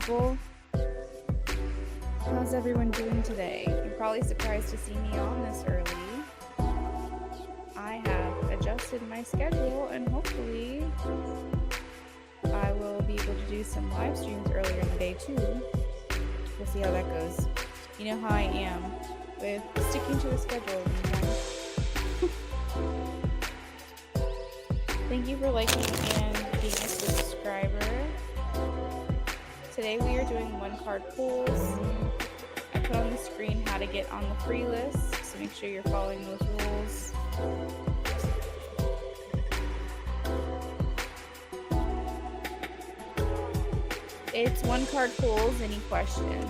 people. How's everyone doing today? You're probably surprised to see me on this early. I have adjusted my schedule and hopefully I will be able to do some live streams earlier in the day too. We'll see how that goes. You know how I am with sticking to a schedule sometimes. Thank you for liking and being a subscriber. Today we are doing one card pulls. I put on the screen how to get on the free list, so make sure you're following those rules. It's one card pulls, any question.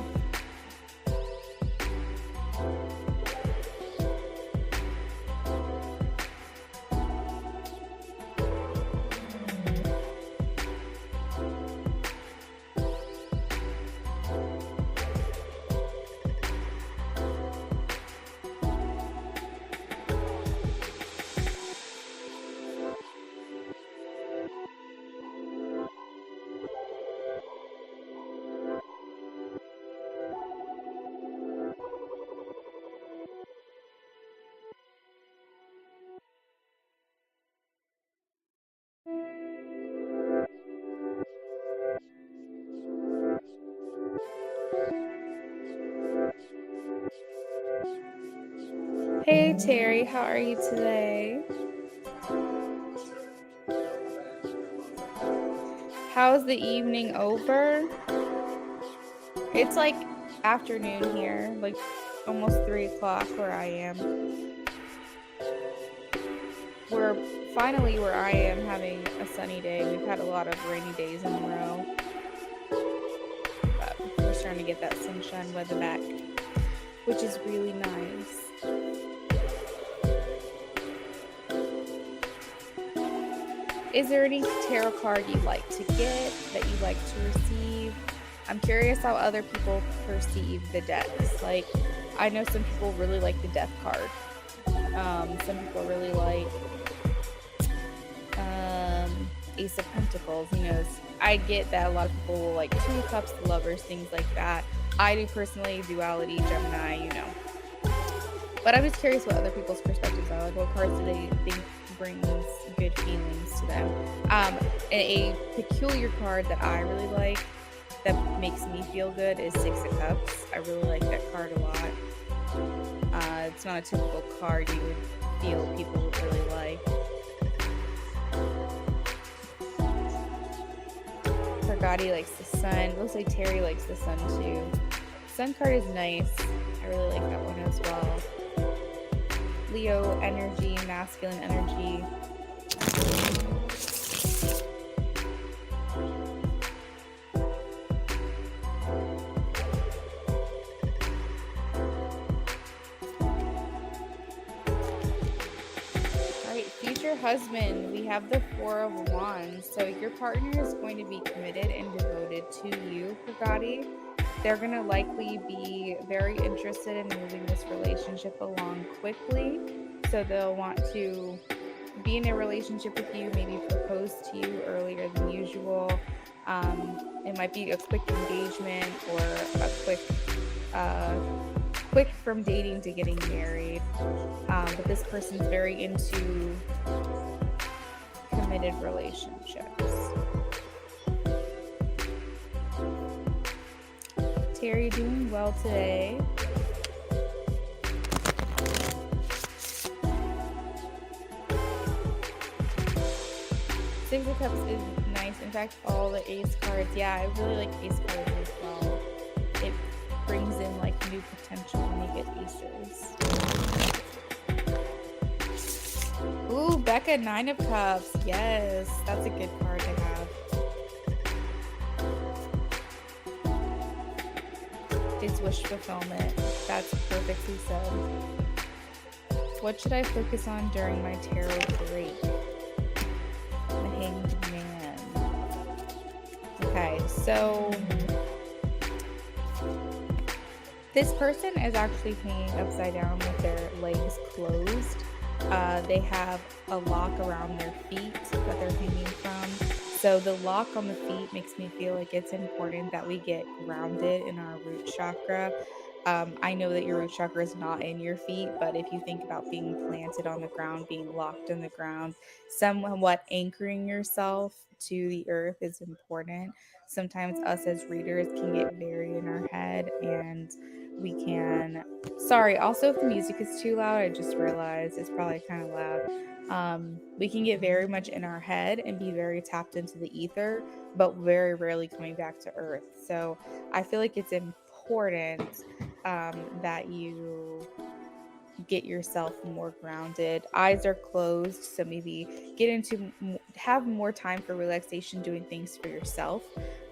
Hey Terry, how are you today? How's the evening over? It's like afternoon here, like almost 3 o'clock where I am. We're finally where I am having a sunny day. We've had a lot of rainy days in a row. But we're starting to get that sunshine weather back, which is really nice. Is there any tarot card you'd like to get, that you'd like to receive? I'm curious how other people perceive the deaths. Like, I know some people really like the death card. Some people really like Ace of Pentacles. You know, I get that a lot of people will like Two of Cups, the Lovers, things like that. I do personally, Duality, Gemini, you know. But I'm just curious what other people's perspectives are. Like, what cards do they think brings good feelings to them? A peculiar card that I really like that makes me feel good is Six of Cups. I really like that card a lot. It's not a typical card you would feel people would really like. Forgotti likes the Sun. Looks like Terry likes the Sun too. Sun card is nice. I really like that one as well. Leo energy, masculine energy. Alright, future husband. We have the Four of Wands. So your partner is going to be committed and devoted to you, Forgotti. They're going to likely be very interested in moving this relationship along quickly. So they'll want to be in a relationship with you, maybe propose to you earlier than usual. It might be a quick engagement or a quick from dating to getting married. But this person's very into committed relationships. Terry, doing well today. Six of Cups is nice. In fact, all the Ace cards. Yeah, I really like Ace cards as well. It brings in like new potential when you get aces. Ooh, Becca, Nine of Cups. Yes, that's a good card to have. It's wish fulfillment. That's perfectly said. What should I focus on during my tarot break? The Hanged Man. Okay, so this person is actually hanging upside down with their legs closed. They have a lock around their feet that they're hanging from. So the lock on the feet makes me feel like it's important that we get grounded in our root chakra. I know that your root chakra is not in your feet, but if you think about being planted on the ground, being locked in the ground, somewhat anchoring yourself to the earth is important. Sometimes us as readers can get very in our head and we can. Sorry, also, if the music is too loud, I just realized it's probably kind of loud. We can get very much in our head and be very tapped into the ether, but very rarely coming back to earth. So I feel like it's important that you get yourself more grounded. Eyes are closed, so maybe have more time for relaxation, doing things for yourself,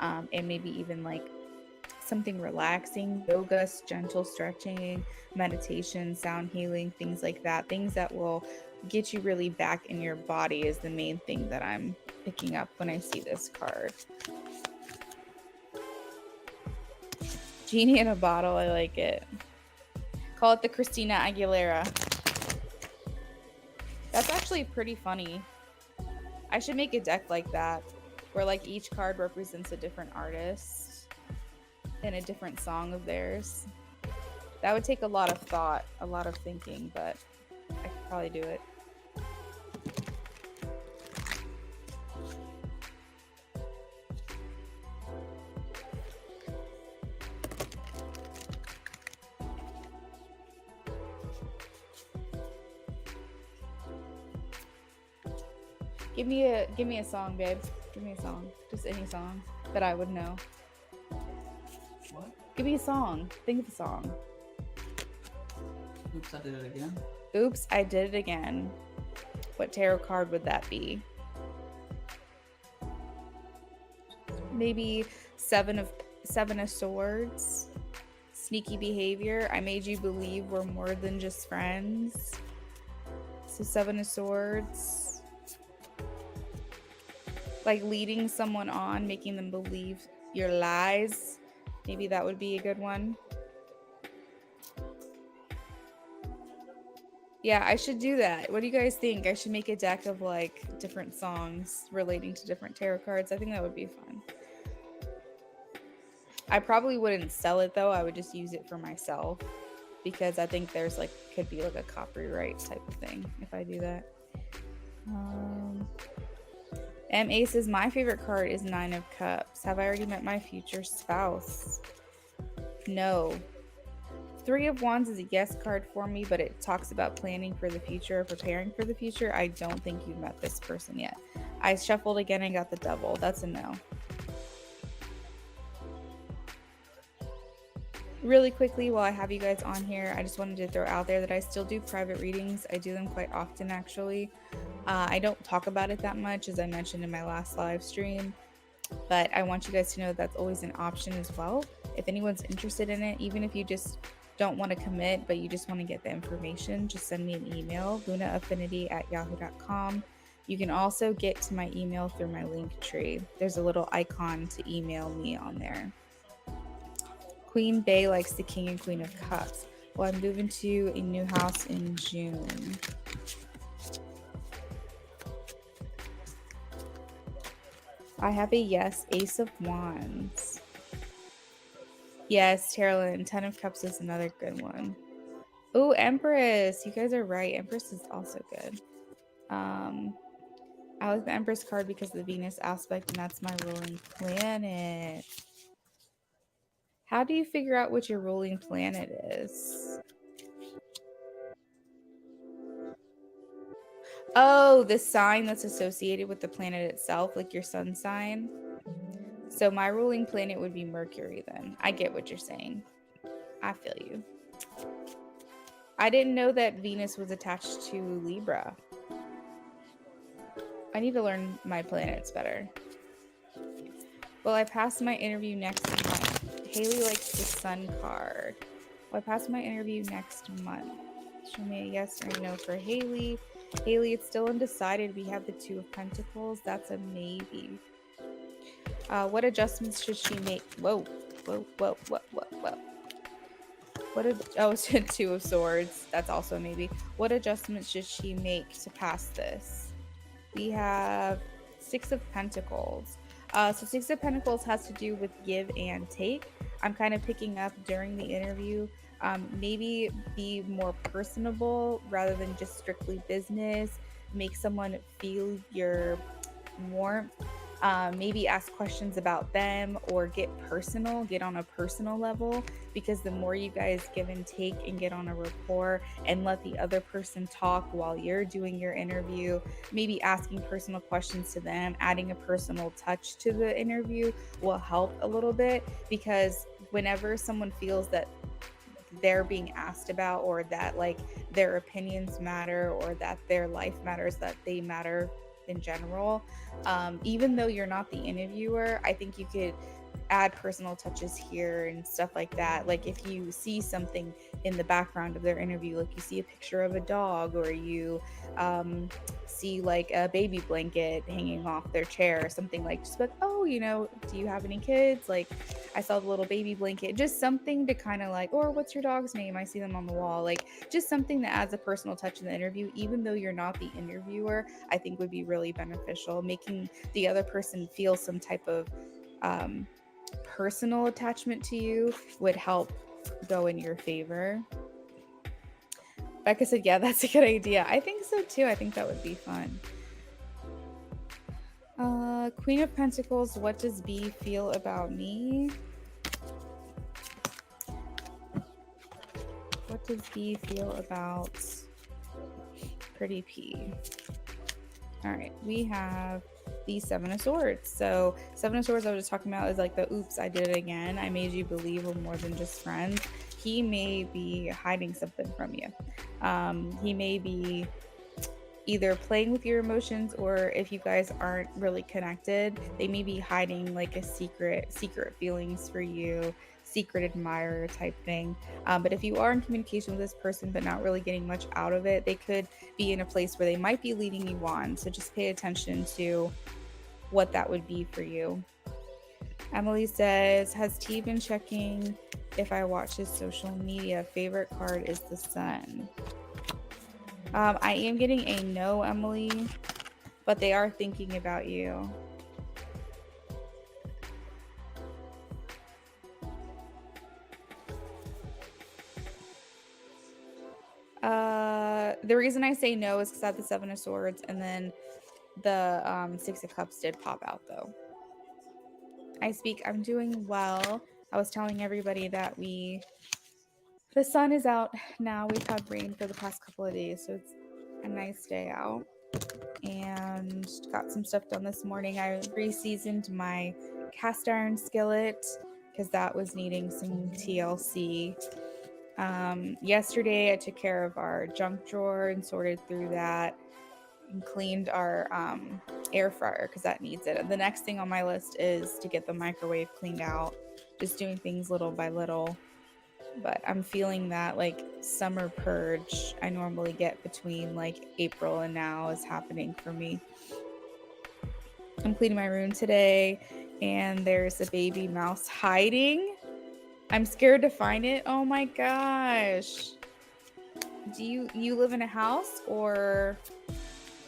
and maybe even like something relaxing, yoga, gentle stretching, meditation, sound healing, things like that. Things that will get you really back in your body is the main thing that I'm picking up when I see this card. Genie in a bottle, I like it. Call it the Christina Aguilera. That's actually pretty funny. I should make a deck like that, where like each card represents a different artist and a different song of theirs. That would take a lot of thought, a lot of thinking, but I could probably do it. Give me a song, babe. Give me a song. Just any song that I would know. What? Give me a song. Think of a song. Oops, I did it again. Oops, I did it again. What tarot card would that be? Maybe Seven of Swords. Sneaky behavior. I made you believe we're more than just friends. So Seven of Swords. Like leading someone on, making them believe your lies. Maybe that would be a good one. Yeah, I should do that. What do you guys think? I should make a deck of like different songs relating to different tarot cards. I think that would be fun. I probably wouldn't sell it though. I would just use it for myself because I think there's like could be like a copyright type of thing if I do that. M.A. says, my favorite card is Nine of Cups. Have I already met my future spouse? No. Three of Wands is a yes card for me, but it talks about planning for the future, preparing for the future. I don't think you've met this person yet. I shuffled again and got the Devil. That's a no. Really quickly, while I have you guys on here, I just wanted to throw out there that I still do private readings. I do them quite often, actually. I don't talk about it that much, as I mentioned in my last live stream, but I want you guys to know that's always an option as well. If anyone's interested in it, even if you just don't want to commit, but you just want to get the information, just send me an email, lunaaffinity@yahoo.com. You can also get to my email through my link tree. There's a little icon to email me on there. Queen Bey likes the King and Queen of Cups. Well, I'm moving to a new house in June. I have a yes, Ace of Wands. Yes, Carolyn, Ten of Cups is another good one. Oh, Empress. You guys are right. Empress is also good. I like the Empress card because of the Venus aspect, and that's my ruling planet. How do you figure out what your ruling planet is? Oh, the sign that's associated with the planet itself, like your sun sign. So my ruling planet would be Mercury then. I get what you're saying. I feel you. I didn't know that Venus was attached to Libra. I need to learn my planets better. Well, I passed my interview next month. Haley likes the Sun card. Well, I passed my interview next month. Show me a yes or a no for Haley. Haley, it's still undecided. We have the Two of Pentacles. That's a maybe. What adjustments should she make? Whoa. It's a Two of Swords. That's also a maybe. What adjustments should she make to pass this? We have Six of Pentacles. So Six of Pentacles has to do with give and take. I'm kind of picking up during the interview. Maybe be more personable rather than just strictly business. Make someone feel your warmth. Maybe ask questions about them or get personal, get on a personal level, because the more you guys give and take and get on a rapport and let the other person talk while you're doing your interview, maybe asking personal questions to them, adding a personal touch to the interview will help a little bit, because whenever someone feels that they're being asked about, or that like their opinions matter, or that their life matters, that they matter in general, even though you're not the interviewer, I think you could add personal touches here and stuff like that. Like if you see something in the background of their interview, like you see a picture of a dog, or you see like a baby blanket hanging off their chair or something, like just like, oh, you know, do you have any kids? Like I saw the little baby blanket, just something to kind of like, or what's your dog's name? I see them on the wall. Like just something that adds a personal touch in the interview, even though you're not the interviewer, I think would be really beneficial. Making the other person feel some type of personal attachment to you would help go in your favor. Becca said, yeah, that's a good idea. I think so too. I think that would be fun. Queen of Pentacles, what does B feel about me? What does B feel about Pretty P? All right, we have the Seven of Swords. So Seven of Swords I was just talking about is like the oops, I did it again. I made you believe we're more than just friends. He may be hiding something from you. He may be either playing with your emotions, or if you guys aren't really connected, they may be hiding like a secret feelings for you, secret admirer type thing. But if you are in communication with this person but not really getting much out of it, they could be in a place where they might be leading you on. So just pay attention to what that would be for you. Emily says, has T been checking if I watch his social media? Favorite card is the Sun. I am getting a no, Emily, but they are thinking about you. The reason I say no is because I have the Seven of Swords, and then the Six of Cups did pop out though. I'm doing well. I was telling everybody that the sun is out now. We've had rain for the past couple of days, so it's a nice day out. And got some stuff done this morning. I re-seasoned my cast iron skillet because that was needing some TLC. Yesterday I took care of our junk drawer and sorted through that and cleaned our air fryer because that needs it. And the next thing on my list is to get the microwave cleaned out, just doing things little by little. But I'm feeling that like summer purge I normally get between like April and now is happening for me. I'm cleaning my room today and there's a baby mouse hiding. I'm scared to find it. Oh my gosh. Do you live in a house or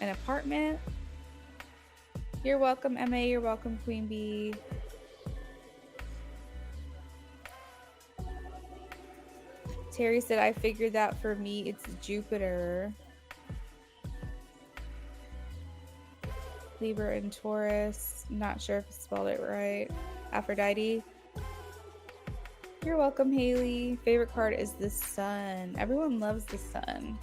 an apartment? You're welcome, MA. You're welcome, Queen Bee. Terry said, I figured that for me, it's Jupiter. Libra and Taurus. Not sure if I spelled it right. Aphrodite. You're welcome, Haley. Favorite card is the Sun. Everyone loves the Sun.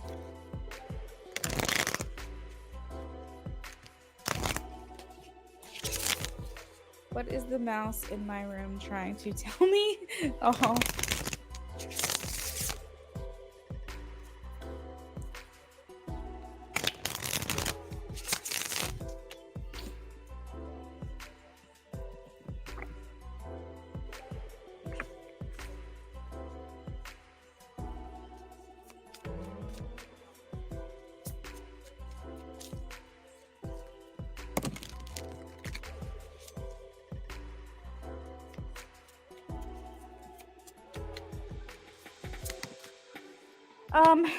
What is the mouse in my room trying to tell me? Oh.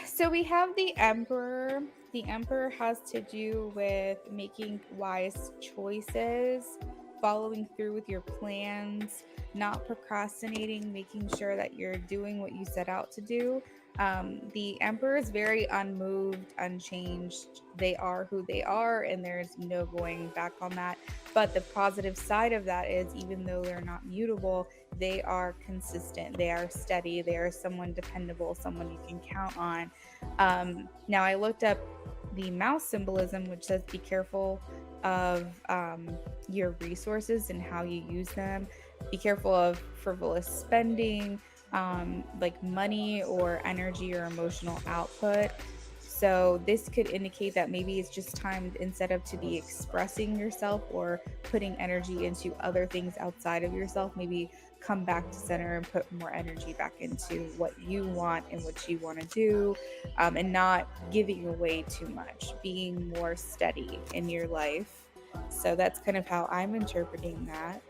So we have the Emperor. The Emperor has to do with making wise choices, following through with your plans, not procrastinating, making sure that you're doing what you set out to do. The Emperor is very unmoved, unchanged. They are who they are, and there's no going back on that. But the positive side of that is, even though they're not mutable, they are consistent, they are steady, they are someone dependable, someone you can count on. Now, I looked up the mouse symbolism, which says be careful of your resources and how you use them. Be careful of frivolous spending, like money or energy or emotional output. So this could indicate that maybe it's just time, instead of to be expressing yourself or putting energy into other things outside of yourself, maybe come back to center and put more energy back into what you want and what you want to do, and not giving away too much, being more steady in your life. So that's kind of how I'm interpreting that.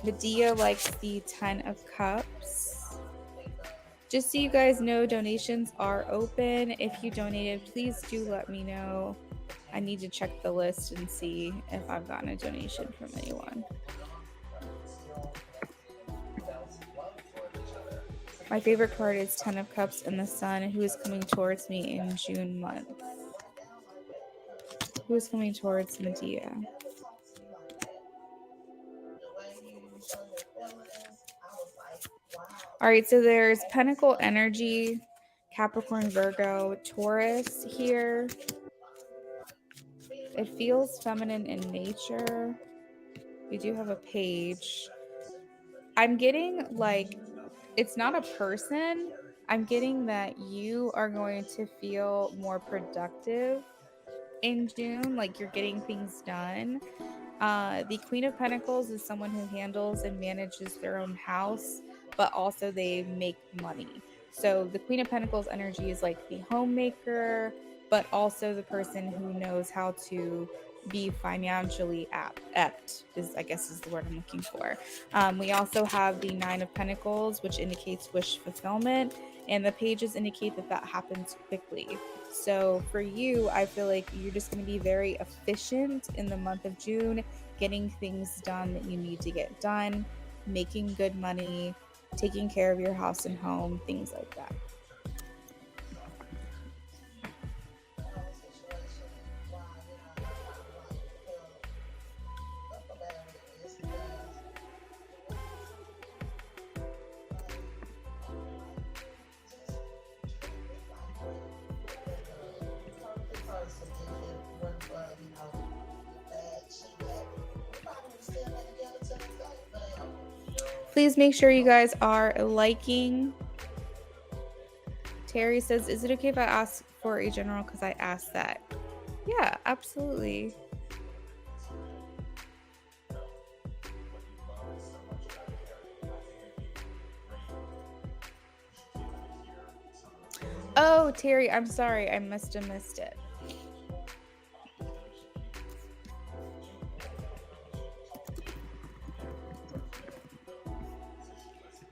Medea likes the 10 of Cups. Just so you guys know, donations are open. If you donated, please do let me know. I need to check the list and see if I've gotten a donation from anyone. My favorite card is 10 of Cups and the Sun, who is coming towards me in June month. Who is coming towards Medea? All right, so there's Pentacle Energy, Capricorn, Virgo, Taurus here. It feels feminine in nature. We do have a page. I'm getting like, it's not a person. I'm getting that you are going to feel more productive in June, like you're getting things done. The Queen of Pentacles is someone who handles and manages their own house, but also they make money. So the Queen of Pentacles energy is like the homemaker, but also the person who knows how to be financially apt is, I guess, is the word I'm looking for. We also have the Nine of Pentacles, which indicates wish fulfillment, and the pages indicate that that happens quickly. So for you, I feel like you're just going to be very efficient in the month of June, getting things done that you need to get done, making good money, taking care of your house and home, things like that. Please make sure you guys are liking. Terry says, is it okay if I ask for a general? Because I asked that. Yeah, absolutely. Oh, Terry, I'm sorry. I must have missed it.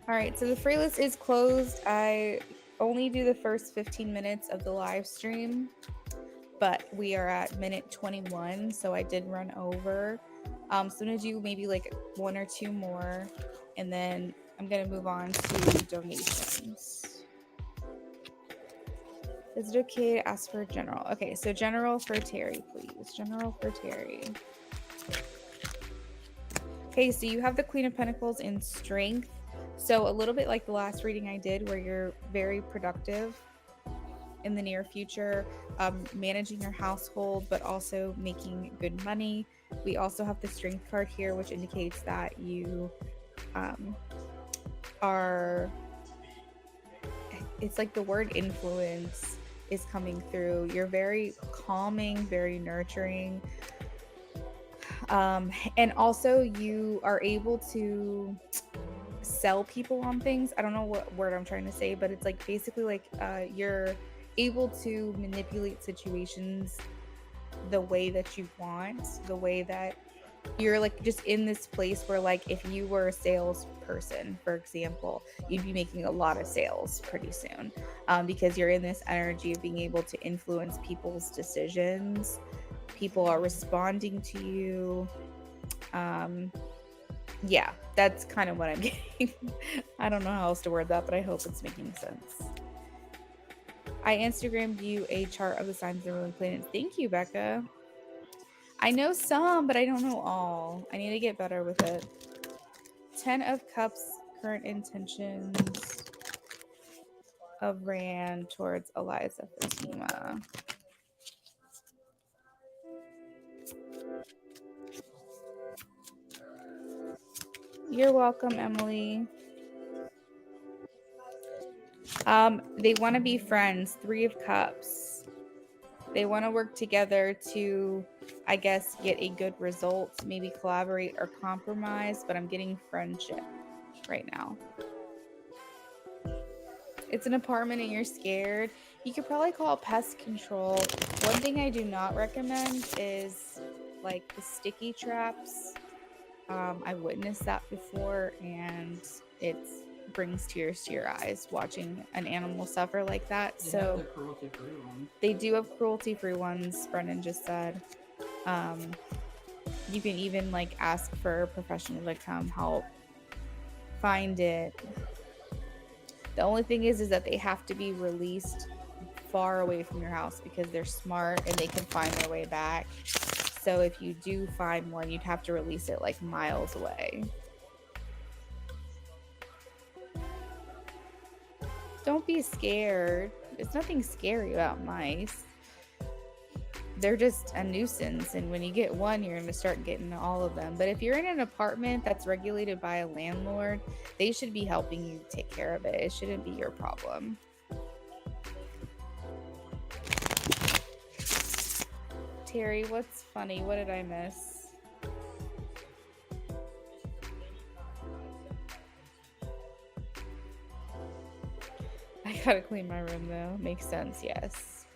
All right, so the free list is closed. I only do the first 15 minutes of the live stream, but we are at minute 21, so I did run over. So I'm gonna do maybe like one or two more, and then I'm gonna move on to donations. Is it okay to ask for general? Okay, so general for Terry, please. General for Terry. Okay, so you have the Queen of Pentacles in strength. So a little bit like the last reading I did, where you're very productive in the near future, managing your household, but also making good money. We also have the strength card here, which indicates that you are, it's like the word influence is coming through. You're very calming, very nurturing. And also you are able to sell people on things. I don't know what word I'm trying to say, but it's like basically like you're able to manipulate situations the way that you want, the way that you're like just in this place where like if you were a salesperson, for example, you'd be making a lot of sales pretty soon, because you're in this energy of being able to influence people's decisions. People are responding to you. Yeah, that's kind of what I'm getting. I don't know how else to word that, but I hope it's making sense. I Instagrammed you a chart of the signs of the ruling planets. Thank you, Becca. I know some, but I don't know all. I need to get better with it. 10 of Cups, current intentions of Rand towards Eliza Fatima. You're welcome, Emily. They want to be friends. 3 of Cups. They want to work together to, I guess, get a good result, maybe collaborate or compromise, but I'm getting friendship right now. It's an apartment and you're scared. You could probably call pest control. One thing I do not recommend is like the sticky traps. I've witnessed that before, and it brings tears to your eyes watching an animal suffer like that. They So have the cruelty-free ones. they do have cruelty-free ones, Brennan just said. You can even like ask for a professional to come help find it. The only thing is that they have to be released far away from your house because they're smart and they can find their way back. So if you do find one, you'd have to release it like miles away. Don't be scared. There's nothing scary about mice. They're just a nuisance, and when you get one, you're going to start getting all of them. But if you're in an apartment that's regulated by a landlord, they should be helping you take care of it. It shouldn't be your problem. Terry, what's funny? What did I miss? I gotta clean my room though. Makes sense, yes.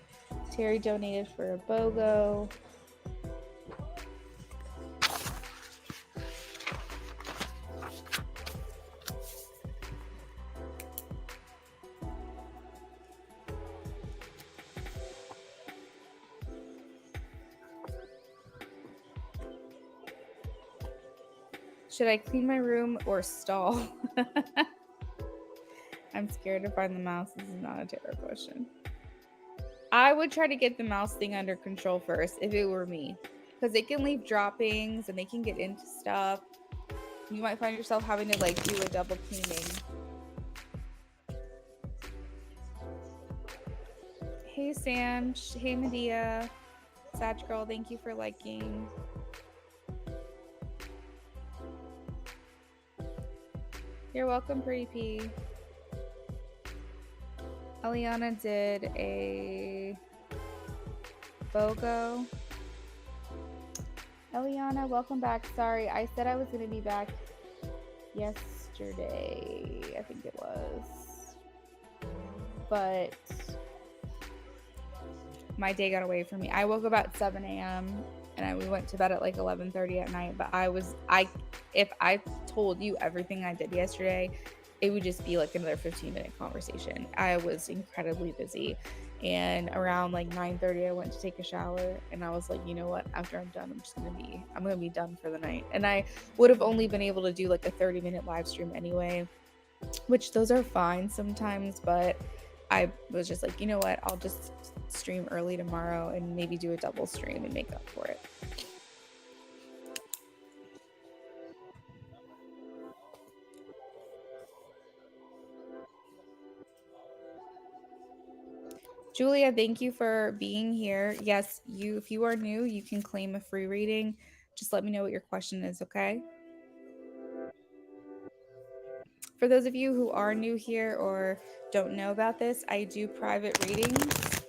Terry donated for a BOGO. Should I clean my room or stall? I'm scared to find the mouse. This is not a terror question. I would try to get the mouse thing under control first if it were me, because they can leave droppings and they can get into stuff. You might find yourself having to like do a double cleaning. Hey Sanj, hey Medea, Sag Girl, thank you for liking. You're welcome, Pretty P. Eliana did a BOGO. Eliana, welcome back. Sorry, I said I was going to be back yesterday, I think it was. But my day got away from me. I woke up at 7 a.m. and we went to bed at like 11:30 at night. But if I told you everything I did yesterday, it would just be like another 15-minute conversation. I was incredibly busy. And around like 9:30, I went to take a shower and I was like, you know what? After I'm done, I'm gonna be done for the night. And I would have only been able to do like a 30-minute live stream anyway, which those are fine sometimes, but I was just like, you know what? I'll just stream early tomorrow and maybe do a double stream and make up for it. Julia, thank you for being here. Yes, if you are new, you can claim a free reading. Just let me know what your question is, okay? For those of you who are new here or don't know about this, I do private readings.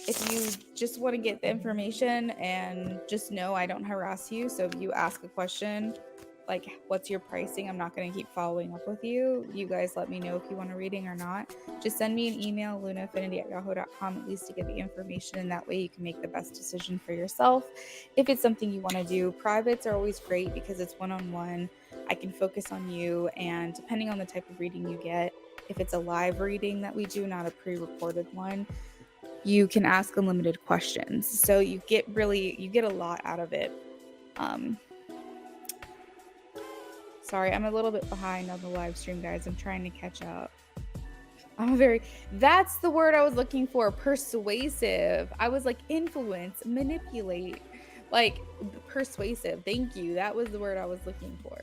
If you just want to get the information and just know I don't harass you, so if you ask a question, like, what's your pricing? I'm not going to keep following up with you. You guys let me know if you want a reading or not. Just send me an email, lunaaffinity@yahoo.com, at least to get the information, and that way you can make the best decision for yourself. If it's something you want to do, privates are always great because it's one-on-one. I can focus on you, and depending on the type of reading you get, if it's a live reading that we do, not a pre-recorded one, you can ask unlimited questions. So you get a lot out of it. Sorry, I'm a little bit behind on the live stream, guys. I'm trying to catch up. That's the word I was looking for. Persuasive. I was like influence, manipulate, like persuasive. Thank you. That was the word I was looking for.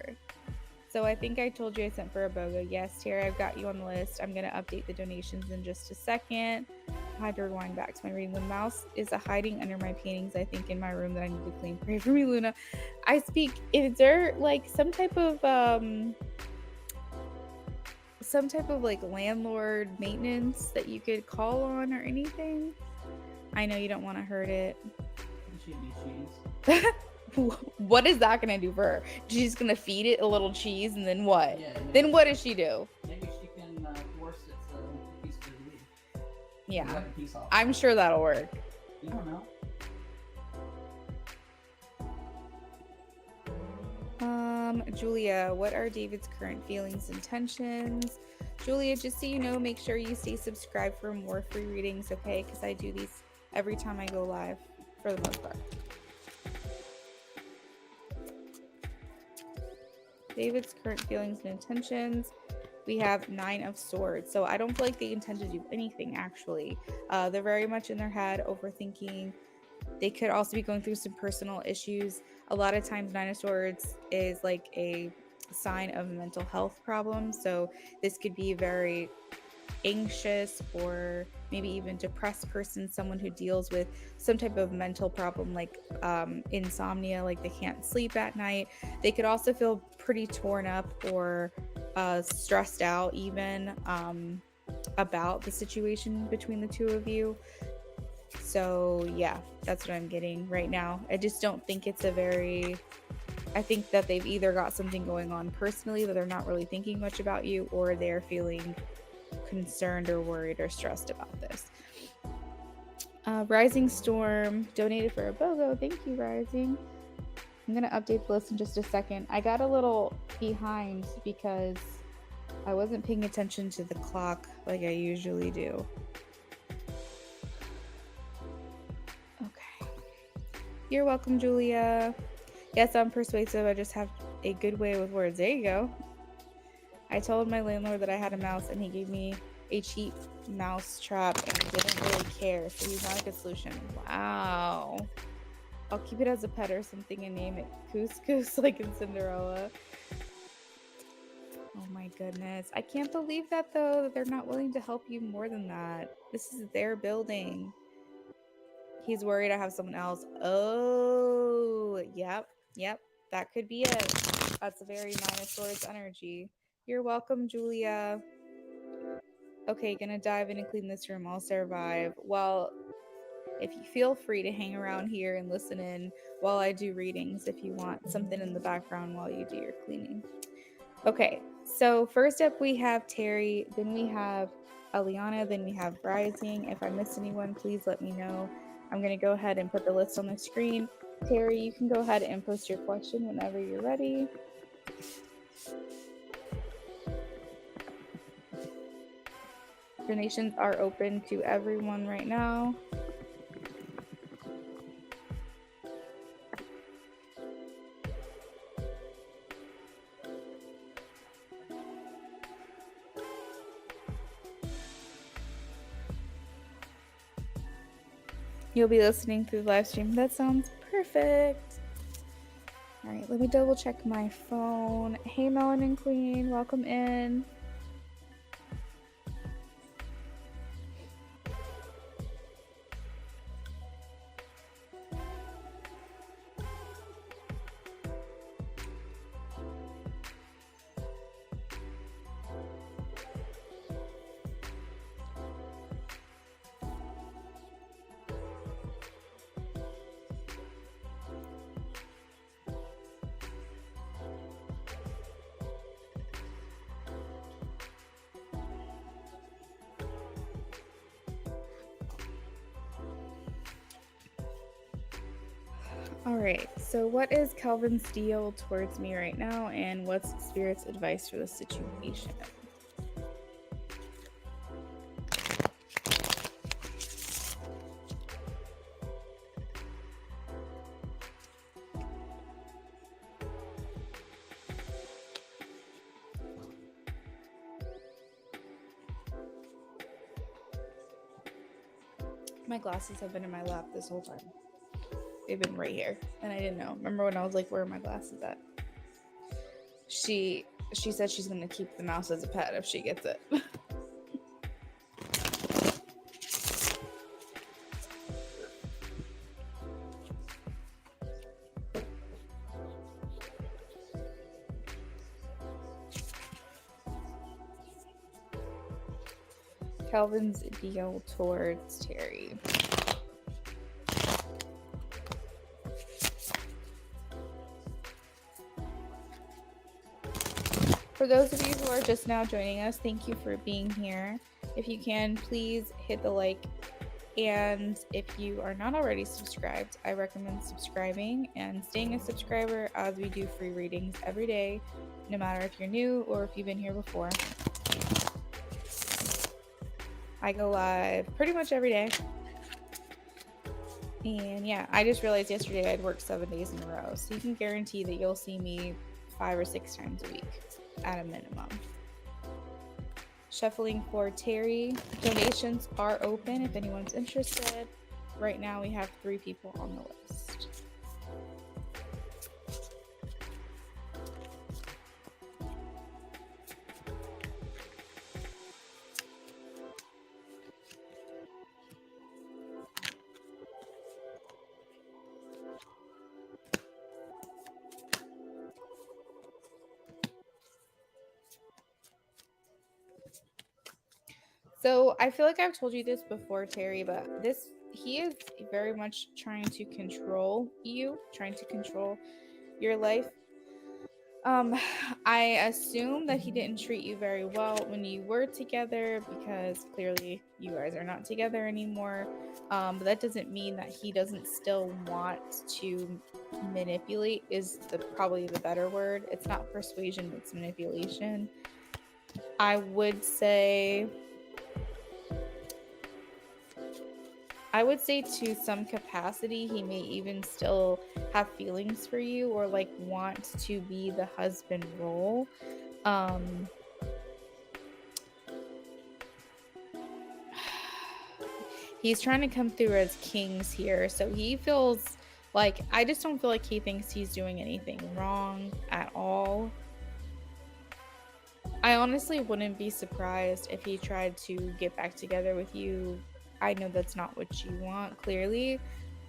So I think I told you I sent for a BOGO. Yes, Terry, I've got you on the list. I'm going to update the donations in just a second. I had to rewind back to my reading. The mouse is hiding under my paintings, I think, in my room that I need to clean. Pray for me, Luna. Is there like some type of like landlord maintenance that you could call on or anything? I know you don't want to hurt it. Cheese. What is that gonna do for her? She's gonna feed it a little cheese, and then what? Yeah, then what does she do? Maybe she can force it to piece to leave. Yeah, Like a piece off. I'm sure that'll work. You don't know. Julia, what are David's current feelings and tensions? Julia, just so you know, make sure you stay subscribed for more free readings, okay? Because I do these every time I go live, for the most part. David's current feelings and intentions. We have 9 of Swords. So I don't feel like they intend to do anything, actually. They're very much in their head, overthinking. They could also be going through some personal issues. A lot of times 9 of Swords is like a sign of a mental health problem. So this could be a very anxious or maybe even depressed person, someone who deals with some type of mental problem like insomnia, like they can't sleep at night. They could also feel pretty torn up or stressed out even about the situation between the two of you. So yeah, that's what I'm getting right now. I just don't think it's I think that they've either got something going on personally that they're not really thinking much about you, or they're feeling concerned or worried or stressed about this. Rising Storm donated for a BOGO. Thank you, Rising. I'm going to update the list in just a second. I got a little behind because I wasn't paying attention to the clock like I usually do. Okay. You're welcome, Julia. Yes, I'm persuasive. I just have a good way with words. There you go. I told my landlord that I had a mouse, and he gave me a cheap mouse trap and didn't really care. So he's not a good solution. Wow. I'll keep it as a pet or something and name it Couscous like in Cinderella. Oh my goodness. I can't believe that though, that they're not willing to help you more than that. This is their building. He's worried I have someone else. Oh, yep. That could be it. That's a very 9 of Swords energy. You're welcome, Julia. Okay, gonna dive in and clean this room. I'll survive. Well, if you feel free to hang around here and listen in while I do readings if you want something in the background while you do your cleaning. Okay, so first up we have Terry, then we have Aliana, then we have Rising. If I miss anyone, please let me know. I'm going to go ahead and put the list on the screen. Terry, you can go ahead and post your question whenever you're ready. Donations are open to everyone right now. You'll be listening through the live stream. That sounds perfect. All right, let me double check my phone. Hey, Melanin Queen, welcome in. All right. So, what is Calvin's deal towards me right now, and what's Spirit's advice for the situation? My glasses have been in my lap this whole time. They've been right here, and I didn't know. Remember when I was like, "Where are my glasses at?" She said she's gonna keep the mouse as a pet if she gets it. Calvin's deal towards Terry. For those of you who are just now joining us, thank you for being here. If you can, please hit the like. And if you are not already subscribed, I recommend subscribing and staying a subscriber, as we do free readings every day, no matter if you're new or if you've been here before. I go live pretty much every day. And yeah, I just realized yesterday I'd worked 7 days in a row. So you can guarantee that you'll see me 5 or 6 times a week at a minimum. Shuffling for Terry. Donations are open if anyone's interested. Right now we have 3 people on the list. So I feel like I've told you this before, Terry, but he is very much trying to control you, trying to control your life. I assume that he didn't treat you very well when you were together, because clearly you guys are not together anymore. But that doesn't mean that he doesn't still want to manipulate, is probably the better word. It's not persuasion, it's manipulation. I would say to some capacity, he may even still have feelings for you, or like want to be the husband role. He's trying to come through as kings here. So he feels like, I just don't feel like he thinks he's doing anything wrong at all. I honestly wouldn't be surprised if he tried to get back together with you. I know that's not what you want, clearly,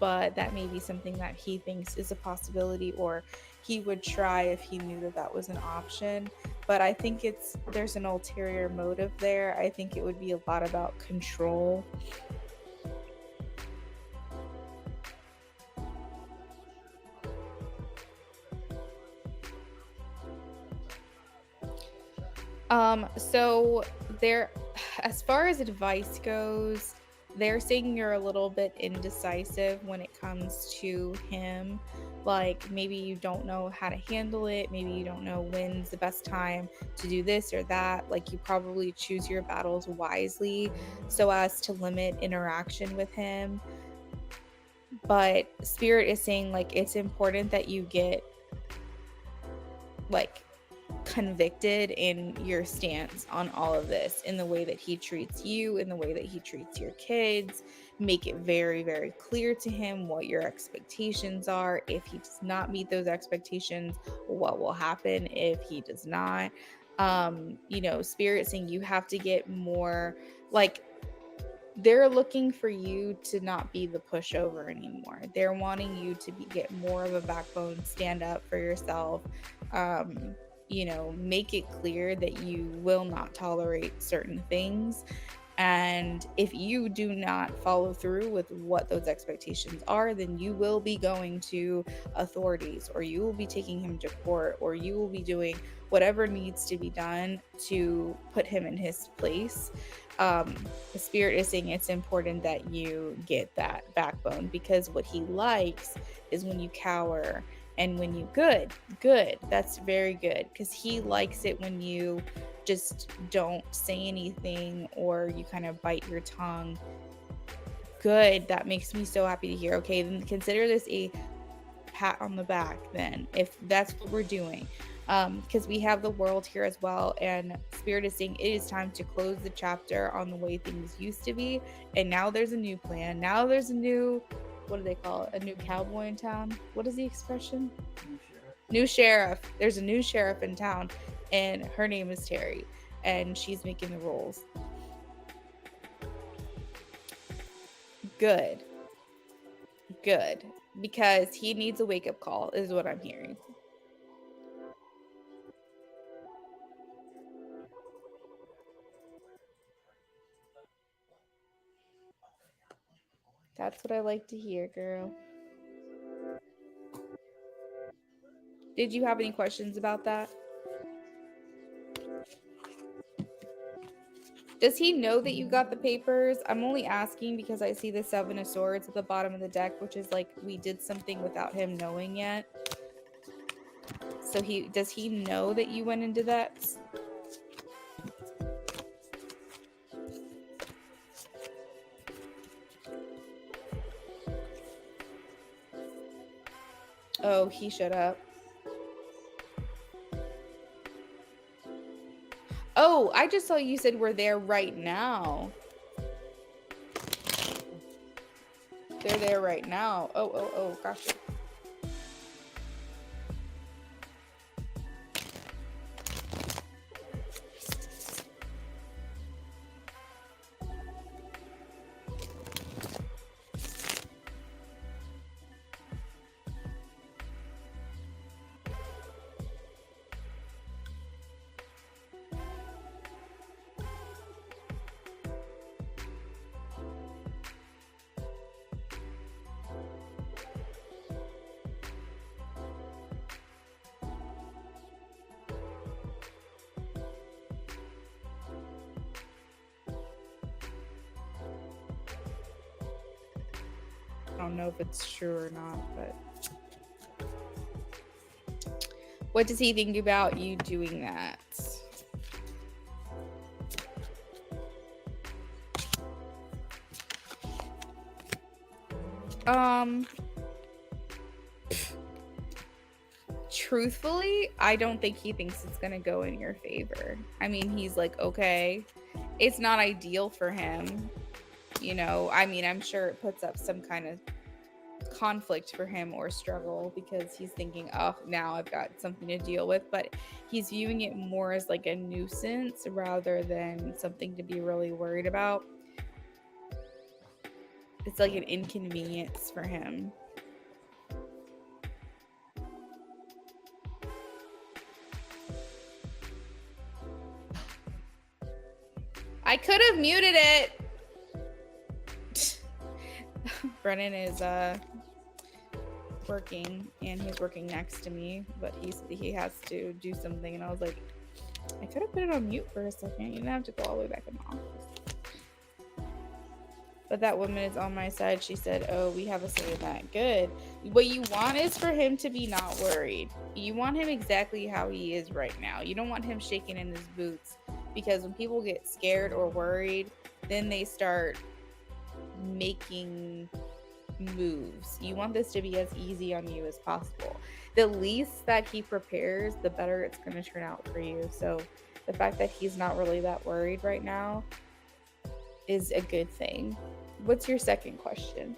but that may be something that he thinks is a possibility, or he would try if he knew that that was an option. But I think there's an ulterior motive there. I think it would be a lot about control. So there, as far as advice goes, they're saying you're a little bit indecisive when it comes to him. Like, maybe you don't know how to handle it. Maybe you don't know when's the best time to do this or that. Like, you probably choose your battles wisely so as to limit interaction with him. But Spirit is saying, like, it's important that you get, like, convicted in your stance on all of this, in the way that he treats you, in the way that he treats your kids. Make it very, very clear to him what your expectations are. If he does not meet those expectations, what will happen if he does not. Spirit saying you have to get more, like, they're looking for you to not be the pushover anymore. They're wanting you to get more of a backbone, stand up for yourself. Make it clear that you will not tolerate certain things. And if you do not follow through with what those expectations are, then you will be going to authorities, or you will be taking him to court, or you will be doing whatever needs to be done to put him in his place. The spirit is saying it's important that you get that backbone, because what he likes is when you cower and when you good, that's very good, because he likes it when you just don't say anything or you kind of bite your tongue. Good. That makes me so happy to hear. Okay, then consider this a pat on the back then, if that's what we're doing. Because we have the world here as well, and spirit is saying it is time to close the chapter on the way things used to be, and now there's a new plan. Now there's a new, what do they call it, a new cowboy in town. What is the expression? New sheriff. There's a new sheriff in town, and her name is Terry, and she's making the rules. Good, because he needs a wake-up call is what I'm hearing. That's what I like to hear, girl. Did you have any questions about that? Does he know that you got the papers? I'm only asking because I see the 7 of Swords at the bottom of the deck, which is like we did something without him knowing yet. So does he know that you went into that? Oh, he shut up. Oh, I just saw you said we're there right now. They're there right now. Oh, gotcha. I don't know if it's true or not, but what does he think about you doing that? Truthfully, I don't think he thinks it's gonna go in your favor. I mean, he's like, okay, it's not ideal for him. You know, I mean, I'm sure it puts up some kind of conflict for him or struggle, because he's thinking, oh, now I've got something to deal with, but he's viewing it more as like a nuisance rather than something to be really worried about. It's like an inconvenience for him. I could have muted it. Brennan is working, and he's working next to me, but he has to do something, and I was like, I could have put it on mute for a second. You didn't have to go all the way back in the office. But that woman is on my side. She said, oh, we have a say in that. Good. What you want is for him to be not worried. You want him exactly how he is right now. You don't want him shaking in his boots, because when people get scared or worried, then they start making moves. You want this to be as easy on you as possible. The least that he prepares, the better it's going to turn out for you. So the fact that he's not really that worried right now is a good thing. What's your second question?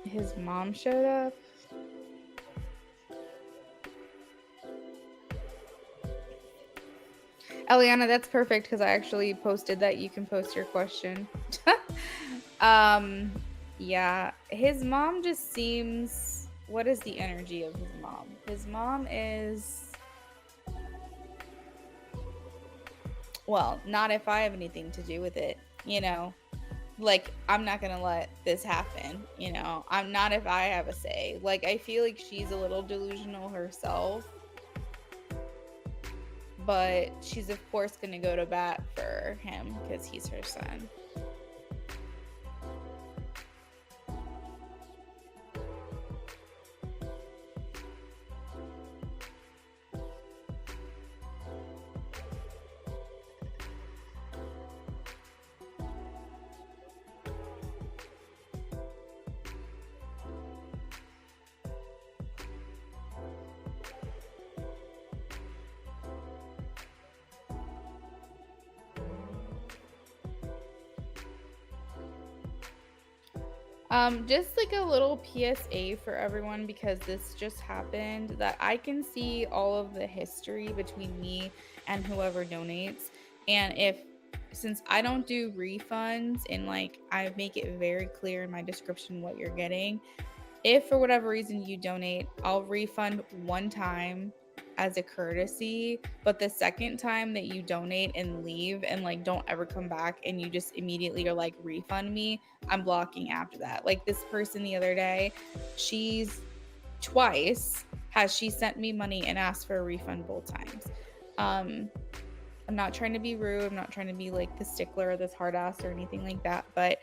His mom showed up. Eliana, that's perfect because I actually posted that you can post your question. Yeah, his mom just seems. What is the energy of his mom? His mom is. Well, not if I have anything to do with it, you know. Like, I'm not gonna let this happen, you know. I'm not if I have a say. Like, I feel like she's a little delusional herself, but she's of course gonna go to bat for him because he's her son. Just like a little PSA for everyone because this just happened, that I can see all of the history between me and whoever donates. And since I don't do refunds and like I make it very clear in my description what you're getting, if for whatever reason you donate, I'll refund one time as a courtesy, but the second time that you donate and leave and like don't ever come back and you just immediately are like refund me, I'm blocking after that. Like this person the other day, she's twice has she sent me money and asked for a refund both times. I'm not trying to be rude. I'm not trying to be like the stickler or this hard ass or anything like that. But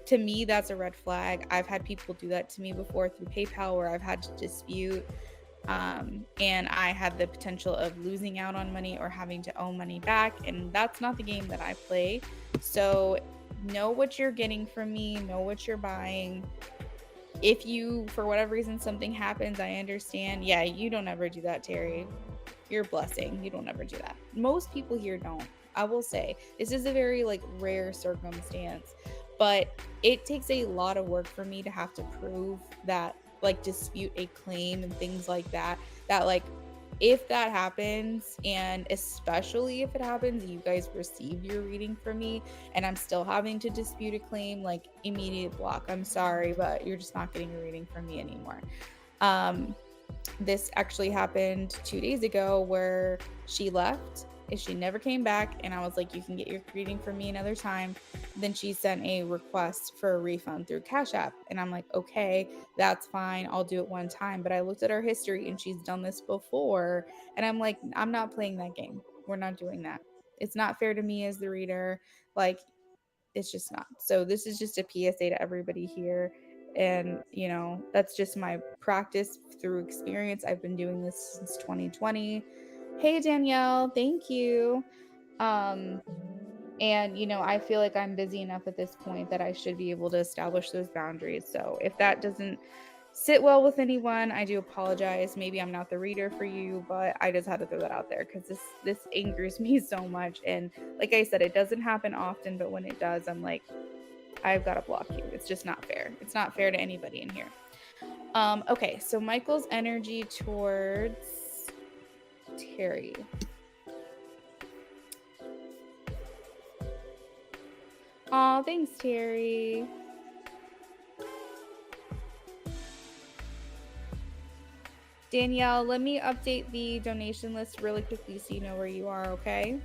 to me, that's a red flag. I've had people do that to me before through PayPal where I've had to dispute. And I had the potential of losing out on money or having to owe money back. And that's not the game that I play. So know what you're getting from me, know what you're buying. If you, for whatever reason, something happens, I understand. Yeah, you don't ever do that, Terry. You're a blessing. You don't ever do that. Most people here don't. I will say this is a very like rare circumstance, but it takes a lot of work for me to have to prove that, like dispute a claim and things like that, that like if that happens, and especially if it happens you guys received your reading from me and I'm still having to dispute a claim, like immediate block. I'm sorry, but you're just not getting a reading from me anymore. This actually happened 2 days ago where she left and she never came back, and I was like, you can get your reading from me another time. Then she sent a request for a refund through Cash App, and I'm like, okay, that's fine, I'll do it one time. But I looked at her history and she's done this before, and I'm like, I'm not playing that game. We're not doing that. It's not fair to me as the reader. Like, it's just not. So this is just a PSA to everybody here. And, you know, that's just my practice through experience. I've been doing this since 2020. Hey, Danielle, thank you. And, you know, I feel like I'm busy enough at this point that I should be able to establish those boundaries. So if that doesn't sit well with anyone, I do apologize. Maybe I'm not the reader for you, but I just had to throw that out there because this angers me so much. And like I said, it doesn't happen often, but when it does, I'm like, I've got to block you. It's just not fair. It's not fair to anybody in here. Okay, so Michael's energy towards Terry. Oh, thanks, Terry. Danielle, let me update the donation list really quickly so you know where you are, okay?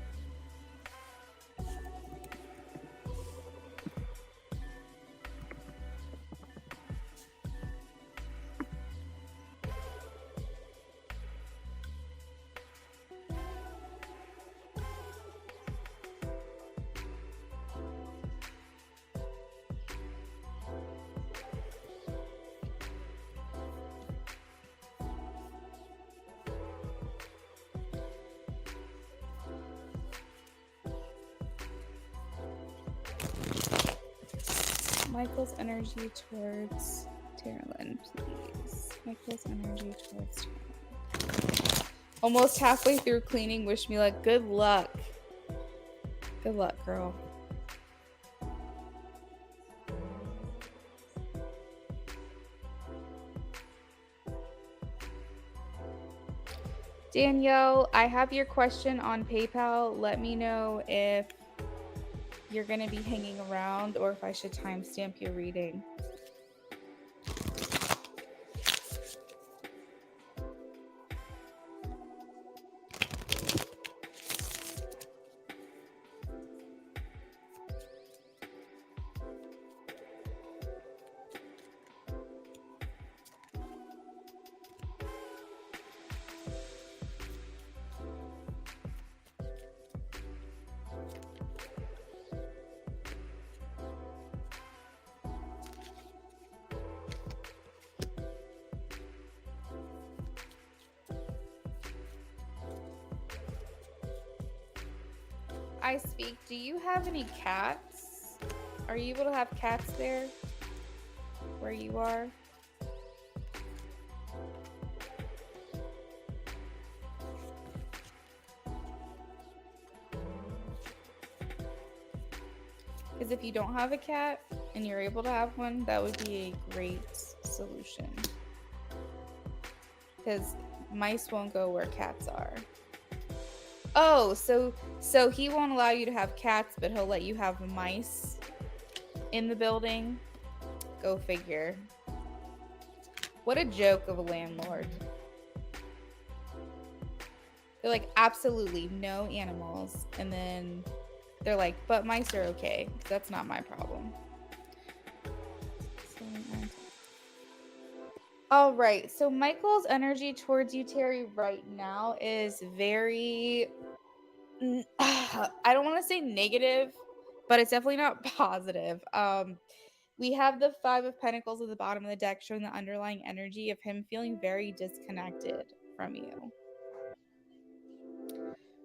Michael's energy towards Terrelyn, please. Michael's energy towards Terrelyn. Almost halfway through cleaning. Wish me luck. Good luck. Good luck, girl. Danielle, I have your question on PayPal. Let me know if you're going to be hanging around or if I should timestamp your reading. I speak. Do you have any cats? Are you able to have cats there where you are? Because if you don't have a cat and you're able to have one, that would be a great solution. Because mice won't go where cats are. Oh, so he won't allow you to have cats, but he'll let you have mice in the building? Go figure. What a joke of a landlord. They're like, absolutely no animals. And then they're like, but mice are okay. That's not my problem. All right. So Michael's energy towards you, Terry, right now is very, I don't want to say negative, but it's definitely not positive. We have the 5 of Pentacles at the bottom of the deck showing the underlying energy of him feeling very disconnected from you.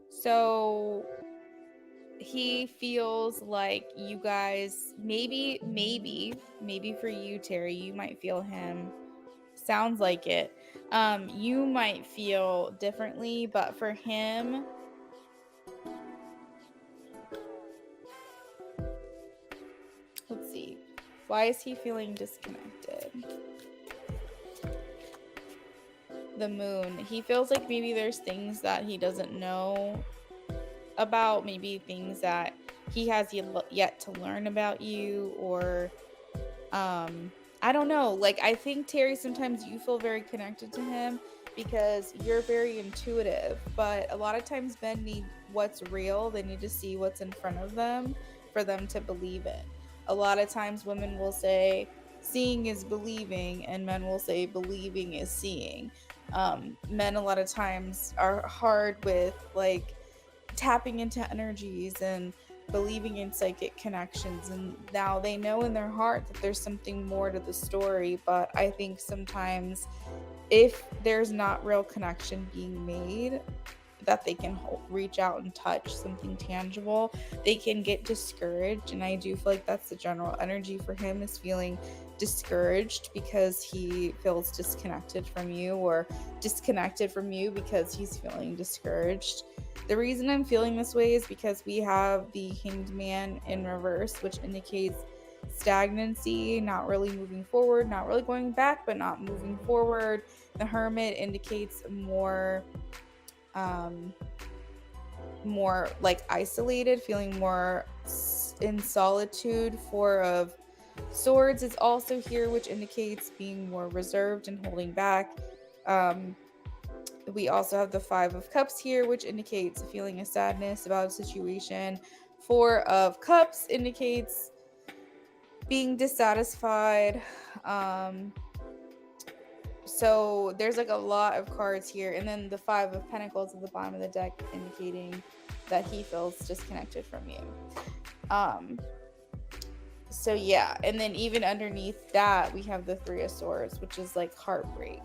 So he feels like you guys, maybe for you, Terry, you might feel him. Sounds like it. You might feel differently, but for him, let's see. Why is he feeling disconnected? The moon. He feels like maybe there's things that he doesn't know about, maybe things that he has yet to learn about you, or I don't know. Like, I think, Terry, sometimes you feel very connected to him because you're very intuitive, but a lot of times men need what's real. They need to see what's in front of them for them to believe it. A lot of times women will say seeing is believing, and men will say believing is seeing. Men a lot of times are hard with like tapping into energies and believing in psychic connections, and now they know in their heart that there's something more to the story. But I think sometimes if there's not real connection being made that they can reach out and touch something tangible, they can get discouraged. And I do feel like that's the general energy for him, is feeling discouraged because he feels disconnected from you, or disconnected from you because he's feeling discouraged. The reason I'm feeling this way is because we have the Hanged Man in reverse, which indicates stagnancy, not really moving forward, not really going back, but not moving forward. The Hermit indicates more like isolated, feeling more in solitude. 4 of Swords is also here, which indicates being more reserved and holding back. We also have the 5 of Cups here, which indicates feeling a sadness about a situation. 4 of Cups indicates being dissatisfied. So there's like a lot of cards here. And then the 5 of Pentacles at the bottom of the deck indicating that he feels disconnected from you. So yeah, and then even underneath that, we have the 3 of Swords, which is like heartbreak.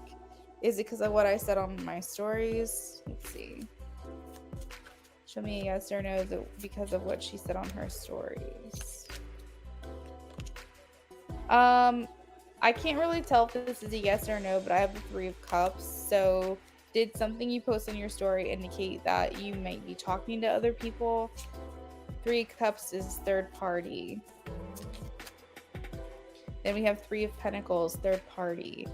Is it because of what I said on my stories? Let's see. Show me a yes or no because of what she said on her stories. I can't really tell if this is a yes or no, but I have the 3 of Cups. So did something you post on your story indicate that you might be talking to other people? 3 of Cups is third party. Then we have 3 of Pentacles, third party.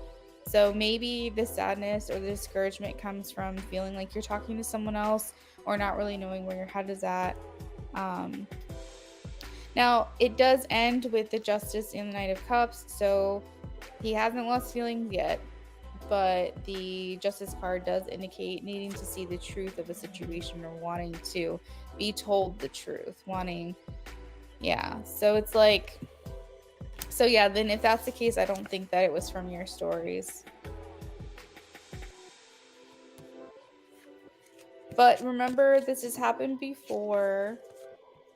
So maybe the sadness or the discouragement comes from feeling like you're talking to someone else or not really knowing where your head is at. Um, Now, it does end with the Justice in the Knight of Cups, so he hasn't lost feelings yet, but the Justice card does indicate needing to see the truth of a situation or wanting to be told the truth, wanting, yeah. So it's like, so yeah, then if that's the case, I don't think that it was from your stories. But remember, this has happened before,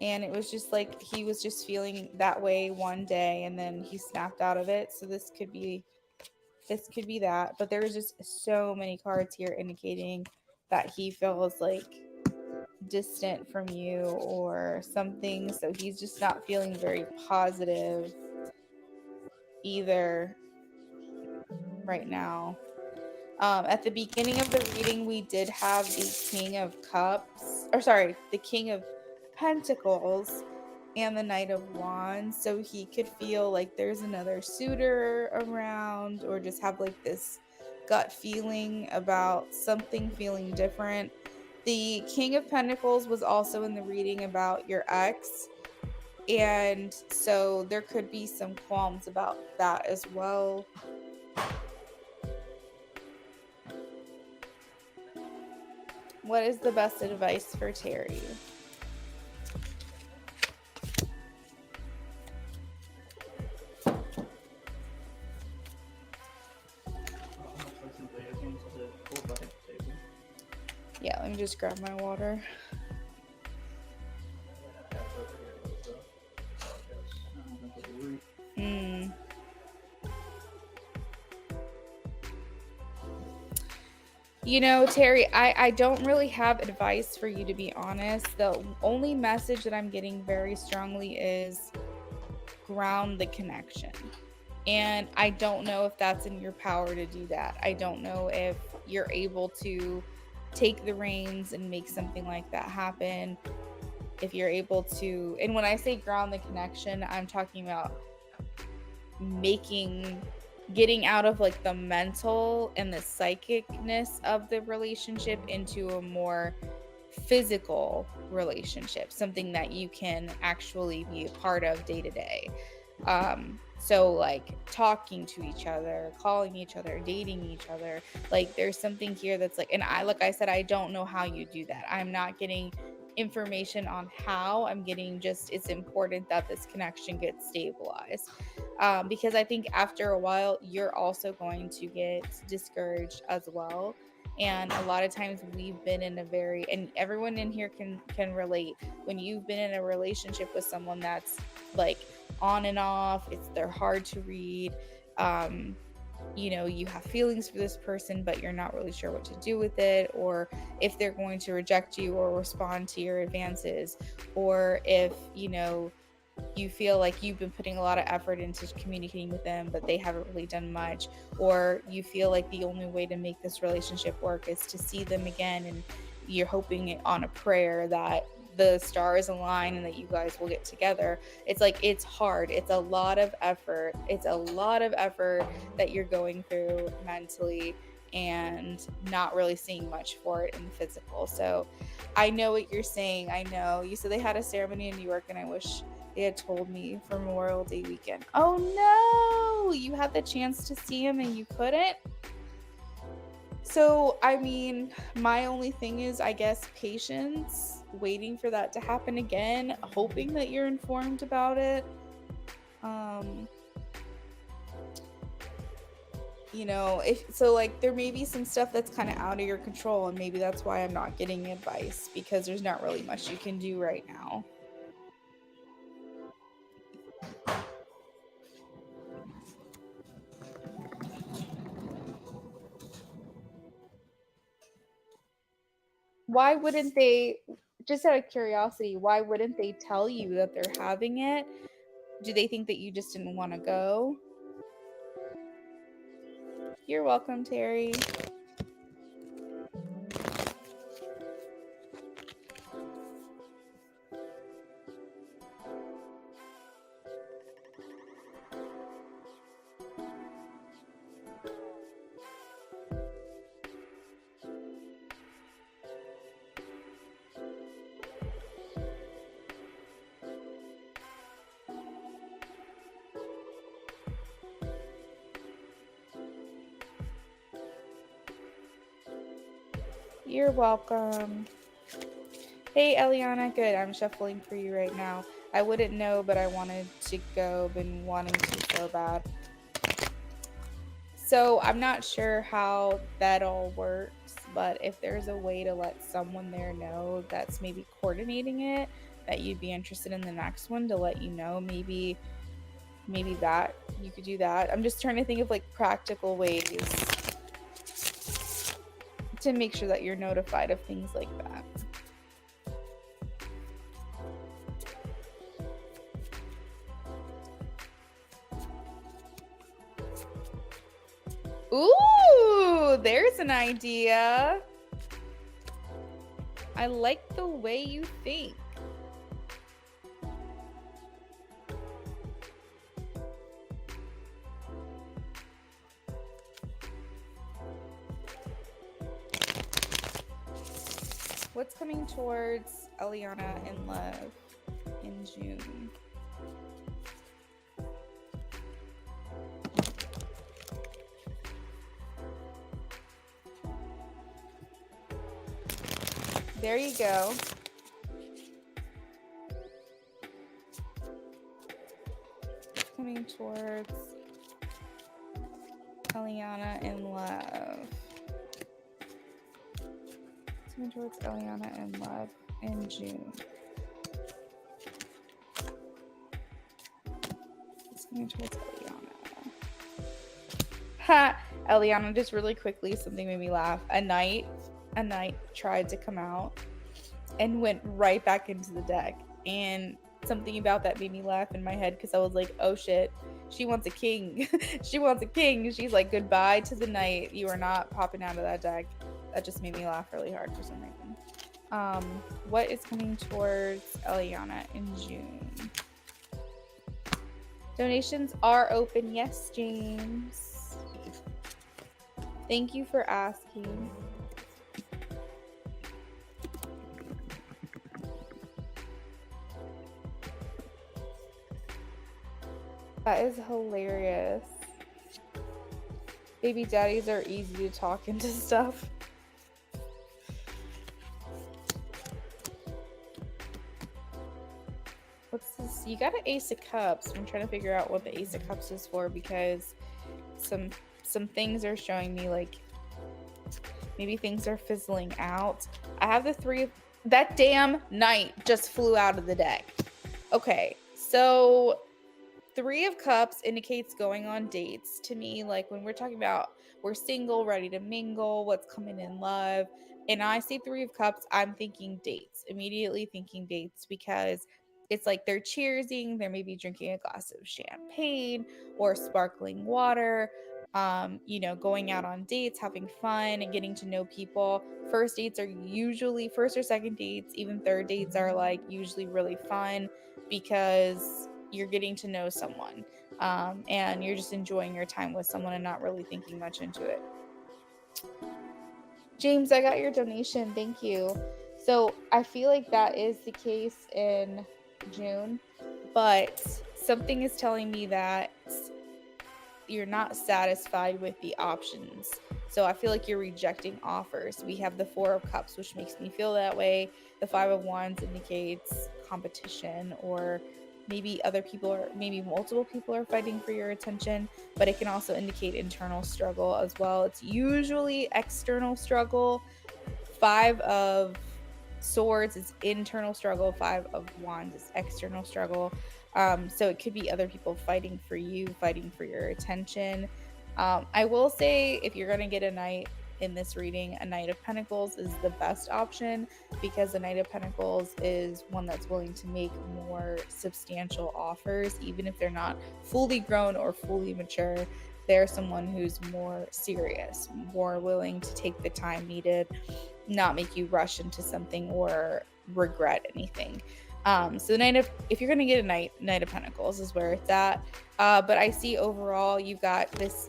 and it was just like he was just feeling that way one day and then he snapped out of it. So this could be that, but there's just so many cards here indicating that he feels like distant from you or something, so he's just not feeling very positive either right now. At the beginning of the reading, we did have the King of Cups, or sorry, the King of Pentacles and the Knight of Wands. So he could feel like there's another suitor around, or just have like this gut feeling about something feeling different. The King of Pentacles was also in the reading about your ex. And so there could be some qualms about that as well. What is the best advice for Terry? Yeah, let me just grab my water. You know, Terry, I don't really have advice for you, to be honest. The only message that I'm getting very strongly is ground the connection. And I don't know if that's in your power to do that. I don't know if you're able to take the reins and make something like that happen. If you're able to, and when I say ground the connection, I'm talking about getting out of like the mental and the psychicness of the relationship into a more physical relationship, something that you can actually be a part of day to day. So like talking to each other, calling each other, dating each other. Like there's something here that's like, and like I said, I don't know how you do that. I'm not getting information on how. I'm getting just, it's important that this connection gets stabilized. Because I think after a while, you're also going to get discouraged as well. And a lot of times we've been in a very, and everyone in here can relate, when you've been in a relationship with someone that's like on and off, they're hard to read. You know, you have feelings for this person, but you're not really sure what to do with it, or if they're going to reject you or respond to your advances, or if, you know, you feel like you've been putting a lot of effort into communicating with them, but they haven't really done much, or you feel like the only way to make this relationship work is to see them again, and you're hoping on a prayer that the stars align and that you guys will get together. It's like, it's hard. It's a lot of effort. It's a lot of effort that you're going through mentally and not really seeing much for it in the physical. So I know what you're saying. I know you said they had a ceremony in New York, and I wish they had told me for Memorial Day weekend. Oh no, you had the chance to see him and you couldn't? So, I mean, my only thing is, I guess, patience, waiting for that to happen again, hoping that you're informed about it. You know, if so, like, there may be some stuff that's kind of out of your control, and maybe that's why I'm not getting advice, because there's not really much you can do right now. Why wouldn't they, just out of curiosity, why wouldn't they tell you that they're having it? Do they think that you just didn't want to go? You're welcome, Terry. You're welcome. Hey, Eliana. Good. I'm shuffling for you right now. I wouldn't know, but I wanted to go. Been wanting to so bad. So I'm not sure how that all works, but if there's a way to let someone there know that's maybe coordinating it, that you'd be interested in the next one to let you know, maybe that you could do that. I'm just trying to think of like practical ways to make sure that you're notified of things like that. Ooh, there's an idea. I like the way you think. What's coming towards Eliana in love in June? There you go. Coming towards Eliana in love. Coming towards Eliana in love in June. It's coming towards Eliana. Ha! Eliana, just really quickly, something made me laugh. A knight tried to come out and went right back into the deck. And something about that made me laugh in my head because I was like, oh shit, she wants a king. She wants a king. She's like, goodbye to the knight. You are not popping out of that deck. That just made me laugh really hard for some reason. What is coming towards Eliana in June? Donations are open. Yes, James. Thank you for asking. That is hilarious. Baby daddies are easy to talk into stuff. What's this? You got an Ace of Cups. I'm trying to figure out what the Ace of Cups is for because some things are showing me like maybe things are fizzling out. I have the three of that damn knight just flew out of the deck. Okay, so Three of Cups indicates going on dates to me. Like when we're talking about we're single, ready to mingle, what's coming in love. And I see Three of Cups, I'm thinking dates, immediately thinking dates because it's like they're cheersing, they're maybe drinking a glass of champagne or sparkling water, going out on dates, having fun and getting to know people. First dates are usually first or second dates, even third dates are like usually really fun because you're getting to know someone and you're just enjoying your time with someone and not really thinking much into it. James, I got your donation. Thank you. So I feel like that is the case in June, but something is telling me that you're not satisfied with the options. So I feel like you're rejecting offers. We have the Four of Cups, which makes me feel that way. The Five of Wands indicates competition, or maybe other people or maybe multiple people are fighting for your attention, but it can also indicate internal struggle as well. It's usually external struggle. Five of Swords is internal struggle. Five of Wands is external struggle. So it could be other people fighting for you, fighting for your attention. I will say if you're going to get a knight in this reading, a Knight of Pentacles is the best option because the Knight of Pentacles is one that's willing to make more substantial offers, even if they're not fully grown or fully mature. They're someone who's more serious, more willing to take the time needed, not make you rush into something or regret anything. So if you're going to get a Knight of Pentacles is where it's at. But I see overall you've got this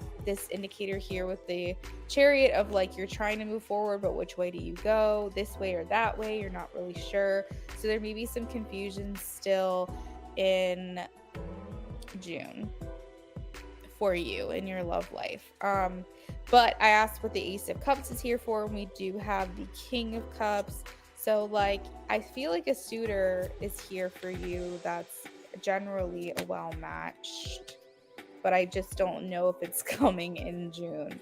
indicator here with the Chariot of like you're trying to move forward, but which way do you go? This way or that way? You're not really sure. So there may be some confusion still in June. for you in your love life. But I asked what the Ace of Cups is here for, and we do have the King of Cups. So like, I feel like a suitor is here for you that's generally a well matched, but I just don't know if it's coming in June.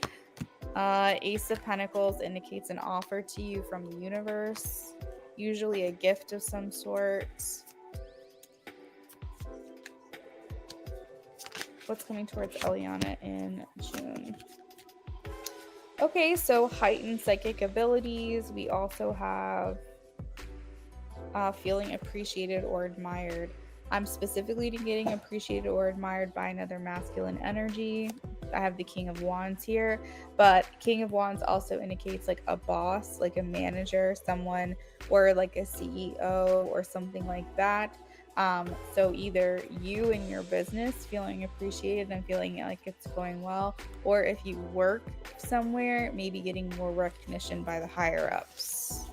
Ace of Pentacles indicates an offer to you from the universe, usually a gift of some sort. What's coming towards Eliana in June? Okay, so heightened psychic abilities. We also have feeling appreciated or admired. I'm specifically getting appreciated or admired by another masculine energy. I have the King of Wands here, but King of Wands also indicates like a boss, like a manager, someone, or like a CEO or something like that. So either you and your business feeling appreciated and feeling like it's going well, or if you work somewhere, maybe getting more recognition by the higher ups.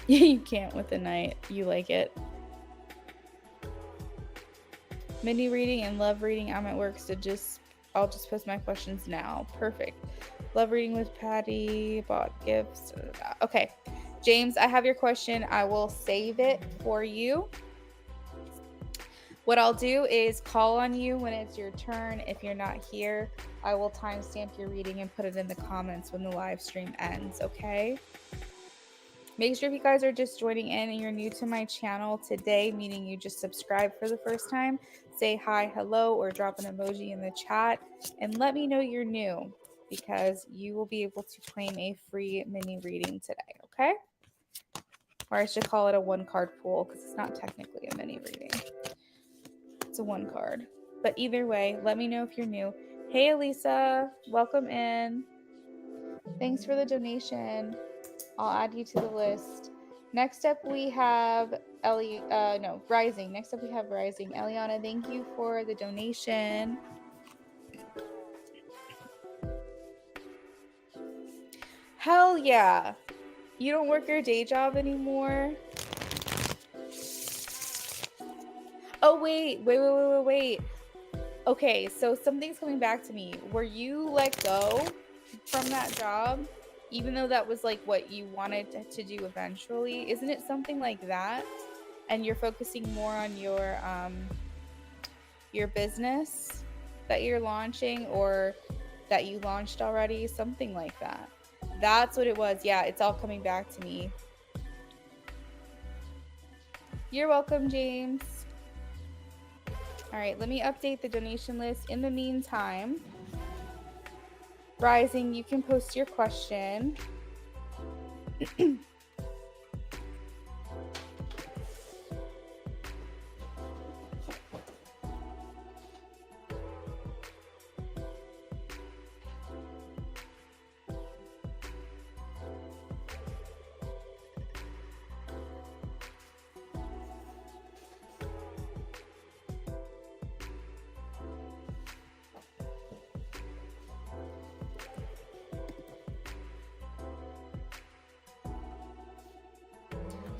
You can't with the night. You like it. Mini reading and love reading. I'm at work, so I'll just post my questions now. Perfect. Love reading with Patty. Bought gifts. Okay. James, I have your question. I will save it for you. What I'll do is call on you when it's your turn. If you're not here, I will timestamp your reading and put it in the comments when the live stream ends, okay? Make sure if you guys are just joining in and you're new to my channel today, meaning you just subscribed for the first time, say hi, hello, or drop an emoji in the chat and let me know you're new because you will be able to claim a free mini reading today, okay? Or I should call it a one-card pool because it's not technically a mini reading. It's a one card. But either way, let me know if you're new. Hey, Elisa, welcome in. Thanks for the donation. I'll add you to the list. Next up, we have Rising. Next up, we have Rising. Eliana, thank you for the donation. Hell yeah. You don't work your day job anymore? Oh, wait. Okay, so something's coming back to me. Were you let go from that job, even though that was like what you wanted to do eventually? Isn't it something like that? And you're focusing more on your business that you're launching or that you launched already, something like that. That's what it was. Yeah, it's all coming back to me. You're welcome, James. All right, let me update the donation list. In the meantime, Rising, you can post your question.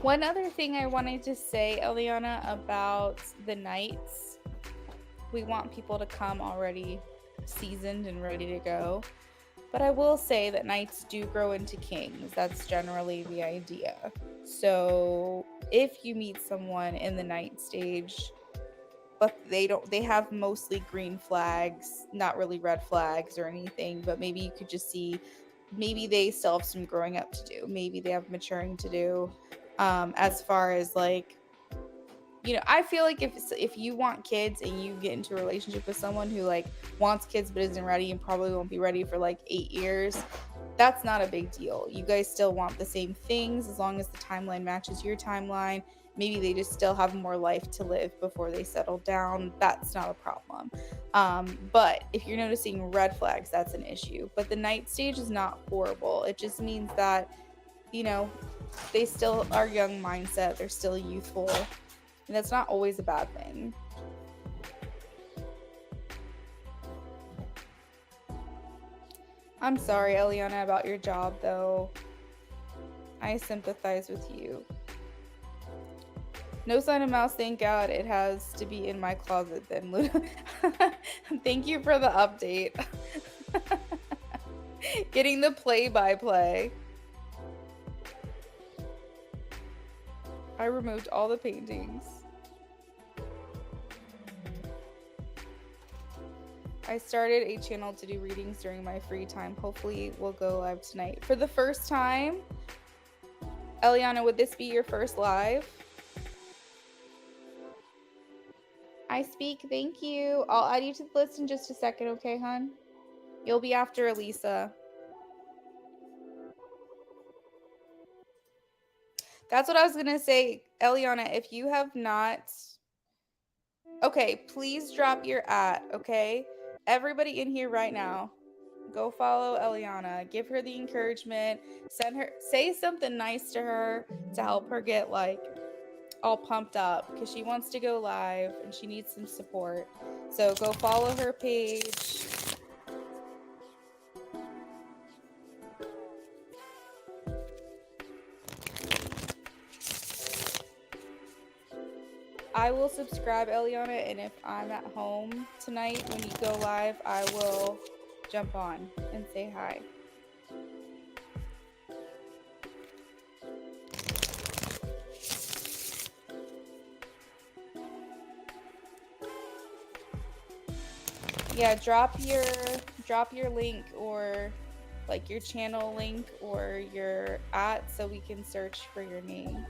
One other thing I wanted to say, Eliana, about the nights. We want people to come already seasoned and ready to go. But I will say that knights do grow into kings. That's generally the idea. So if you meet someone in the knight stage, but they have mostly green flags, not really red flags or anything, but maybe you could just see, maybe they still have some growing up to do. Maybe they have maturing to do. As far as like, you know, I feel like if you want kids and you get into a relationship with someone who like wants kids but isn't ready and probably won't be ready for like 8 years, that's not a big deal. You guys still want the same things as long as the timeline matches your timeline. Maybe they just still have more life to live before they settle down. That's not a problem. But if you're noticing red flags, that's an issue. But the night stage is not horrible. It just means that, you know, they still are young mindset. They're still youthful. And that's not always a bad thing. I'm sorry, Eliana, about your job, though. I sympathize with you. No sign of mouse, thank God. It has to be in my closet then, Luna. Thank you for the update. Getting the play-by-play. I removed all the paintings. I started a channel to do readings during my free time. Hopefully we'll go live tonight. For the first time, Eliana, would this be your first live? I speak, thank you. I'll add you to the list in just a second, okay, hon? You'll be after Elisa. That's what I was gonna say, Eliana, if you have not... Okay, please drop your @ okay? Everybody in here right now, go follow Eliana. Give her the encouragement. Send her... Say something nice to her to help her get, like, all pumped up because she wants to go live and she needs some support. So go follow her page. I will subscribe, Eliana, and if I'm at home tonight when you go live, I will jump on and say hi. Yeah, drop your link or like your channel link or your @ so we can search for your name.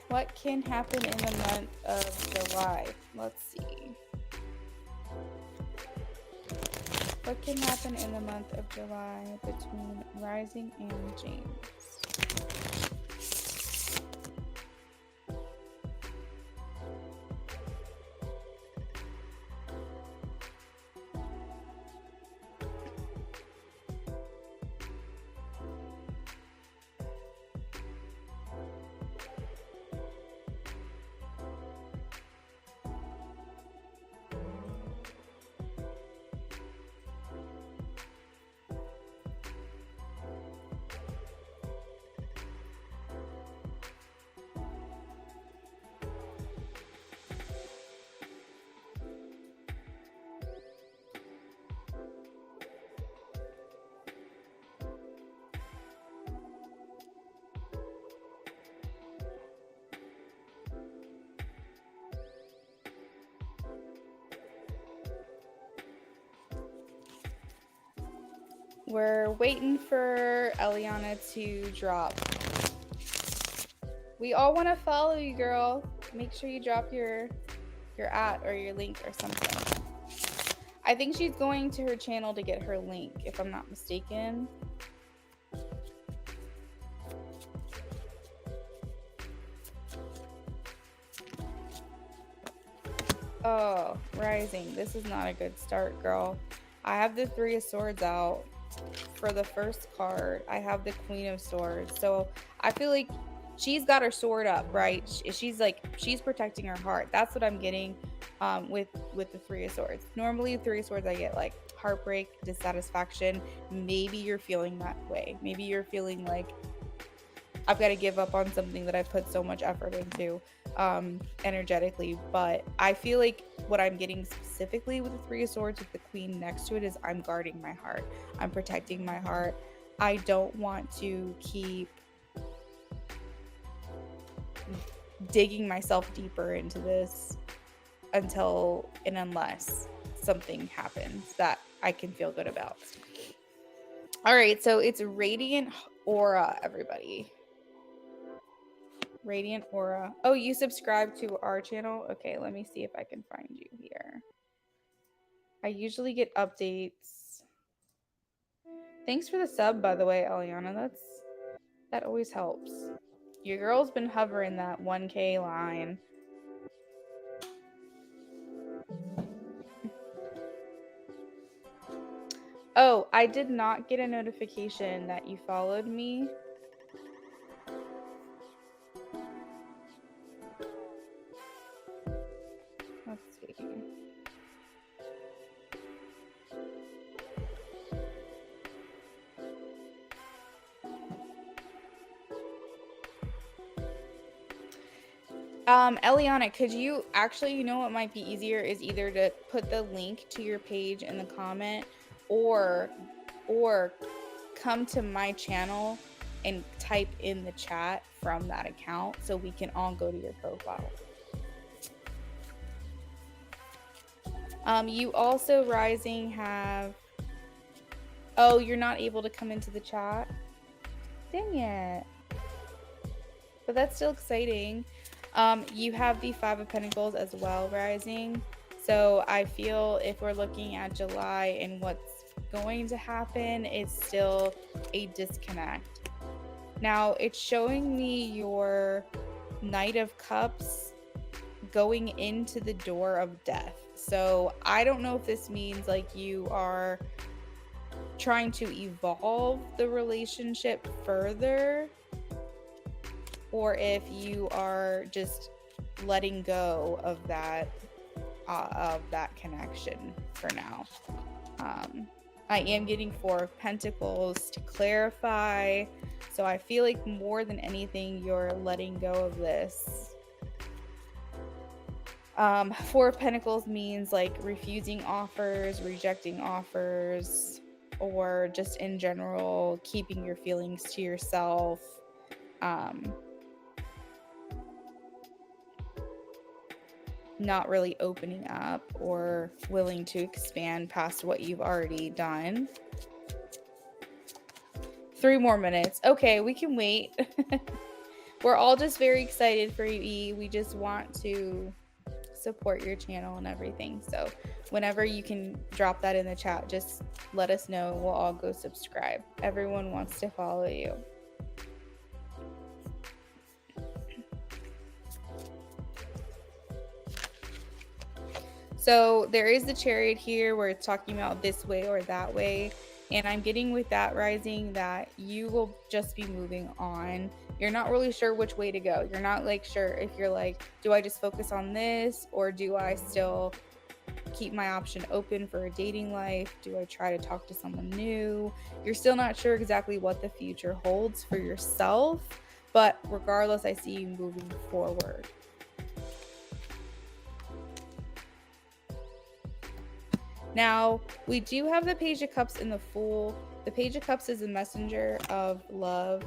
What can happen in the month of July? Let's see. What can happen in the month of July between Rising and James? We're waiting for Eliana to drop. We all want to follow you, girl. Make sure you drop your @ or your link or something. I think she's going to her channel to get her link, if I'm not mistaken. Oh, Rising. This is not a good start, girl. I have the 3 of Swords out for the first card. I have the Queen of Swords. So I feel like she's got her sword up, right? She's protecting her heart. That's what I'm getting with the 3 of Swords. Normally 3 of Swords I get like heartbreak, dissatisfaction. Maybe you're feeling that way. Maybe you're feeling like I've got to give up on something that I put so much effort into energetically. But I feel like what I'm getting specifically with the 3 of Swords with the Queen next to it is I'm guarding my heart. I'm protecting my heart. I don't want to keep digging myself deeper into this until and unless something happens that I can feel good about. All right, so it's Radiant Aura, everybody. Radiant Aura. Oh, you subscribe to our channel? Okay, let me see if I can find you here. I usually get updates. Thanks for the sub, by the way, Eliana. That always helps. Your girl's been hovering that 1K line. Oh, I did not get a notification that you followed me. see here. Eliana, could you actually, you know what might be easier is either to put the link to your page in the comment or come to my channel and type in the chat from that account so we can all go to your profile. You also, Rising, have, oh, you're not able to come into the chat? Dang it. But that's still exciting. You have the Five of Pentacles as well, Rising. So I feel if we're looking at July and what's going to happen, it's still a disconnect. Now it's showing me your Knight of Cups going into the door of death. So I don't know if this means like you are trying to evolve the relationship further, or if you are just letting go of that connection for now. I am getting Four of Pentacles to clarify. So I feel like more than anything, you're letting go of this. Four of Pentacles means like refusing offers, rejecting offers, or just in general, keeping your feelings to yourself. Not really opening up or willing to expand past what you've already done. 3 more minutes. Okay, we can wait. We're all just very excited for you, E. We just want to support your channel and everything. So whenever you can drop that in the chat, just let us know. We'll all go subscribe. Everyone wants to follow you. So there is the Chariot here where it's talking about this way or that way. And I'm getting with that, Rising, that you will just be moving on. You're not really sure which way to go. You're not like sure if you're like, do I just focus on this, or do I still keep my option open for a dating life? Do I try to talk to someone new? You're still not sure exactly what the future holds for yourself, but regardless, I see you moving forward. Now, we do have the Page of Cups in the Fool. The Page of Cups is a messenger of love.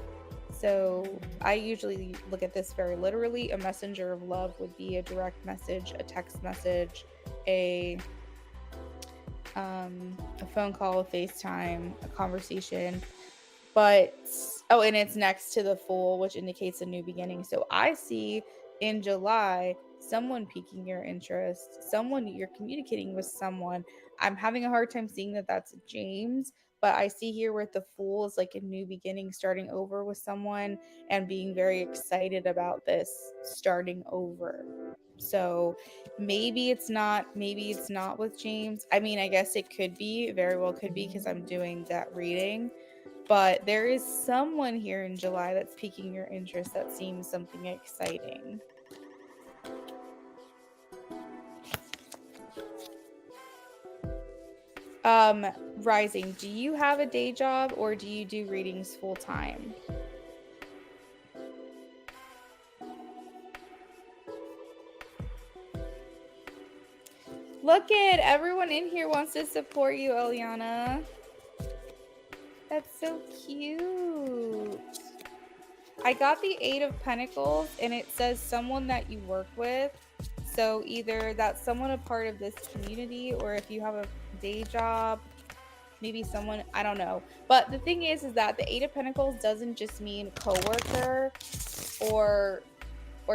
So I usually look at this very literally. A messenger of love would be a direct message, a text message, a phone call, a FaceTime, a conversation. But, oh, and it's next to the Fool, which indicates a new beginning. So I see in July someone piquing your interest, someone you're communicating with someone. I'm having a hard time seeing that that's James, but I see here where the Fool is like a new beginning, starting over with someone and being very excited about this starting over. So maybe it's not with James. I mean, I guess it could be, very well could be, because I'm doing that reading. But there is someone here in July that's piquing your interest that seems something exciting. Rising, do you have a day job or do you do readings full time? Look at everyone in here wants to support you, Eliana. That's so cute. I got the Eight of Pentacles and it says someone that you work with. So either that's someone a part of this community, or if you have a day job, maybe someone, I don't know. But the thing is that the Eight of Pentacles doesn't just mean coworker or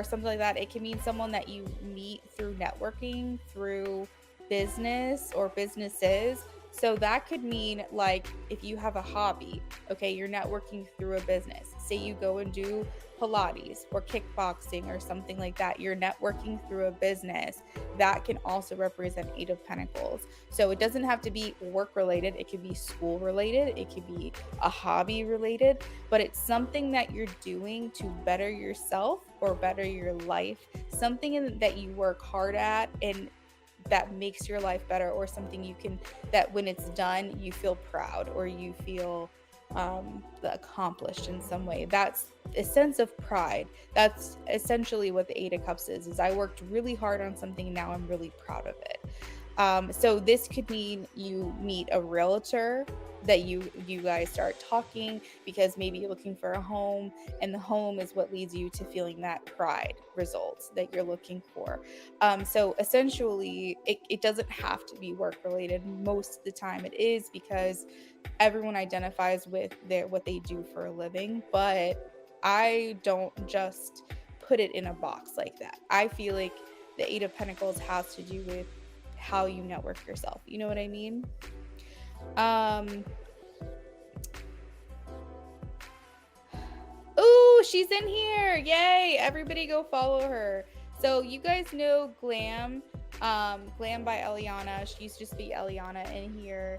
something like that. It can mean someone that you meet through networking, through business or businesses. So that could mean like if you have a hobby, okay, you're networking through a business. Say you go and do Pilates or kickboxing or something like that. You're networking through a business. That can also represent Eight of Pentacles. So it doesn't have to be work related. It could be school related. It could be a hobby related, but it's something that you're doing to better yourself or better your life, something that you work hard at, and that makes your life better, or something you can, that when it's done you feel proud, or you feel accomplished in some way. That's a sense of pride. That's essentially what the Eight of Cups is I worked really hard on something and now I'm really proud of it. So this could mean you meet a realtor, that you guys start talking because maybe you're looking for a home, and the home is what leads you to feeling that pride results that you're looking for. So essentially it doesn't have to be work related. Most of the time it is, because everyone identifies with what they do for a living, but I don't just put it in a box like that. I feel like the Eight of Pentacles has to do with how you network yourself. You know what I mean? Ooh, she's in here. Yay. Everybody go follow her. So you guys know Glam, Glam by Eliana. She used to just be Eliana in here.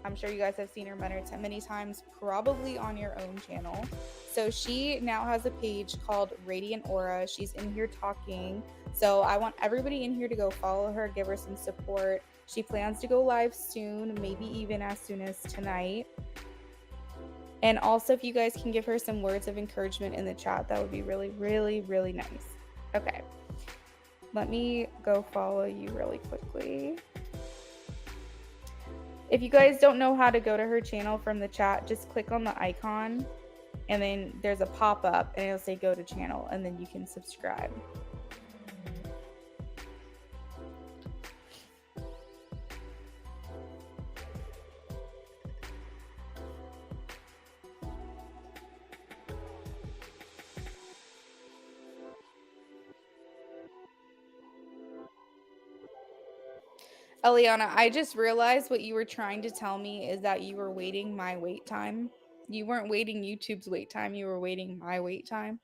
I'm sure you guys have seen her many times, probably on your own channel. So she now has a page called Radiant Aura. She's in here talking. So I want everybody in here to go follow her, give her some support. She plans to go live soon, maybe even as soon as tonight. And also, if you guys can give her some words of encouragement in the chat, that would be really, really, really nice. Okay. Let me go follow you really quickly. If you guys don't know how to go to her channel from the chat, just click on the icon and then there's a pop-up and it'll say go to channel, and then you can subscribe. Eliana, I just realized what you were trying to tell me is that you were waiting my wait time. You weren't waiting YouTube's wait time. You were waiting my wait time.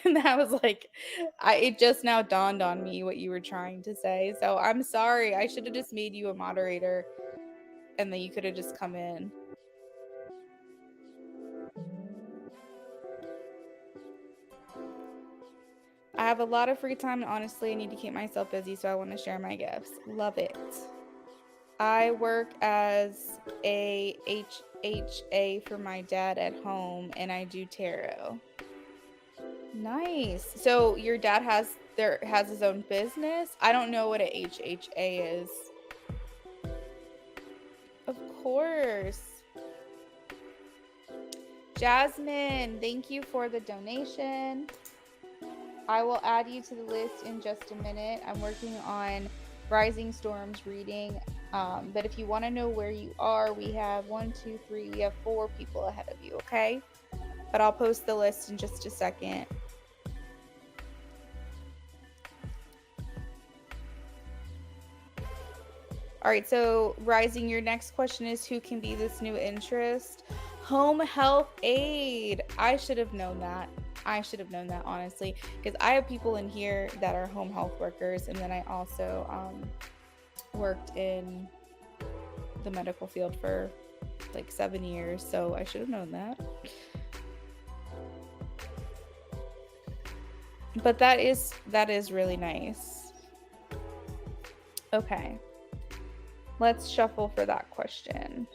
And that was like, it just now dawned on me what you were trying to say. So I'm sorry. I should have just made you a moderator and then you could have just come in. I have a lot of free time, and honestly, I need to keep myself busy, so I want to share my gifts. Love it. I work as a HHA for my dad at home, and I do tarot. Nice. So your dad has his own business? I don't know what a HHA is. Of course. Jasmine, thank you for the donation. I will add you to the list in just a minute. I'm working on Rising Storms reading. But if you want to know where you are, we have 4 people ahead of you, okay? But I'll post the list in just a second. All right, so Rising, your next question is who can be this new interest? Home health aid. I should have known that. Honestly, because I have people in here that are home health workers, and then I also worked in the medical field for like 7 years, so I should have known that. But that is really nice. Okay, let's shuffle for that question.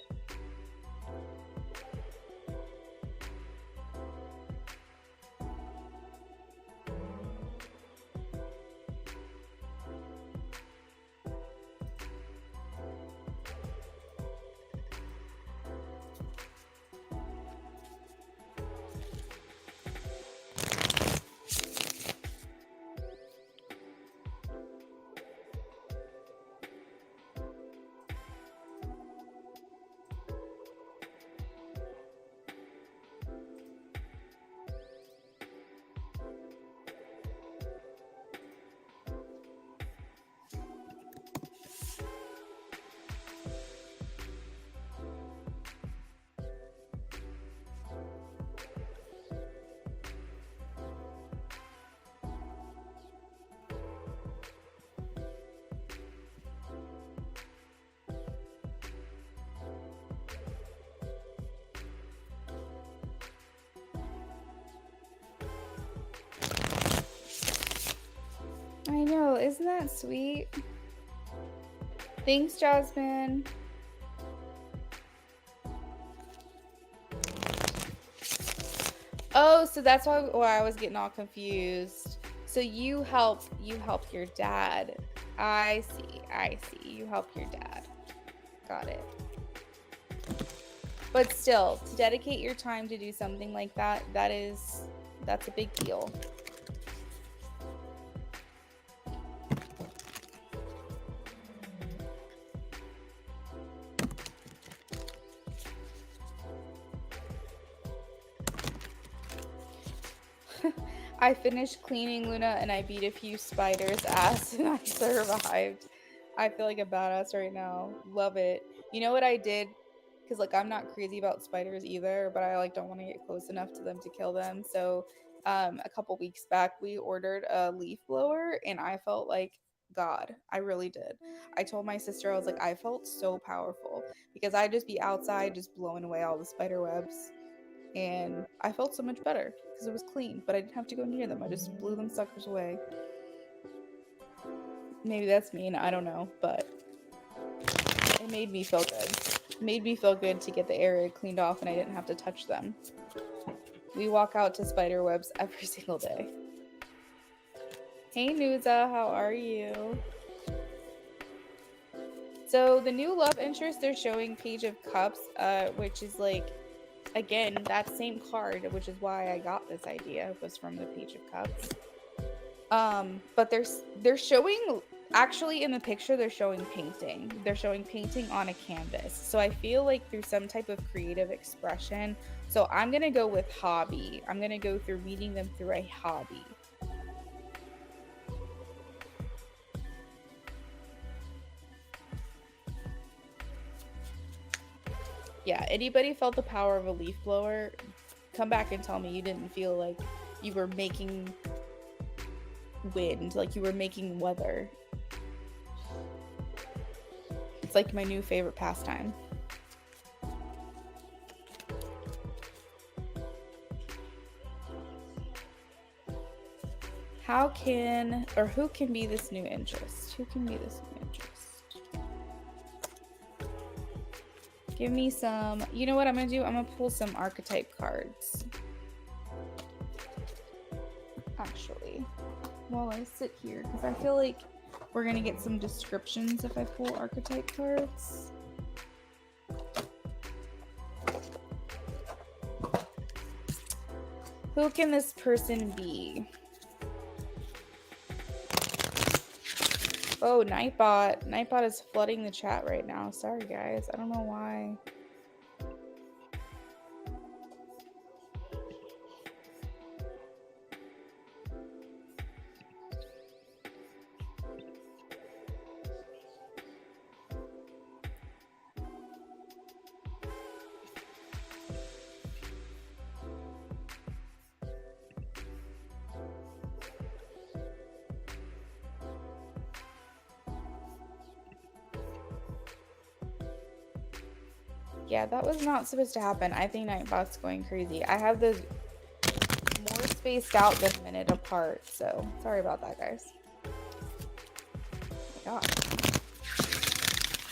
I know, isn't that sweet? Thanks, Jasmine. Oh, so that's why I was getting all confused. So you help your dad. I see. You help your dad. Got it. But still, to dedicate your time to do something like that, that's a big deal. I finished cleaning, Luna, and I beat a few spiders' ass and I survived. I feel like a badass right now. Love it. You know what I did? Because like I'm not crazy about spiders either, but I like don't want to get close enough to them to kill them. So a couple weeks back we ordered a leaf blower and I felt like God. I really did. I told my sister, I was like, I felt so powerful because I'd just be outside just blowing away all the spider webs. And I felt so much better because it was clean, but I didn't have to go near them. I just blew them suckers away. Maybe that's mean, I don't know, but it made me feel good. It made me feel good to get the area cleaned off and I didn't have to touch them. We walk out to spider webs every single day. Hey Nuza, how are you? So the new love interest, they're showing Page of Cups, which is like, again, that same card, which is why I got this idea, was from the Page of Cups. But they're showing, actually in the picture they're showing painting. They're showing painting on a canvas. So I feel like through some type of creative expression. So I'm gonna go with hobby. I'm gonna go through meeting them through a hobby. Yeah, anybody felt the power of a leaf blower? Come back and tell me you didn't feel like you were making wind, like you were making weather. It's like my new favorite pastime. How can, or who can be this new interest? Who can be this new interest? Give me some, you know what I'm gonna do? I'm gonna pull some archetype cards. Actually, while I sit here, because I feel like we're gonna get some descriptions if I pull archetype cards. Who can this person be? Oh, Nightbot. Nightbot is flooding the chat right now. Sorry, guys. I don't know why. Yeah, that was not supposed to happen. I think Nightbot's going crazy. I have those more spaced out than a minute apart, so sorry about that, guys. Oh my God.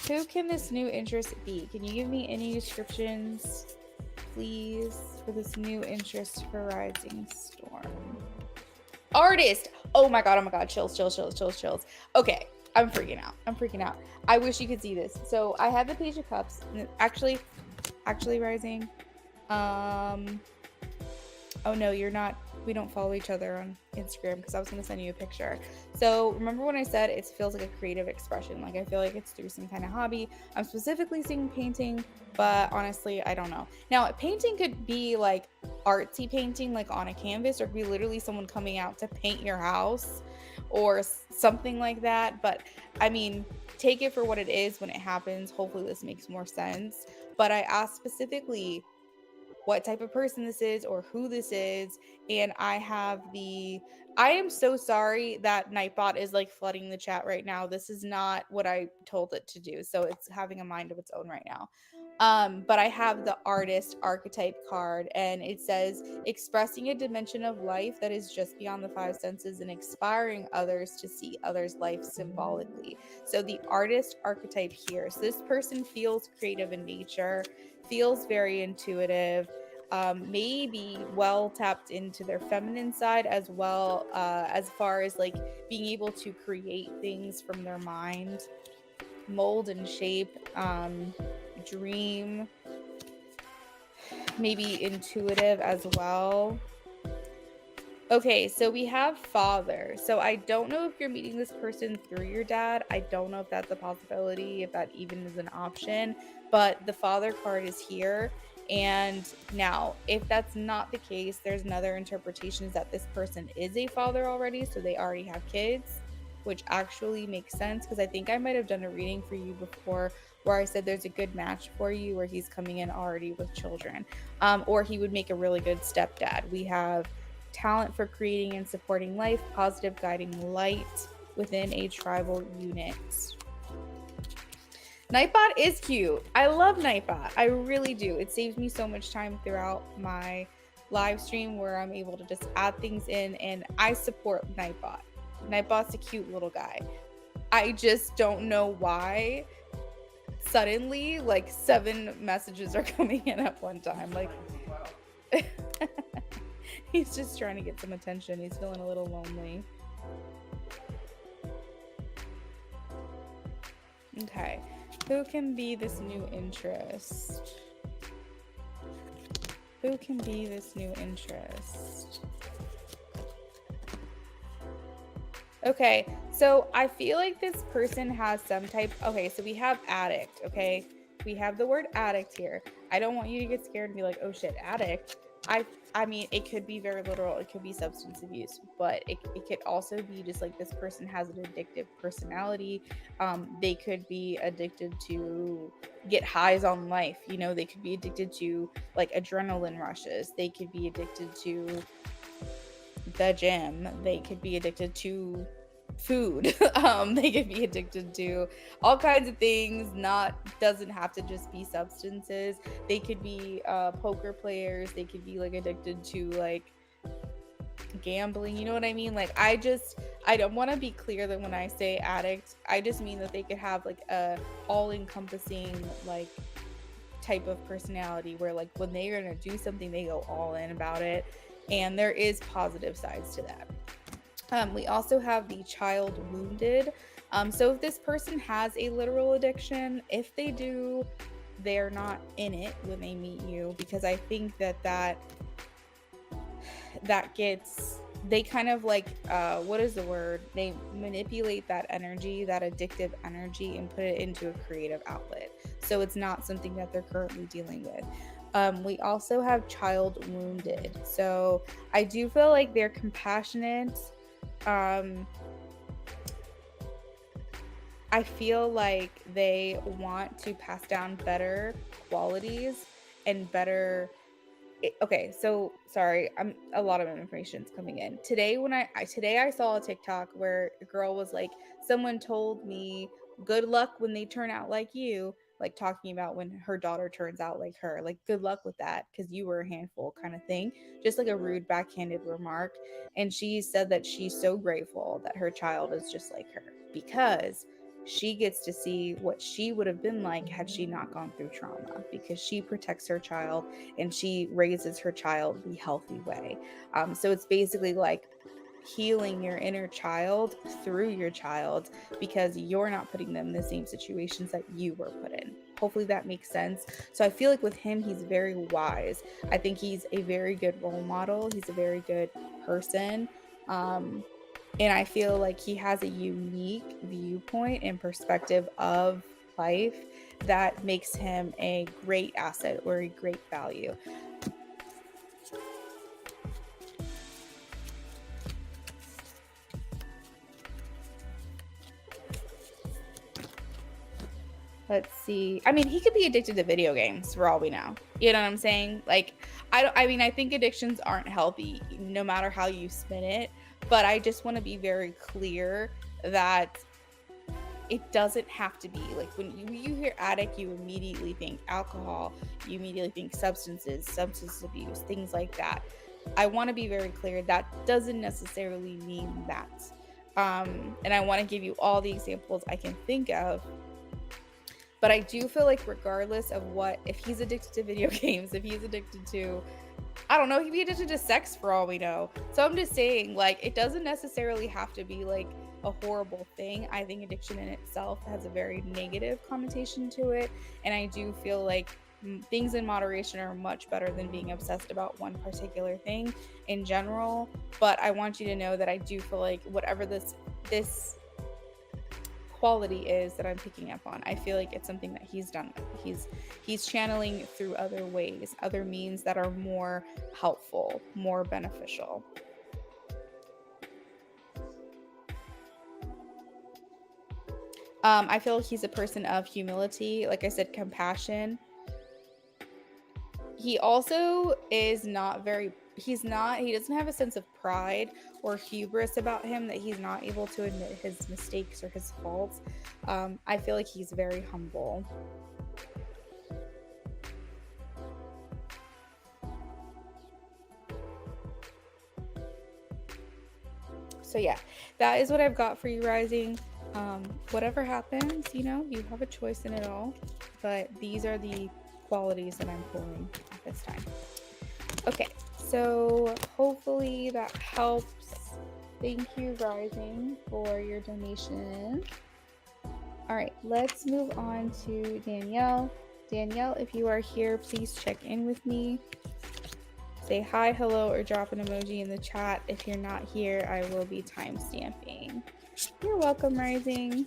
Who can this new interest be? Can you give me any descriptions, please, for this new interest for Rising Storm? Artist! Oh my God, chills. Okay, I'm freaking out. I wish you could see this. So I have the Page of Cups. Actually, Rising. Oh no, you're not. We don't follow each other on Instagram because I was going to send you a picture. So remember when I said it feels like a creative expression? Like I feel like it's through some kind of hobby. I'm specifically seeing painting, but honestly, I don't know. Now, painting could be like artsy painting, like on a canvas, or it could be literally someone coming out to paint your house or something like that. But I mean, take it for what it is when it happens. Hopefully this makes more sense. But I asked specifically what type of person this is or who this is, and I have the I am so sorry that Nightbot is like flooding the chat right now. This is not what I told it to do. So it's having a mind of its own right now. But I have the artist archetype card, and it says expressing a dimension of life that is just beyond the five senses and inspiring others to see others' life symbolically. So the artist archetype here. So this person feels creative in nature, feels very intuitive, maybe well tapped into their feminine side as well, as far as like being able to create things from their mind, mold and shape, dream, maybe intuitive as well. Okay, so we have father. So I don't know if you're meeting this person through your dad. I don't know if that's a possibility, if that even is an option, but the father card is here. And now, if that's not the case, there's another interpretation is that this person is a father already, so they already have kids, which actually makes sense because I think I might have done a reading for you before where I said there's a good match for you where he's coming in already with children, or he would make a really good stepdad. We have talent for creating and supporting life, positive guiding light within a tribal unit. Nightbot is cute. I love Nightbot. I really do. It saves me so much time throughout my live stream where I'm able to just add things in, and I support Nightbot. Nightbot's a cute little guy. I just don't know why suddenly like 7 messages are coming in at one time. Like he's just trying to get some attention. He's feeling a little lonely. Okay. Who can be this new interest? Who can be this new interest? Okay, so I feel like this person has some type. Okay, so we have addict. Okay, we have the word addict here. I don't want you to get scared and be like, oh shit, addict. I mean, it could be very literal. It could be substance abuse, but it could also be just like this person has an addictive personality. They could be addicted to get highs on life. You know, they could be addicted to like adrenaline rushes. They could be addicted to the gym. They could be addicted to food. They could be addicted to all kinds of things. Doesn't have to just be substances. They could be poker players. They could be like addicted to like gambling. You know what I mean? Like I don't want to be clear that when I say addict, I just mean that they could have like a all-encompassing like type of personality where like when they're gonna do something, they go all in about it. And there is positive sides to that. We also have the child wounded. So if this person has a literal addiction, if they do, they're not in it when they meet you, because I think that gets, they kind of like, what is the word? They manipulate that energy, that addictive energy, and put it into a creative outlet. So it's not something that they're currently dealing with. We also have child wounded. So I do feel like they're compassionate. I feel like they want to pass down better qualities and better. Okay, so sorry, a lot of information is coming in today. When today I saw a TikTok where a girl was like, someone told me good luck when they turn out like you, like talking about when her daughter turns out like her, like good luck with that because you were a handful kind of thing, just like a rude backhanded remark. And she said that she's so grateful that her child is just like her because she gets to see what she would have been like had she not gone through trauma, because she protects her child and she raises her child the healthy way. So it's basically like healing your inner child through your child because you're not putting them in the same situations that you were put in. Hopefully that makes sense. So I feel like with him, he's very wise. I think he's a very good role model. He's a very good person. And I feel like he has a unique viewpoint and perspective of life that makes him a great asset or a great value. Let's see. I mean, he could be addicted to video games for all we know. You know what I'm saying? Like, I think addictions aren't healthy no matter how you spin it. But I just want to be very clear that it doesn't have to be like when you hear addict, you immediately think alcohol, you immediately think substances, substance abuse, things like that. I want to be very clear that doesn't necessarily mean that. And I want to give you all the examples I can think of. But I do feel like regardless of what, if he's addicted to video games, if he's addicted to, I don't know, he could be addicted to sex for all we know. So I'm just saying, like, it doesn't necessarily have to be like a horrible thing. I think addiction in itself has a very negative connotation to it. And I do feel like things in moderation are much better than being obsessed about one particular thing in general. But I want you to know that I do feel like whatever this quality is that I'm picking up on, I feel like it's something that he's done. He's channeling through other ways, other means that are more helpful, more beneficial. I feel like he's a person of humility, like I said, compassion. He also is not very, he doesn't have a sense of pride or hubris about him that he's not able to admit his mistakes or his faults. I feel like he's very humble. So yeah, that is what I've got for you, Rising. Whatever happens, you know, you have a choice in it all, but these are the qualities that I'm pulling at this time. Okay, so hopefully that helps. Thank you, Rising, for your donation. All right, let's move on to Danielle. Danielle, if you are here, please check in with me. Say hi, hello, or drop an emoji in the chat. If you're not here, I will be timestamping. You're welcome, Rising.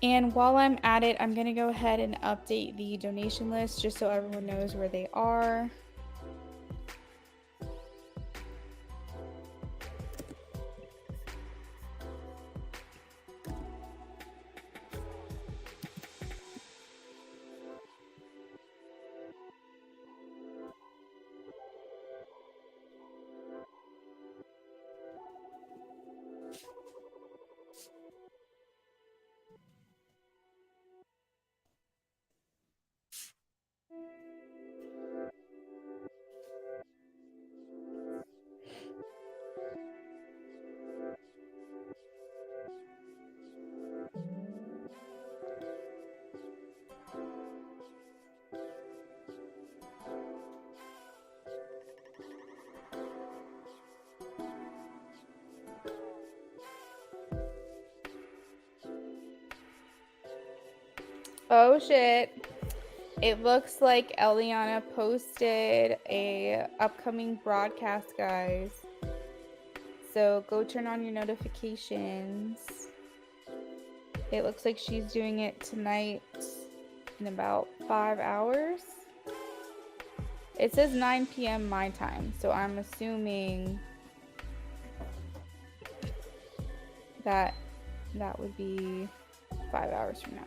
And while I'm at it, I'm going to go ahead and update the donation list just so everyone knows where they are. Oh shit. It looks like Eliana posted a upcoming broadcast, guys. So go turn on your notifications. It looks like she's doing it tonight in about 5 hours. It says 9 p.m. my time, so I'm assuming that that would be 5 hours from now.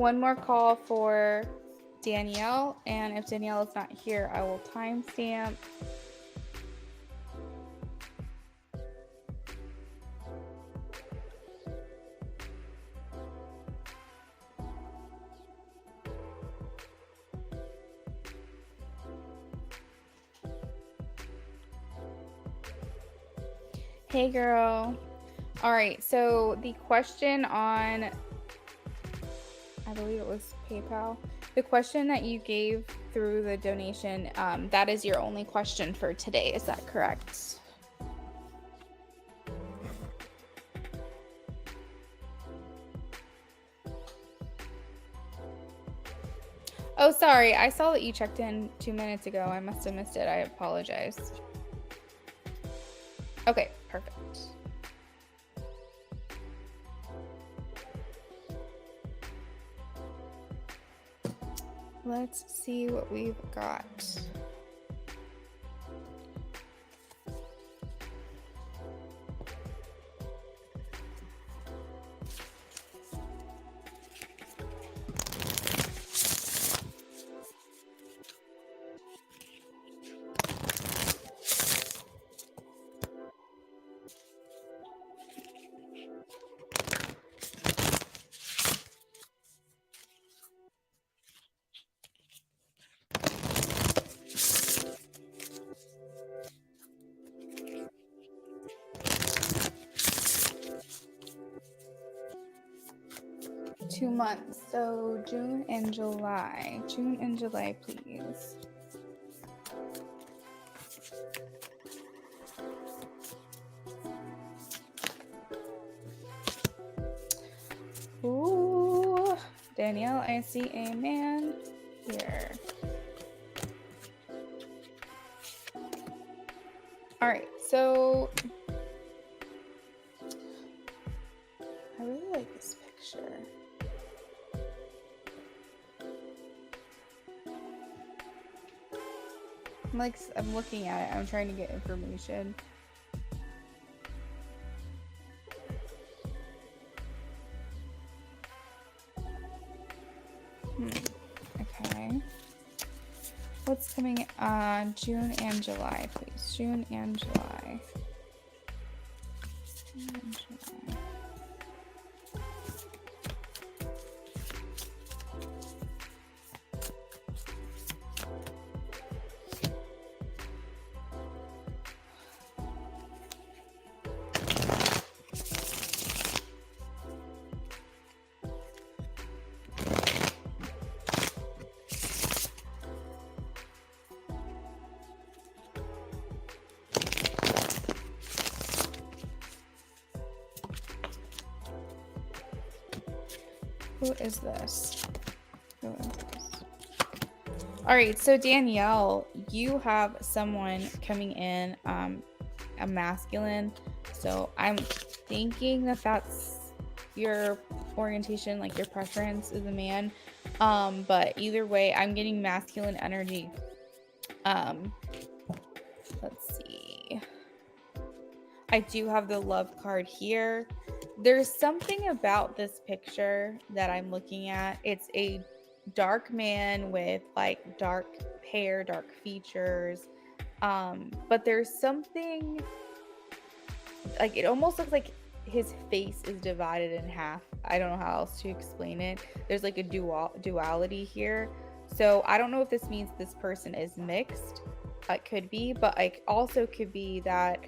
one more call for Danielle, and if Danielle is not here, I will timestamp. Hey girl. All right, so the question on, I believe it was PayPal, the question that you gave through the donation, that is your only question for today, is that correct? Oh, sorry, I saw that you checked in 2 minutes ago. I must have missed it. I apologize. Okay, perfect. Let's see what we've got. Two months, so June and July. June and July, please. Ooh, Danielle, I see a man here. All right, so I really like this picture. I'm looking at it. I'm trying to get information. Okay. What's coming on June and July, please? June and July. June and July. Who is this? Who is this? All right, so Danielle, you have someone coming in, a masculine. So I'm thinking that that's your orientation, like your preference is a man. But either way, I'm getting masculine energy. Let's see. I do have the love card here. There's something about this picture that I'm looking at. It's a dark man with like dark hair, dark features. But there's something like, it almost looks like his face is divided in half. I don't know how else to explain it. There's like a duality here. So I don't know if this means this person is mixed. It could be, but like also could be that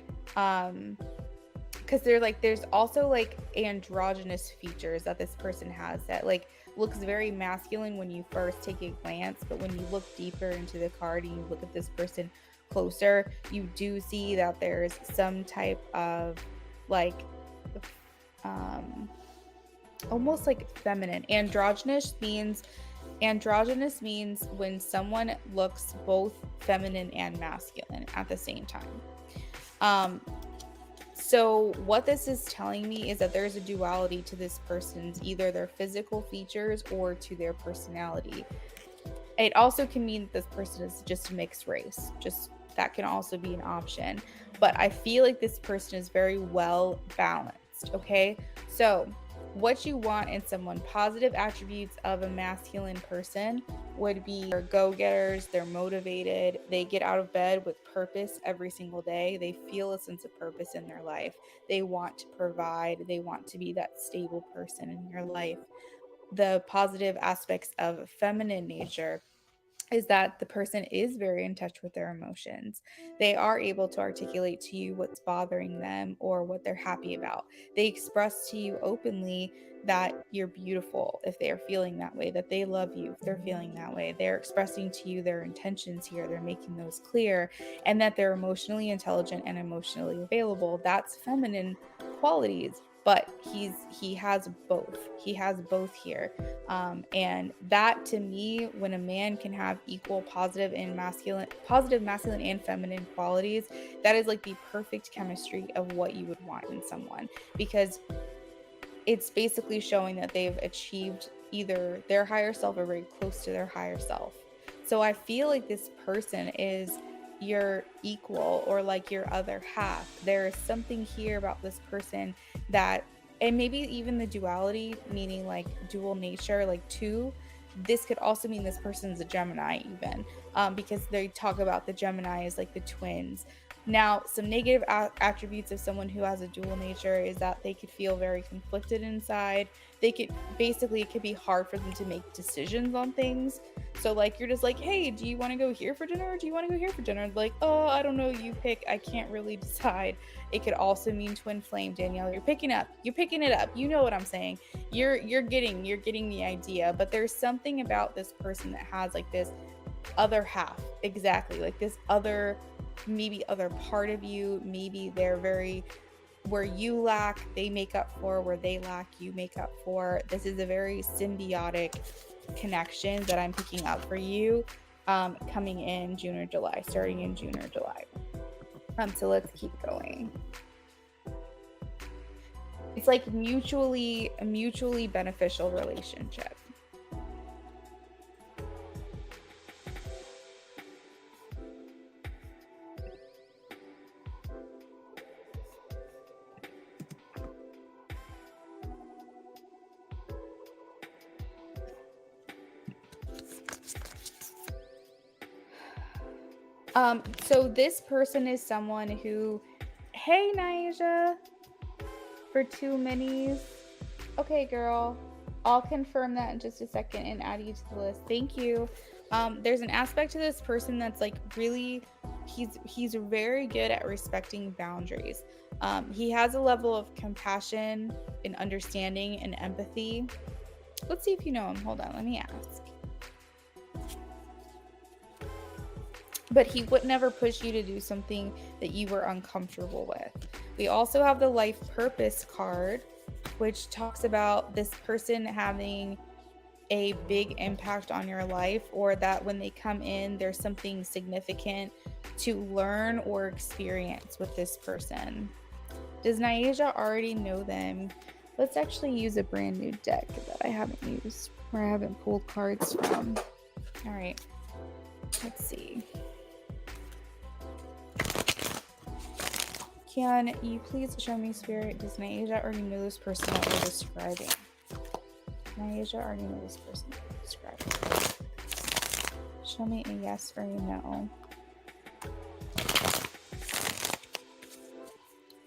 because there's also like androgynous features that this person has that like looks very masculine when you first take a glance, but when you look deeper into the card and you look at this person closer, you do see that there's some type of like almost like feminine. Androgynous means when someone looks both feminine and masculine at the same time. So what this is telling me is that there's a duality to this person's either their physical features or to their personality. It also can mean that this person is just mixed race. Just that can also be an option. But I feel like this person is very well balanced. Okay, so what you want in someone. Positive attributes of a masculine person would be they're go-getters, they're motivated, they get out of bed with purpose every single day, they feel a sense of purpose in their life, they want to provide, they want to be that stable person in your life. The positive aspects of feminine nature is that the person is very in touch with their emotions. They are able to articulate to you what's bothering them or what they're happy about. They express to you openly that you're beautiful if they are feeling that way, that they love you if they're feeling that way. They're expressing to you their intentions here, they're making those clear, and that they're emotionally intelligent and emotionally available. That's feminine qualities, but he has both. He has both here. And that to me, when a man can have equal positive masculine and feminine qualities, that is like the perfect chemistry of what you would want in someone, because it's basically showing that they've achieved either their higher self or very close to their higher self. So I feel like this person is your equal or like your other half. There is something here about this person that, and maybe even the duality, meaning like dual nature, like two. This could also mean this person's a Gemini, even because they talk about the Gemini as like the twins. Now, some negative attributes of someone who has a dual nature is that they could feel very conflicted inside. They could basically, it could be hard for them to make decisions on things. So, like, you're just like, hey, do you want to go here for dinner or do you want to go here for dinner? Like, oh, I don't know, you pick. I can't really decide. It could also mean twin flame, Danielle. You're picking it up. You know what I'm saying. You're getting the idea. But there's something about this person that has like this other half, exactly, like this other, maybe other part of you. Maybe they're very, where you lack they make up for, where they lack you make up for. This is a very symbiotic connection that I'm picking up for you, coming in June or July, starting in June or July. So let's keep going. It's like a mutually beneficial relationship. So this person is someone who, hey, Naija, for 2 minis. Okay, girl. I'll confirm that in just a second and add you to the list. Thank you. There's an aspect to this person that's like really, he's very good at respecting boundaries. He has a level of compassion and understanding and empathy. Let's see if you know him. Hold on, let me ask. But he would never push you to do something that you were uncomfortable with. We also have the life purpose card, which talks about this person having a big impact on your life, or that when they come in, there's something significant to learn or experience with this person. Does Naija already know them? Let's actually use a brand new deck that I haven't used, where I haven't pulled cards from. All right, let's see. Can you please show me, Spirit? Does Naija already know this person that we're describing? Naija already know this person that we're describing. Show me a yes or a no.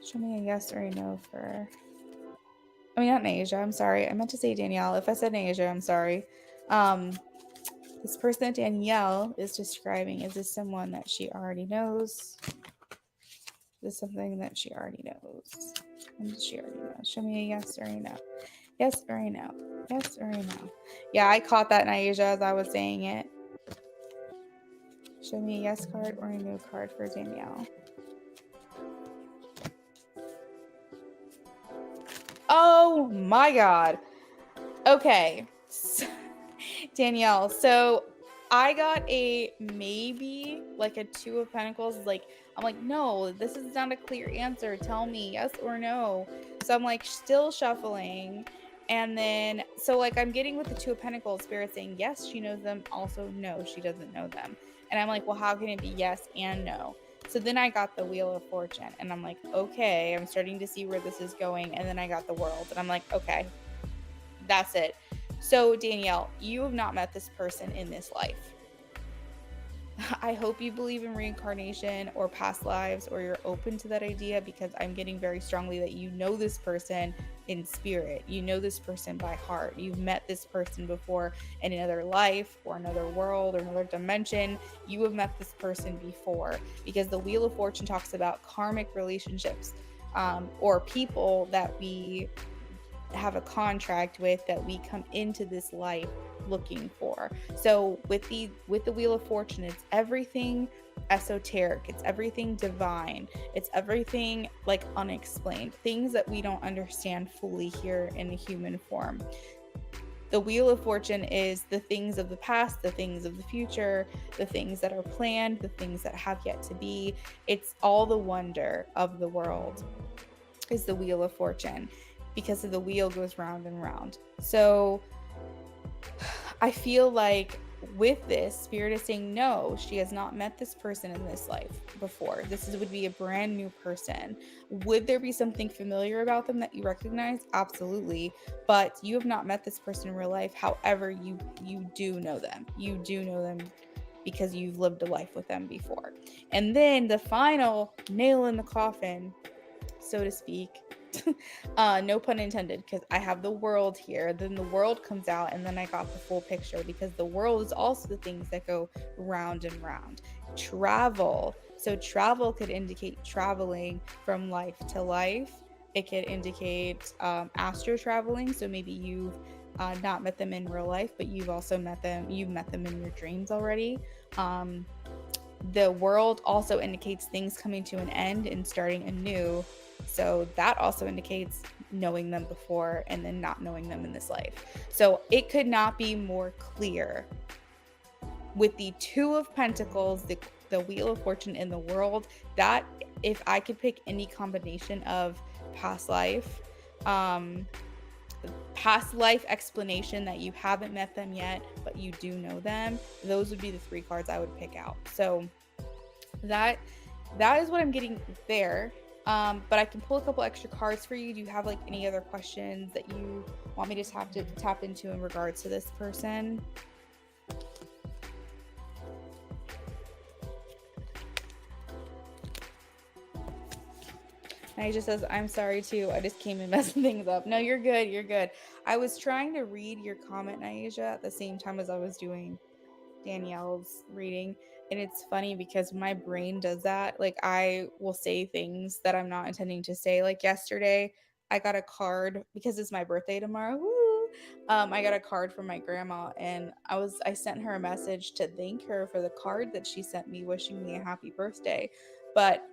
Show me a yes or a no for... I mean, not Naija, I'm sorry. I meant to say Danielle. If I said Naija, I'm sorry. This person that Danielle is describing, is this someone that she already knows? Is this something that she already knows? And does she already know? Show me a yes or a no. Yes or a no. Yes or a no. Yeah, I caught that, Naija, as I was saying it. Show me a yes card or a no card for Danielle. Oh my God. Okay. Danielle, so I got a maybe, like a 2 of Pentacles. Like, I'm like, no, this is not a clear answer. Tell me yes or no. So I'm like still shuffling. And then, so like I'm getting with the 2 of Pentacles, Spirit saying yes, she knows them. Also, no, she doesn't know them. And I'm like, well, how can it be yes and no? So then I got the Wheel of Fortune and I'm like, okay, I'm starting to see where this is going. And then I got the World and I'm like, okay, That's it. So Danielle, you have not met this person in this life. I hope you believe in reincarnation or past lives, or you're open to that idea, because I'm getting very strongly that you know this person in spirit. You know this person by heart. You've met this person before in another life or another world or another dimension. You have met this person before, because the Wheel of Fortune talks about karmic relationships, or people that we have a contract with, that we come into this life looking for. So with the Wheel of Fortune, it's everything esoteric, it's everything divine, it's everything like unexplained, things that we don't understand fully here in a human form. The Wheel of Fortune is the things of the past, the things of the future, the things that are planned, the things that have yet to be. It's all the wonder of the world is the Wheel of Fortune, because of the wheel goes round and round. So I feel like with this, Spirit is saying, no, she has not met this person in this life before. Would be a brand new person. Would there be something familiar about them that you recognize? Absolutely. But you have not met this person in real life. However, you do know them. You do know them because you've lived a life with them before. And then the final nail in the coffin, so to speak, no pun intended, because I have the world here, then the world comes out, and then I got the full picture, because the world is also the things that go round and round. Travel. So travel could indicate traveling from life to life. It could indicate astro traveling. So maybe you've not met them in real life, but you've met them in your dreams already. The world also indicates things coming to an end and starting anew. So that also indicates knowing them before and then not knowing them in this life. So it could not be more clear. With the Two of Pentacles, the Wheel of Fortune in the world, that if I could pick any combination of past life explanation that you haven't met them yet, but you do know them, those would be the three cards I would pick out. So that is what I'm getting there. But I can pull a couple extra cards for you. Do you have like any other questions that you want me to tap into in regards to this person? Naija says, I'm sorry too. I just came in messing things up. No, you're good. You're good. I was trying to read your comment, Naija, at the same time as I was doing Danielle's reading. And it's funny because my brain does that. Like, I will say things that I'm not intending to say. Like yesterday, I got a card because it's my birthday tomorrow. Woo! I got a card from my grandma, and I sent her a message to thank her for the card that she sent me, wishing me a happy birthday. But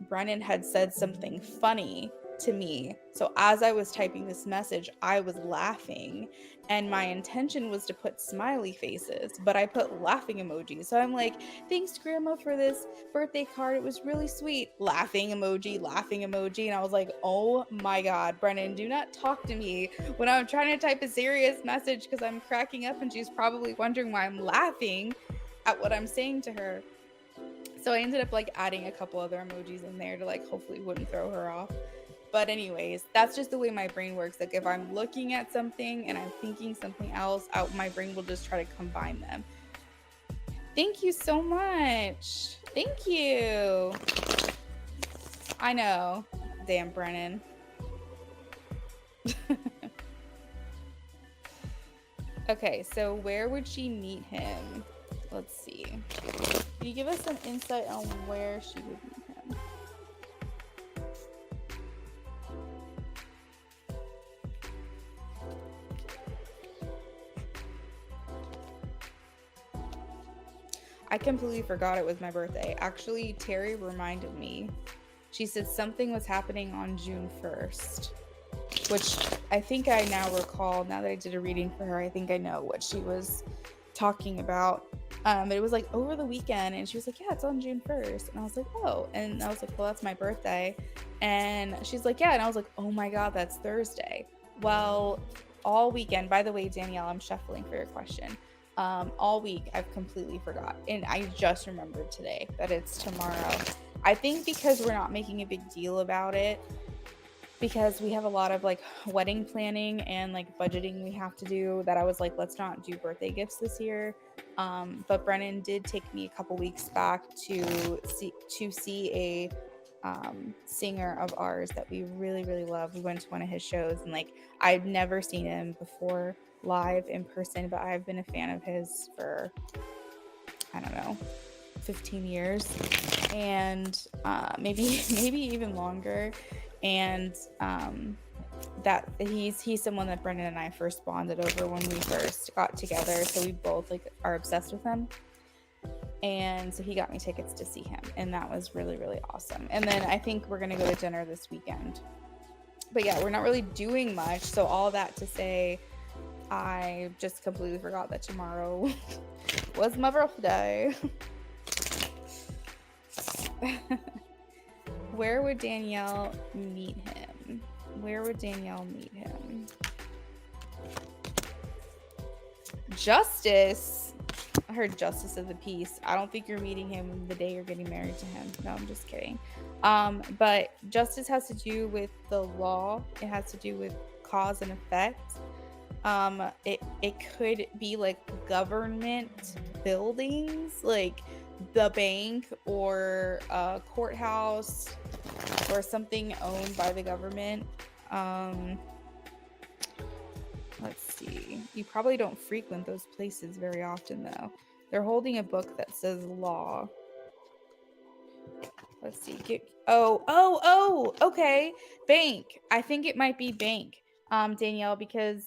Brennan had said something funny to me. So as I was typing this message, I was laughing, and my intention was to put smiley faces, but I put laughing emojis. So I'm like, thanks grandma for this birthday card. It was really sweet. Laughing emoji. And I was like, oh my God, Brennan, do not talk to me when I'm trying to type a serious message, because I'm cracking up and she's probably wondering why I'm laughing at what I'm saying to her. So I ended up like adding a couple other emojis in there to like hopefully wouldn't throw her off. But anyways, that's just the way my brain works. Like if I'm looking at something and I'm thinking something else, my brain will just try to combine them. Thank you so much. Thank you. I know. Damn, Brennan. Okay, so where would she meet him? Let's see. Can you give us some insight on where she would meet him? I completely forgot it was my birthday. Actually, Terry reminded me. She said something was happening on June 1st, which I think I now recall. Now that I did a reading for her, I think I know what she was talking about. But it was like over the weekend, and she was like, yeah, it's on June 1st. And I was like, oh. And I was like, well, that's my birthday. And she's like, yeah. And I was like, oh my God, that's Thursday. Well, all weekend, by the way, Danielle, I'm shuffling for your question. All week I've completely forgot, and I just remembered today that it's tomorrow. I think because we're not making a big deal about it, because we have a lot of like wedding planning and like budgeting we have to do, that I was like, let's not do birthday gifts this year. But Brennan did take me a couple weeks back to see a singer of ours that we really, really love. We went to one of his shows, and like, I've never seen him before live in person, but I've been a fan of his for, I don't know, 15 years, and maybe even longer. And that he's someone that Brendan and I first bonded over when we first got together, so we both like are obsessed with him. And so he got me tickets to see him, and that was really, really awesome. And then I think we're gonna go to dinner this weekend. But yeah, we're not really doing much. So all that to say, I just completely forgot that tomorrow was my birthday. Where would Danielle meet him? Where would Danielle meet him? Justice. I heard justice of the peace. I don't think you're meeting him the day you're getting married to him. No, I'm just kidding. But justice has to do with the law. It has to do with cause and effect. It could be like government buildings, like the bank or a courthouse or something owned by the government. Let's see. You probably don't frequent those places very often, though. They're holding a book that says law. Let's see. Okay. Bank. I think it might be bank, Danielle, because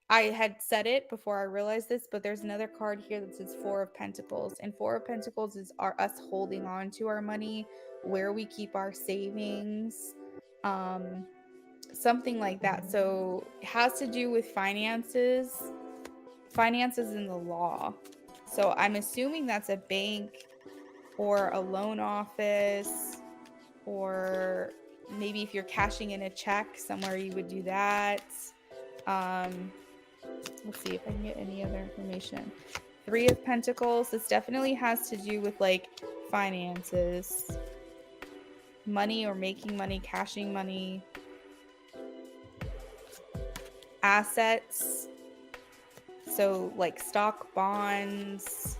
I had said it before I realized this, but there's another card here that says Four of Pentacles. And Four of Pentacles is us holding on to our money, where we keep our savings, something like that. So it has to do with finances in the law. So I'm assuming that's a bank or a loan office, or maybe if you're cashing in a check somewhere, you would do that. Let's see if I can get any other information. Three of Pentacles. This definitely has to do with like finances, money or making money, cashing money, assets. So like stock, bonds,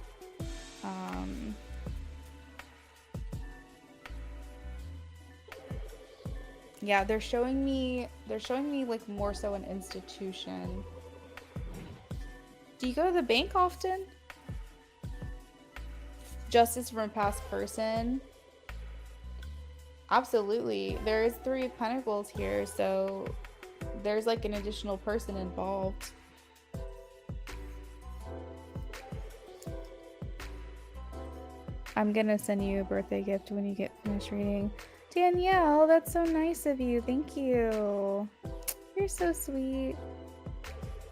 yeah, they're showing me like more so an institution. Do you go to the bank often? Justice from a past person. Absolutely. There is Three of Pentacles here, so there's like an additional person involved. I'm gonna send you a birthday gift when you get finished reading. Danielle, that's so nice of you. Thank you. You're so sweet.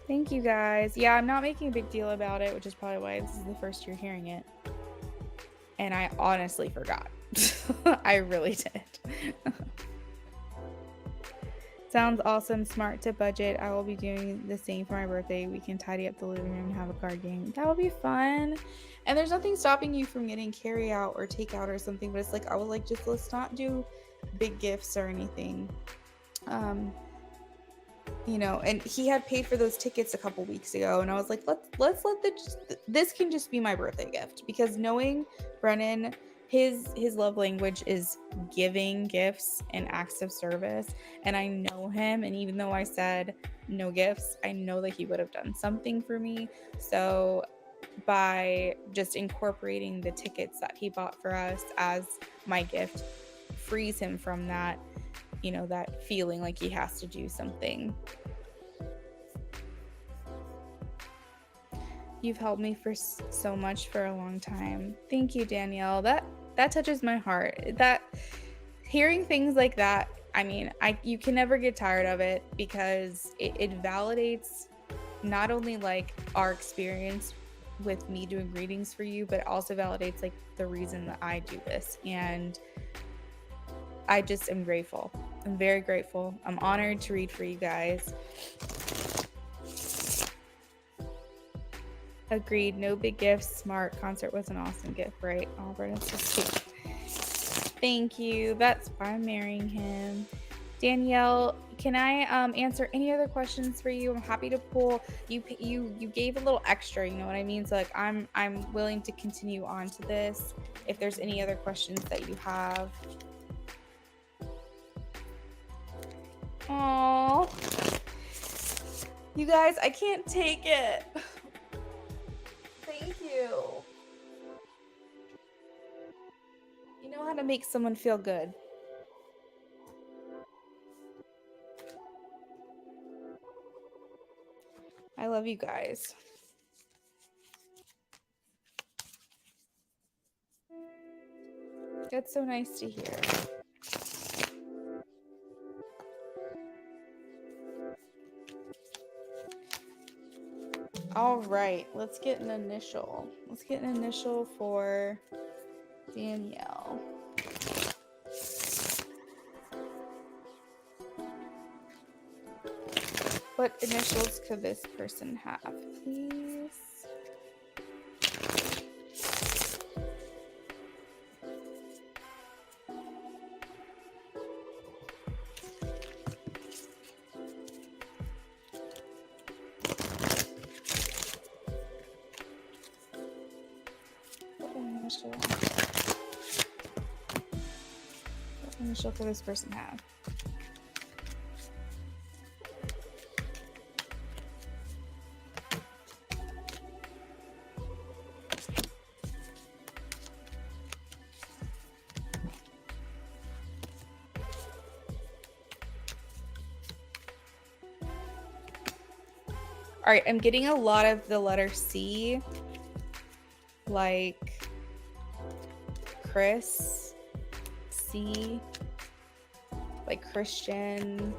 Thank you, guys. Yeah, I'm not making a big deal about it, which is probably why this is the first you're hearing it. And I honestly forgot. I really did. Sounds awesome. Smart to budget. I will be doing the same for my birthday. We can tidy up the living room and have a card game. That will be fun. And there's nothing stopping you from getting carry out or takeout or something, but it's like, I was like, just let's not do big gifts or anything. You know, and he had paid for those tickets a couple weeks ago, and I was like, let's let this can just be my birthday gift, because knowing Brennan, his love language is giving gifts and acts of service, and I know him, and even though I said no gifts, I know that he would have done something for me. So by just incorporating the tickets that he bought for us as my gift frees him from that, you know, that feeling like he has to do something. You've helped me for so much for a long time. Thank you, Danielle. That touches my heart. That hearing things like that, I mean, you can never get tired of it, because it validates not only like our experience with me doing readings for you, but it also validates like the reason that I do this. And I just am grateful. I'm very grateful. I'm honored to read for you guys. Agreed. No big gifts. Smart. Concert was an awesome gift, right? Oh, Brenna's so sweet. Thank you. That's why I'm marrying him. Danielle, can I answer any other questions for you? I'm happy to pull. You gave a little extra, you know what I mean? So like I'm willing to continue on to this if there's any other questions that you have. Oh, you guys, I can't take it. Thank you. You know how to make someone feel good. I love you guys. That's so nice to hear. All right, let's get an initial. Let's get an initial for Danielle. What initials could this person have, please? What initial could this person have? All right, I'm getting a lot of the letter C, like Chris, C, like Christian.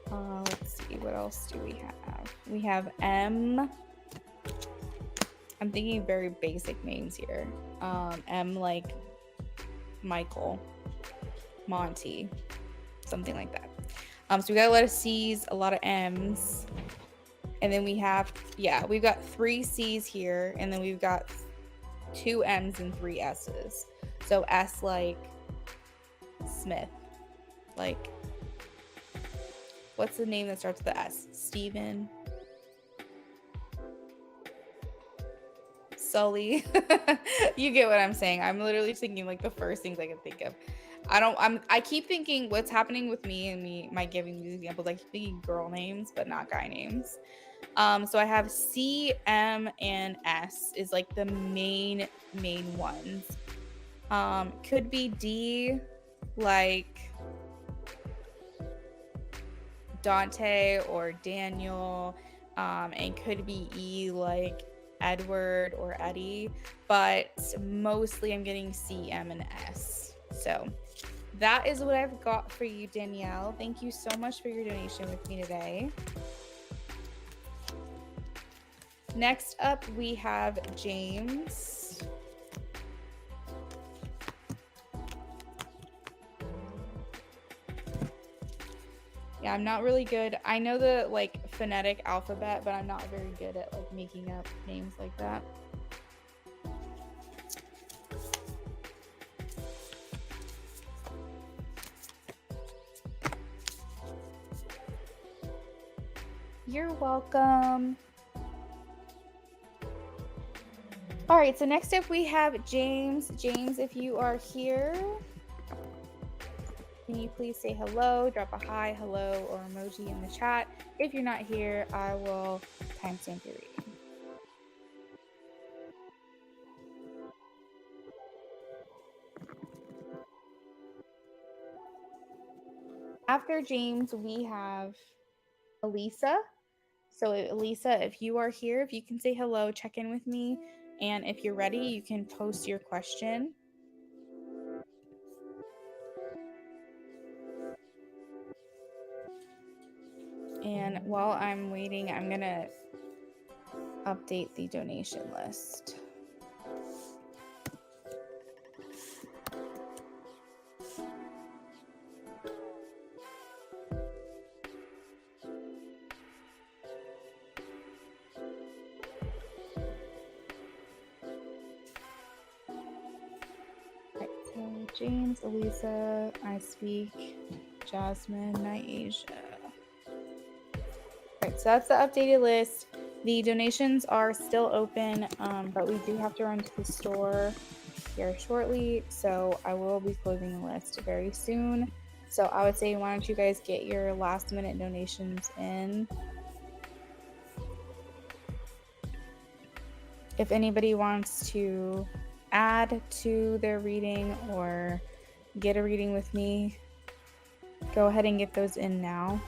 Let's see, what else do we have? We have M. I'm thinking very basic names here. M like Michael, Monty, something like that. So we got a lot of C's, a lot of M's, and then we have, yeah, we've got 3 C's here, and then we've got 2 M's and 3 S's. So S like Smith, like, what's the name that starts with the S? Steven, Sully. You get what I'm saying. I'm literally thinking like the first things I can think of. I keep thinking what's happening with me and my giving these examples. I keep thinking girl names, but not guy names. So I have C, M, and S is like the main ones. Could be D, like Dante or Daniel, and could be E, like Edward or Eddie, but mostly I'm getting C, M, and S. So that is what I've got for you, Danielle. Thank you so much for your donation with me today. Next up, we have James. Yeah, I'm not really good. I know the like phonetic alphabet, but I'm not very good at like making up names like that. You're welcome. All right, so next up we have James. James, if you are here, can you please say hello, drop a hi, hello, or emoji in the chat. If you're not here, I will timestamp your reading. After James, we have Elisa. So Elisa, if you are here, if you can say hello, check in with me. And if you're ready, you can post your question. And while I'm waiting, I'm gonna update the donation list. James, Elisa, I Speak, Jasmine, Niasia. Right, so that's the updated list. The donations are still open, but we do have to run to the store here shortly, so I will be closing the list very soon. So I would say, why don't you guys get your last minute donations in? If anybody wants to add to their reading or get a reading with me, go ahead and get those in now.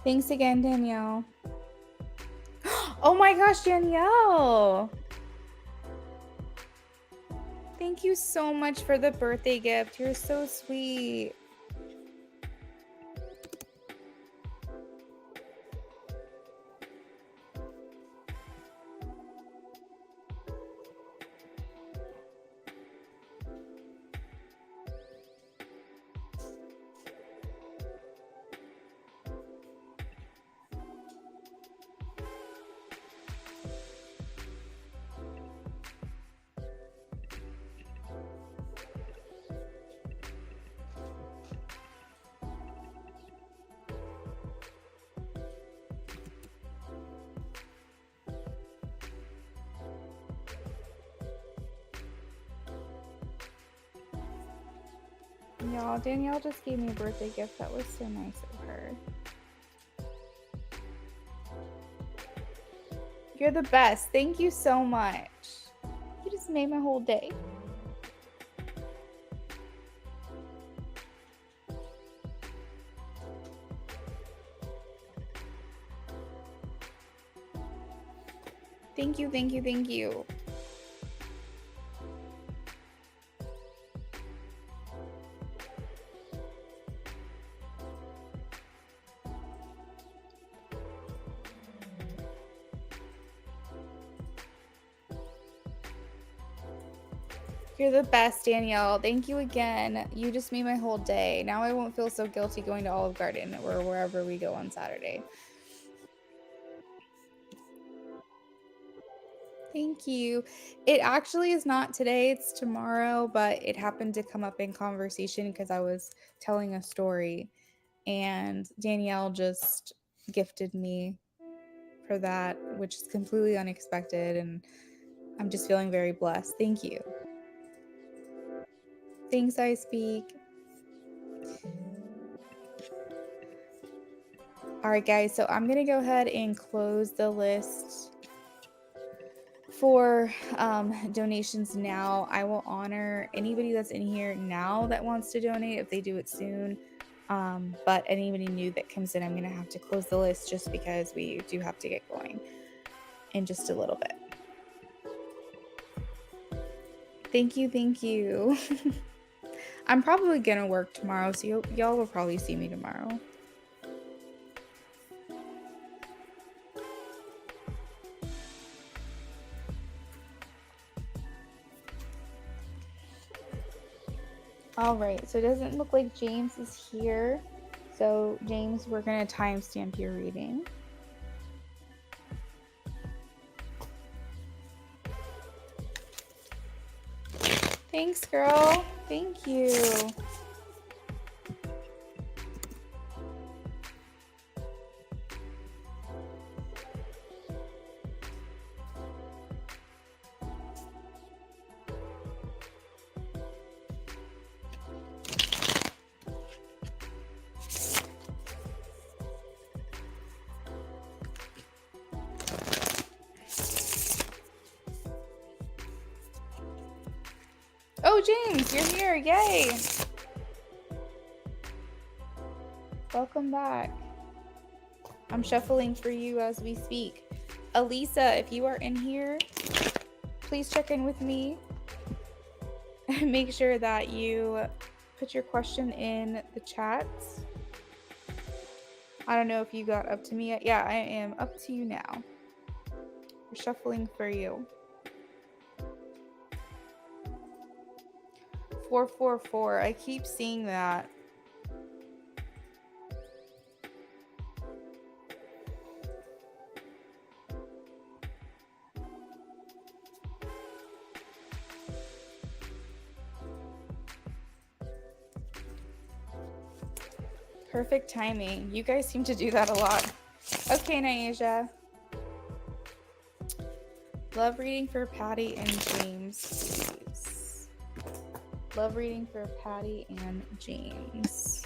Thanks again, Danielle. Oh my gosh, Danielle! Thank you so much for the birthday gift. You're so sweet. Y'all, Danielle just gave me a birthday gift. That was so nice of her. You're the best. Thank you so much. You just made my whole day. Thank you, thank you, thank you. You're the best, Danielle. Thank you again. You just made my whole day. Now I won't feel so guilty going to Olive Garden or wherever we go on Saturday. Thank you. It actually is not today, it's tomorrow, but it happened to come up in conversation because I was telling a story and Danielle just gifted me for that, which is completely unexpected, and I'm just feeling very blessed. Thank you. Thanks, I Speak. All right, guys, so I'm gonna go ahead and close the list for donations now. I will honor anybody that's in here now that wants to donate if they do it soon. But anybody new that comes in, I'm gonna have to close the list just because we do have to get going in just a little bit. Thank you, thank you. I'm probably gonna work tomorrow, so y'all will probably see me tomorrow. All right, so it doesn't look like James is here. So James, we're gonna timestamp your reading. Thanks, girl. Thank you. Oh, James, you're here. Yay. Welcome back. I'm shuffling for you as we speak. Elisa, if you are in here, please check in with me. Make sure that you put your question in the chat. I don't know if you got up to me yet. Yeah, I am up to you now. We're shuffling for you. 444. I keep seeing that. Perfect timing. You guys seem to do that a lot. Okay, Naisha. Love reading for Patty and James, please. Love reading for Patty and James.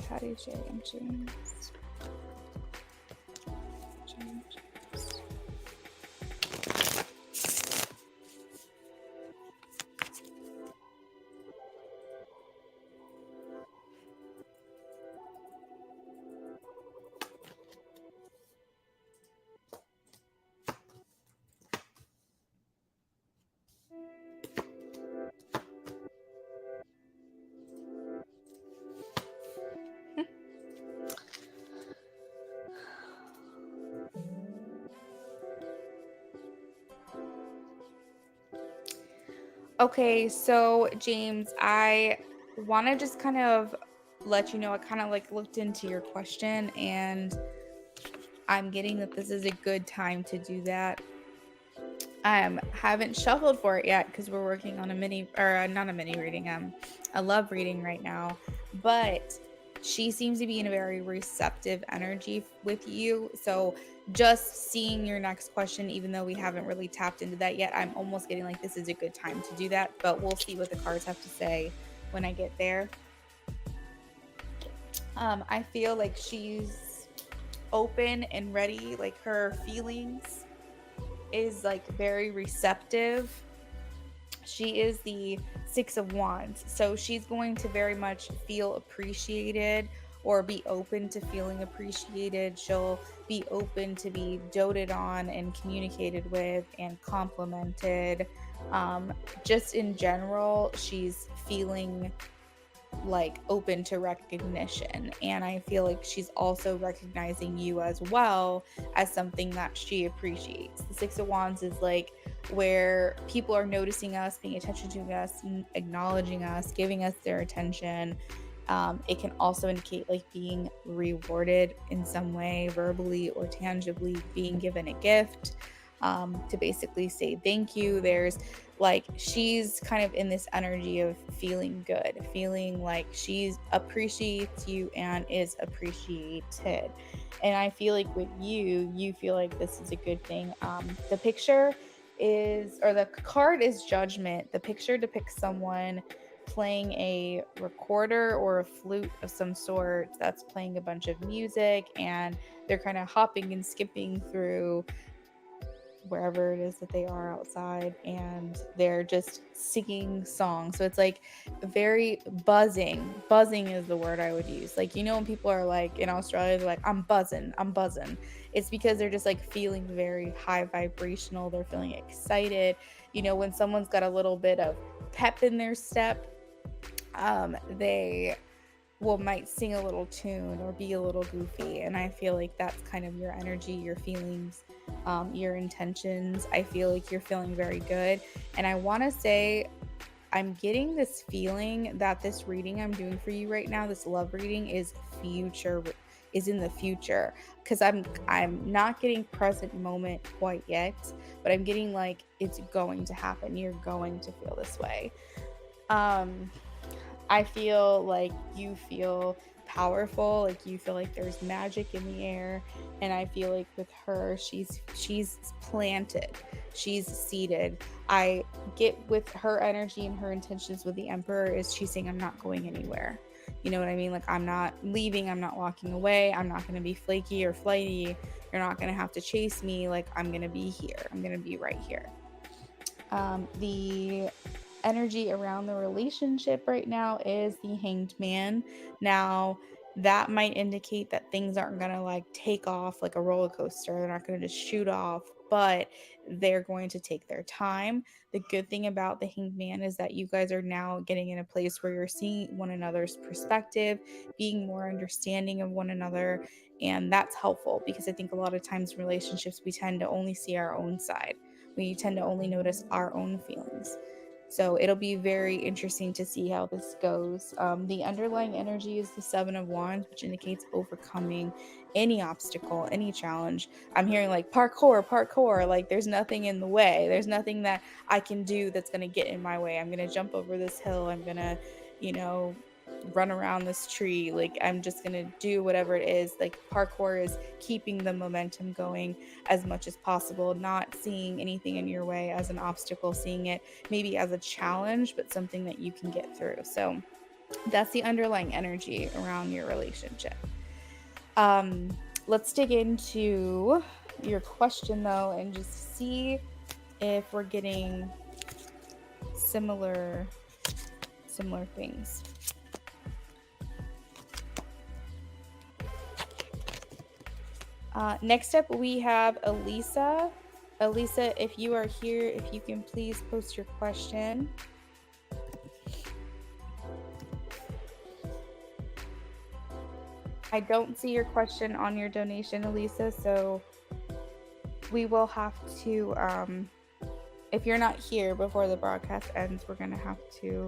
Patty, J, and James. James. Okay, so James, I want to just kind of let you know, I kind of like looked into your question and I'm getting that this is a good time to do that. Haven't shuffled for it yet because we're working on a mini, or not a mini reading, a love reading right now, but she seems to be in a very receptive energy with you. So just seeing your next question, even though we haven't really tapped into that yet, I'm almost getting like this is a good time to do that, but we'll see what the cards have to say when I get there. I feel like she's open and ready, like her feelings is like very receptive. She is the Six of Wands, so she's going to very much feel appreciated or be open to feeling appreciated. She'll be open to be doted on and communicated with and complimented. Just in general, she's feeling like open to recognition, and I feel like she's also recognizing you as well as something that she appreciates. The Six of Wands is like where people are noticing us, paying attention to us, acknowledging us, giving us their attention. It can also indicate like being rewarded in some way, verbally or tangibly, being given a gift, to basically say thank you. There's like she's kind of in this energy of feeling good, feeling like she appreciates you and is appreciated. And I feel like with you feel like this is a good thing. The picture is, or the card is Judgment. The picture depicts someone playing a recorder or a flute of some sort that's playing a bunch of music, and they're kind of hopping and skipping through wherever it is that they are outside, and they're just singing songs. So it's like very buzzing. Buzzing is the word I would use. Like, you know, when people are like in Australia, they're like, I'm buzzing. It's because they're just like feeling very high vibrational. They're feeling excited. You know, when someone's got a little bit of pep in their step, they might sing a little tune or be a little goofy. And I feel like that's kind of your energy, your feelings, your intentions. I feel like you're feeling very good. And I want to say, I'm getting this feeling that this reading I'm doing for you right now, this love reading, is future. is in the future, because I'm not getting present moment quite yet, but I'm getting like it's going to happen. You're going to feel this way. Um, I feel like you feel powerful, like you feel like there's magic in the air, and I feel like with her, she's planted, she's seated. I get with her energy and her intentions with the Emperor is she's saying I'm not going anywhere. You know what I mean? Like I'm not leaving, I'm not walking away, I'm not going to be flaky or flighty. You're not going to have to chase me. Like I'm going to be here. I'm going to be right here. The energy around the relationship right now is the Hanged Man. Now, that might indicate that things aren't going to like take off like a roller coaster. They're not going to just shoot off, but they're going to take their time. The good thing about the Hanged Man is that you guys are now getting in a place where you're seeing one another's perspective, being more understanding of one another, and that's helpful because I think a lot of times in relationships we tend to only see our own side. We tend to only notice our own feelings. So it'll be very interesting to see how this goes. The underlying energy is the Seven of Wands, which indicates overcoming any obstacle, any challenge. I'm hearing like parkour, parkour, like there's nothing in the way. There's nothing that I can do that's going to get in my way. I'm going to jump over this hill. I'm going to, you know, run around this tree. Like I'm just going to do whatever it is. Like parkour is keeping the momentum going as much as possible, not seeing anything in your way as an obstacle, seeing it maybe as a challenge, but something that you can get through. So that's the underlying energy around your relationship. Let's dig into your question though and just see if we're getting similar things. Next up, we have Elisa. Elisa, if you are here, if you can please post your question. I don't see your question on your donation, Elisa, so we will have to, if you're not here before the broadcast ends, we're going to have to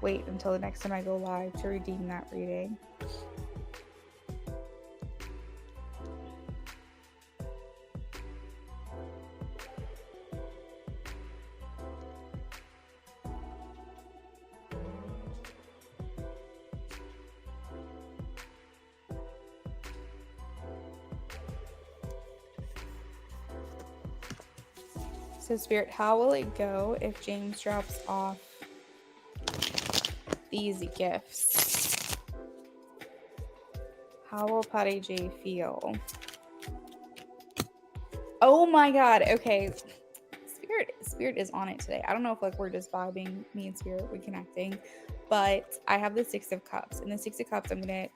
wait until the next time I go live to redeem that reading. So Spirit, how will it go if James drops off these gifts? How will Patty J feel? Oh my god, okay. Spirit is on it today. I don't know if like we're just vibing, me and Spirit, we're connecting, but I have the Six of Cups, and the Six of Cups I'm gonna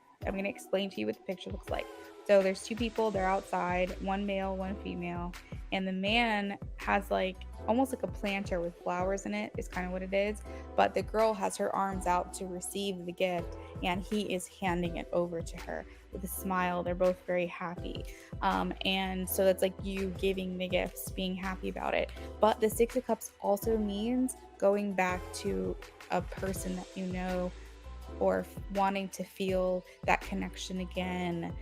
explain to you what the picture looks like. So there's two people, they're outside, one male, one female, and the man has like almost like a planter with flowers in it is kind of what it is, but the girl has her arms out to receive the gift and he is handing it over to her with a smile. They're both very happy, and so that's like you giving the gifts, being happy about it. But the Six of Cups also means going back to a person that you know, or wanting to feel that connection again.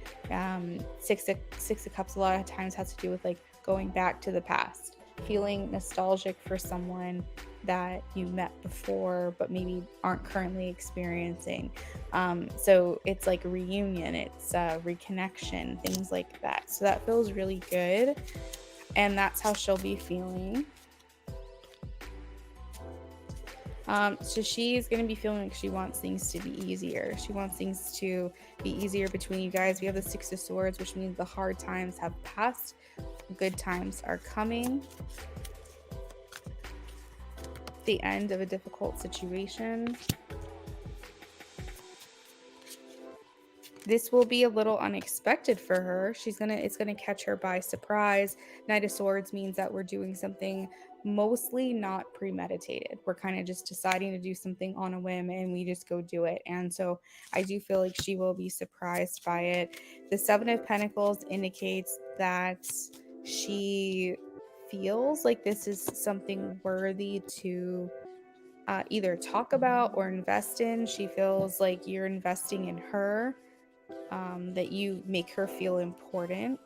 Six of Cups a lot of times has to do with like going back to the past, feeling nostalgic for someone that you met before but maybe aren't currently experiencing. So it's like a reunion, it's a reconnection, things like that. So that feels really good, and that's how she'll be feeling. So she's going to be feeling like she wants things to be easier. She wants things to be easier between you guys. We have the Six of Swords, which means the hard times have passed. Good times are coming. The end of a difficult situation. This will be a little unexpected for her. It's gonna catch her by surprise. Knight of Swords means that we're doing something mostly not premeditated. We're kind of just deciding to do something on a whim and we just go do it. And so I do feel like she will be surprised by it. The Seven of Pentacles indicates that she feels like this is something worthy to either talk about or invest in. She feels like you're investing in her. that you make her feel important.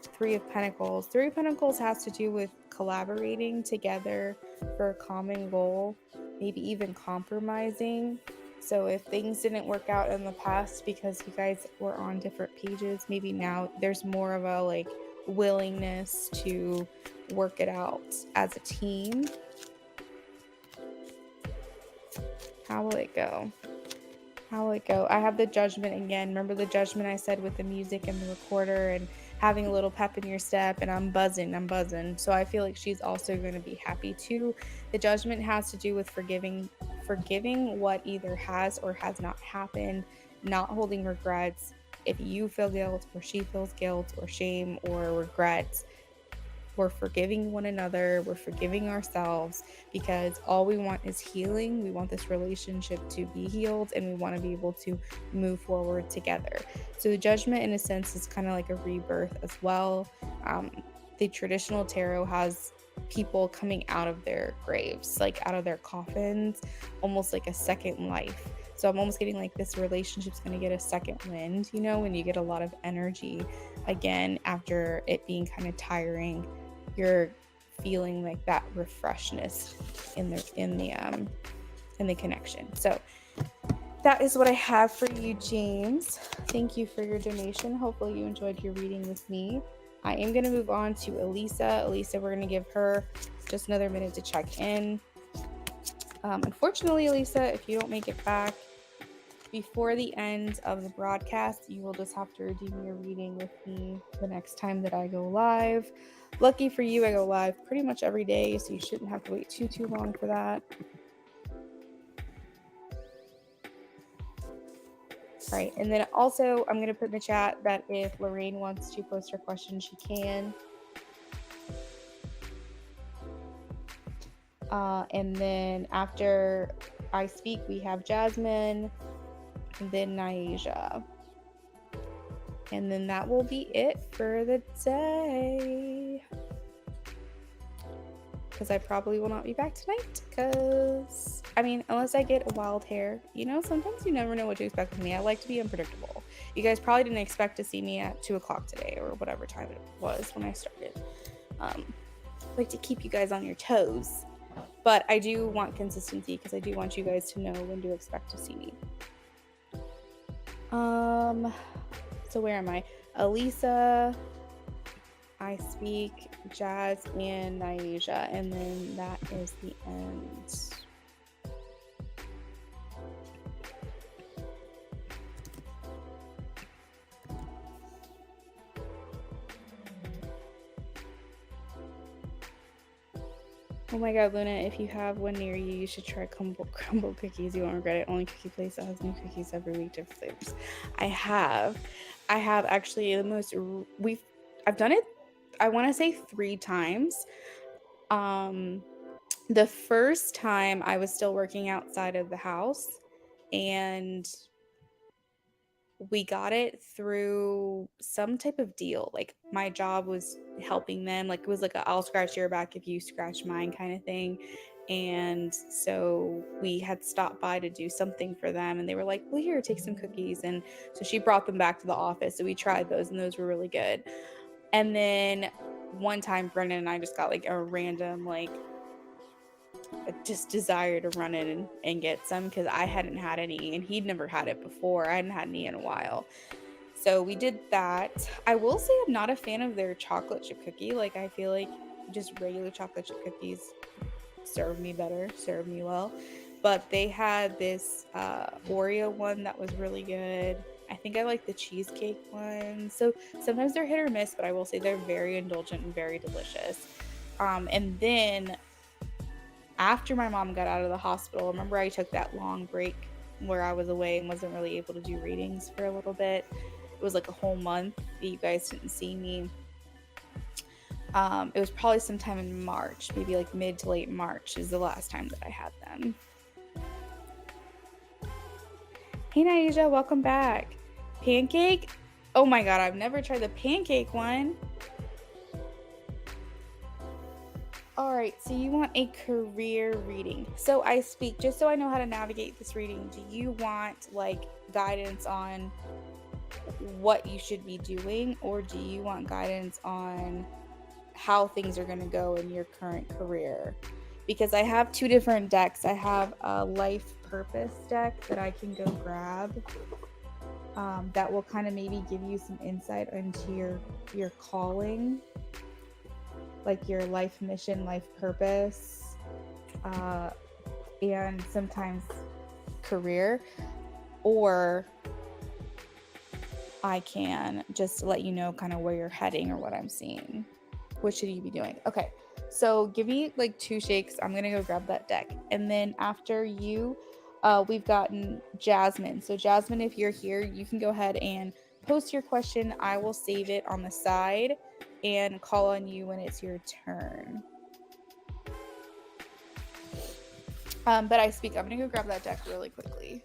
Three of Pentacles. Three of Pentacles has to do with collaborating together for a common goal, maybe even compromising. So if things didn't work out in the past because you guys were on different pages, maybe now there's more of a like willingness to work it out as a team. How will it go? How will it go? I have the Judgment again. Remember the Judgment I said with the music and the recorder and having a little pep in your step, and I'm buzzing. So I feel like she's also going to be happy too. The Judgment has to do with forgiving what either has or has not happened, not holding regrets. If you feel guilt or she feels guilt or shame or regrets, we're forgiving one another, we're forgiving ourselves, because all we want is healing. We want this relationship to be healed, and we want to be able to move forward together. So the Judgment, in a sense, is kind of like a rebirth as well. The traditional tarot has people coming out of their graves, like out of their coffins, almost like a second life. So I'm almost getting like this relationship's going to get a second wind, you know, when you get a lot of energy again after it being kind of tiring. You're feeling like that refreshness in the connection. So that is what I have for you, James. Thank you for your donation. Hopefully you enjoyed your reading with me. I am going to move on to Elisa. Elisa, we're going to give her just another minute to check in. Unfortunately, Elisa, if you don't make it back before the end of the broadcast, you will just have to redeem your reading with me the next time that I go live. Lucky for you, I go live pretty much every day, so you shouldn't have to wait too long for that. All right, and then also I'm going to put in the chat that if Lorraine wants to post her question, she can. And then after I speak, we have Jasmine, and then Naija. And then that will be it for the day. Because I probably will not be back tonight. Because, I mean, unless I get a wild hair, you know, sometimes you never know what to expect with me. I like to be unpredictable. You guys probably didn't expect to see me at 2 o'clock today or whatever time it was when I started. I like to keep you guys on your toes. But I do want consistency because I do want you guys to know when to expect to see me. So where am I? Elisa, I speak, Jazz, and Naija, and then that is the end. Oh my god, Luna, if you have one near you, you should try crumble cookies. You won't regret it. Only cookie place that has new cookies every week, different flavors. I have actually the most, I've done it, I want to say 3 times. The first time I was still working outside of the house, and we got it through some type of deal. Like my job was helping them, like it was like a I'll scratch your back if you scratch mine kind of thing. And so we had stopped by to do something for them, and they were like, well, here, take some cookies. And so she brought them back to the office, so we tried those, and those were really good. And then one time Brendan and I just got like a random like just desire to run in and get some, because I hadn't had any and he'd never had it before. I hadn't had any in a while. So we did that. I will say I'm not a fan of their chocolate chip cookie. Like I feel like just regular chocolate chip cookies serve me better, serve me well. But they had this Oreo one that was really good. I think I like the cheesecake one. So sometimes they're hit or miss, but I will say they're very indulgent and very delicious. And then after my mom got out of the hospital, remember I took that long break where I was away and wasn't really able to do readings for a little bit. It was like a whole month that you guys didn't see me. It was probably sometime in March, maybe like mid to late March is the last time that I had them. Hey Naija, welcome back. Pancake? Oh my god, I've never tried the pancake one. All right, so you want a career reading. So I speak, just so I know how to navigate this reading, do you want like guidance on what you should be doing, or do you want guidance on how things are going to go in your current career? Because I have two different decks. I have a life purpose deck that I can go grab, that will kind of maybe give you some insight into your calling, like your life mission, life purpose, and sometimes career. Or I can just let you know kind of where you're heading or what I'm seeing. What should you be doing? Okay, so give me like 2 shakes. I'm gonna go grab that deck. And then after you, we've gotten Jasmine. So Jasmine, if you're here, you can go ahead and post your question. I will save it on the side and call on you when it's your turn. But I speak. I'm gonna go grab that deck really quickly.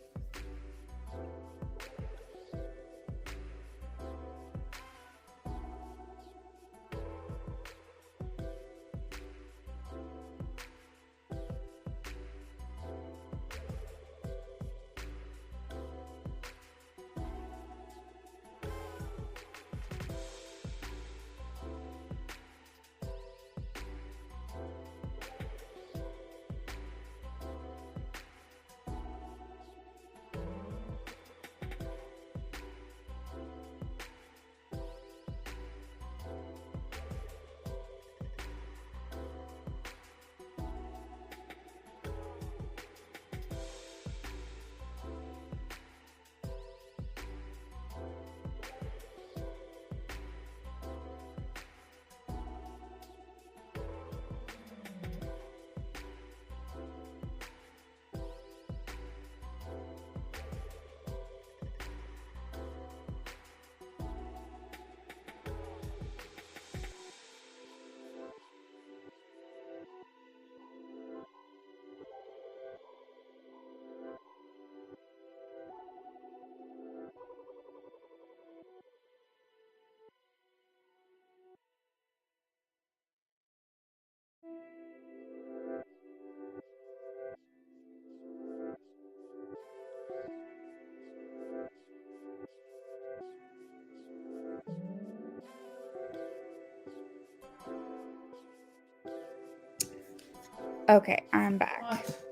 Okay, I'm back. What?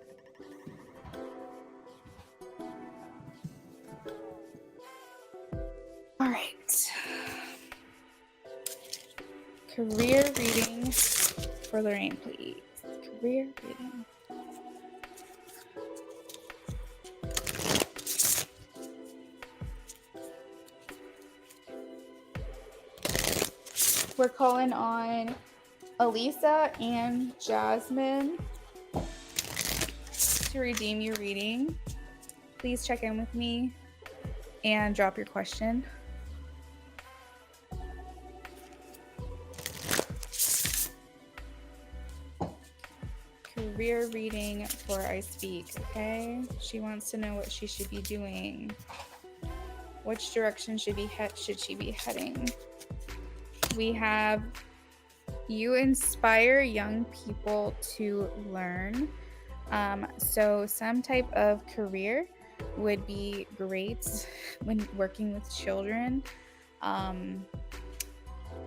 All right. Career reading for Lorraine, please. Career reading. We're calling on Elisa and Jasmine to redeem your reading. Please check in with me and drop your question. Career reading for I Speak, okay? She wants to know what she should be doing. Which direction should she be heading? We have you inspire young people to learn. So some type of career would be great when working with children.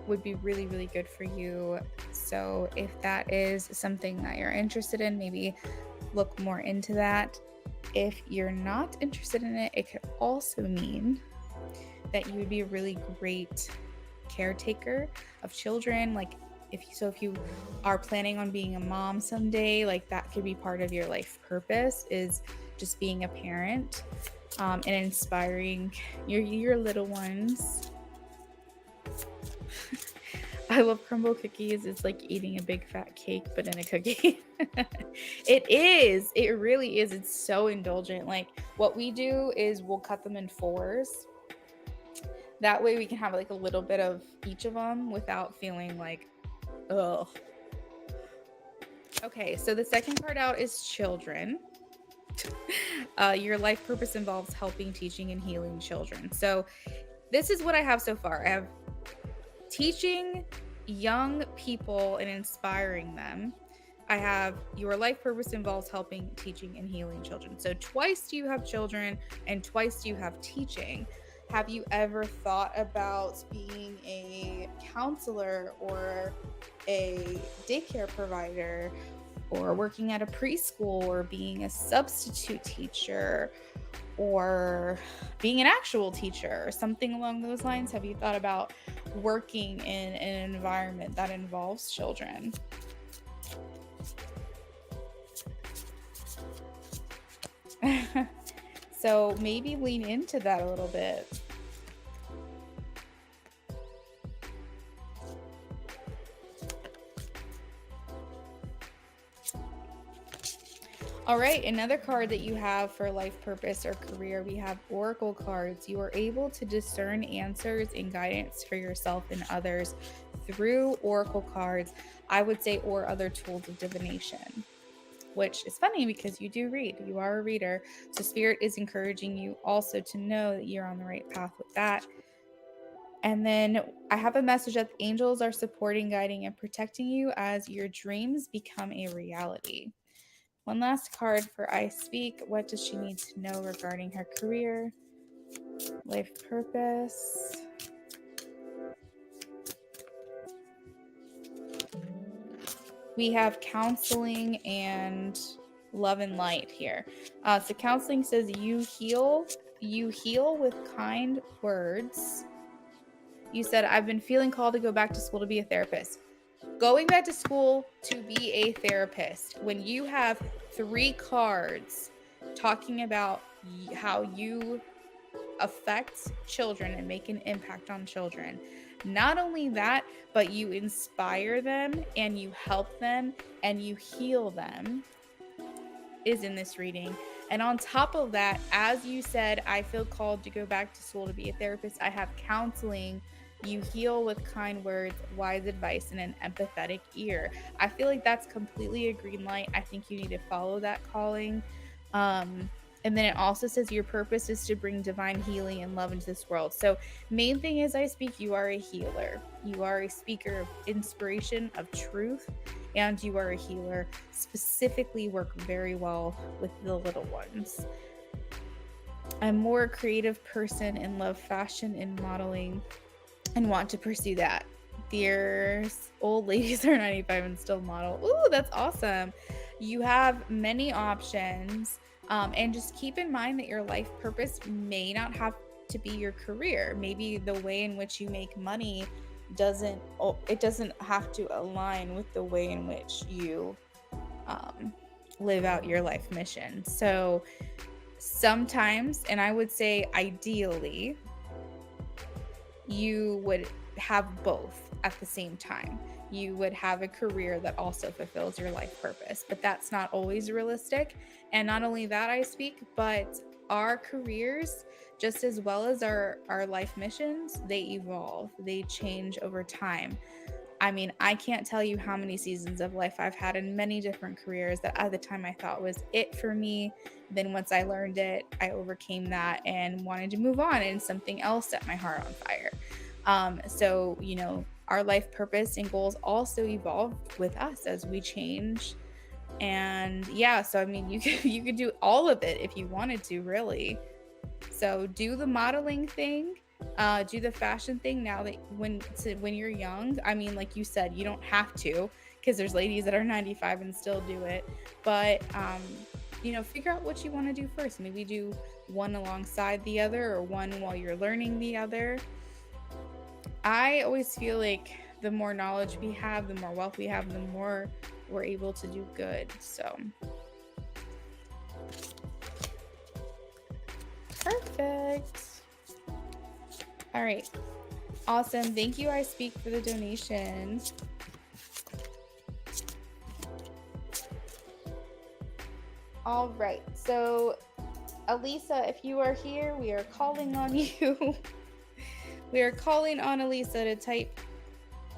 Would be really, really good for you. So if that is something that you're interested in, maybe look more into that. If you're not interested in it, it could also mean that you would be a really great caretaker of children. Like if you are planning on being a mom someday, like that could be part of your life purpose, is just being a parent, and inspiring your little ones. I love crumble cookies. It's like eating a big fat cake, but in a cookie. It really is. It's so indulgent. Like what we do is we'll cut them in 4s. That way we can have like a little bit of each of them without feeling like, ugh. Okay, so the second card out is children. Your life purpose involves helping, teaching, and healing children. So this is what I have so far. I have teaching young people and inspiring them. I have your life purpose involves helping, teaching, and healing children. So twice do you have children and twice do you have teaching. Have you ever thought about being a counselor or a daycare provider or working at a preschool or being a substitute teacher or being an actual teacher or something along those lines? Have you thought about working in an environment that involves children? So maybe lean into that a little bit. All right, another card that you have for life purpose or career, we have oracle cards. You are able to discern answers and guidance for yourself and others through oracle cards, I would say, or other tools of divination, which is funny because you do read. You are a reader. So Spirit is encouraging you also to know that you're on the right path with that. And then I have a message that the angels are supporting, guiding, and protecting you as your dreams become a reality. One last card for I Speak. What does she need to know regarding her career, life purpose? We have counseling and love and light here. So counseling says you heal with kind words. You said, I've been feeling called to go back to school to be a therapist. Going back to school to be a therapist, when you have 3 cards talking about how you affect children and make an impact on children, not only that, but you inspire them and you help them and you heal them, is in this reading. And on top of that, as you said, I feel called to go back to school to be a therapist. I have counseling. You heal with kind words, wise advice, and an empathetic ear. I feel like that's completely a green light. I think you need to follow that calling. And then it also says your purpose is to bring divine healing and love into this world. So main thing is I speak, you are a healer. You are a speaker of inspiration, of truth, and you are a healer. Specifically work very well with the little ones. I'm more a creative person and love fashion and modeling and want to pursue that. There's old ladies are 95 and still model. Ooh, that's awesome. You have many options. And just keep in mind that your life purpose may not have to be your career. Maybe the way in which you make money doesn't have to align with the way in which you live out your life mission. So sometimes, and I would say ideally, you would have both at the same time. You would have a career that also fulfills your life purpose, but that's not always realistic. And not only that, I speak, but our careers, just as well as our life missions, they evolve, they change over time. I mean, I can't tell you how many seasons of life I've had in many different careers that at the time I thought was it for me. Then once I learned it, I overcame that and wanted to move on, and something else set my heart on fire. So, you know, our life purpose and goals also evolve with us as we change. And yeah, so I mean, you could do all of it if you wanted to, really. So do the modeling thing, do the fashion thing now that when you're young. I mean, like you said, you don't have to, because there's ladies that are 95 and still do it. But you know, figure out what you want to do first. Maybe do one alongside the other, or one while you're learning the other. I always feel like the more knowledge we have, the more wealth we have, the more we're able to do good. So perfect. All right. Awesome. Thank you, I Speak, for the donation. All right. So, Elisa, if you are here, we are calling on you. We are calling on Elisa to type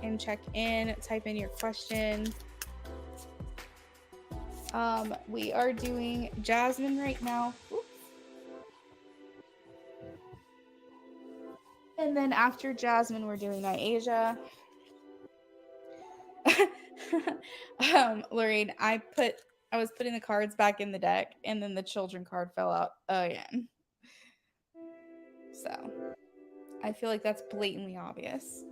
and check in, type in your question. We are doing Jasmine right now. Oops. And then after Jasmine, we're doing Nyasia. Lorraine, I was putting the cards back in the deck, and then the children card fell out again. So I feel like that's blatantly obvious.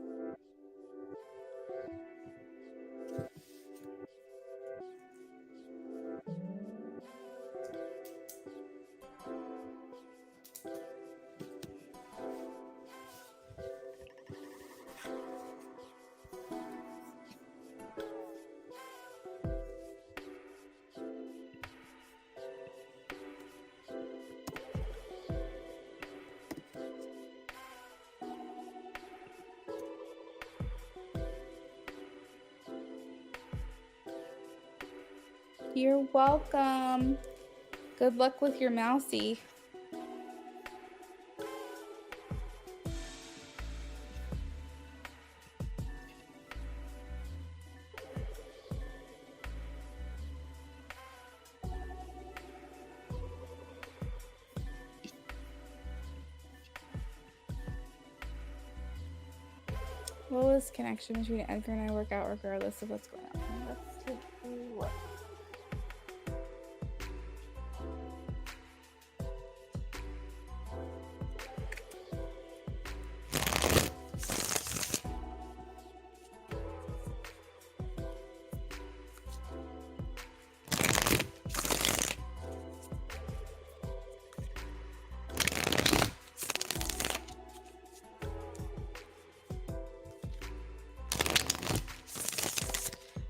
You're welcome. Good luck with your mousy. What will this connection between Edgar and I work out regardless of what's going on? Let's take a look.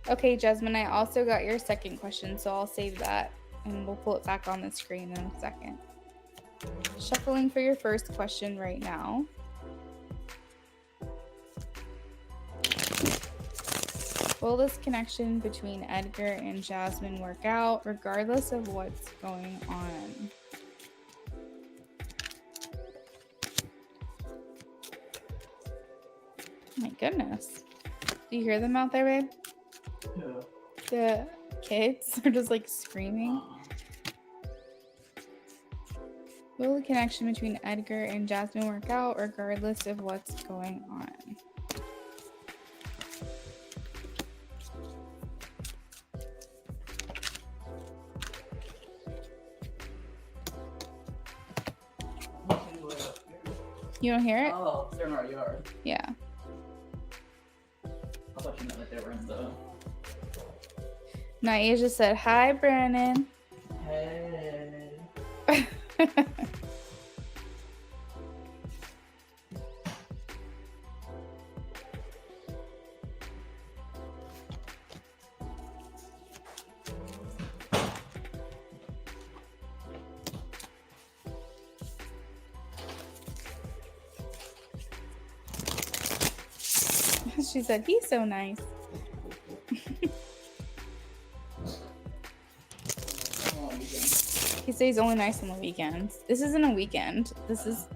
Okay, Jasmine, I also got your second question, so I'll save that and we'll pull it back on the screen in a second. Shuffling for your first question right now. Will this connection between Edgar and Jasmine work out regardless of what's going on? Oh my goodness. Do you hear them out there, babe? Yeah. The kids are just like screaming. Will the connection between Edgar and Jasmine work out regardless of what's going on? You don't hear it? Oh, they're in our yard. Yeah. I thought you meant like they were in the. Naia just said, hi, Brandon. Hey. She said, he's so nice. He says he's only nice on the weekends. This isn't a weekend. This is...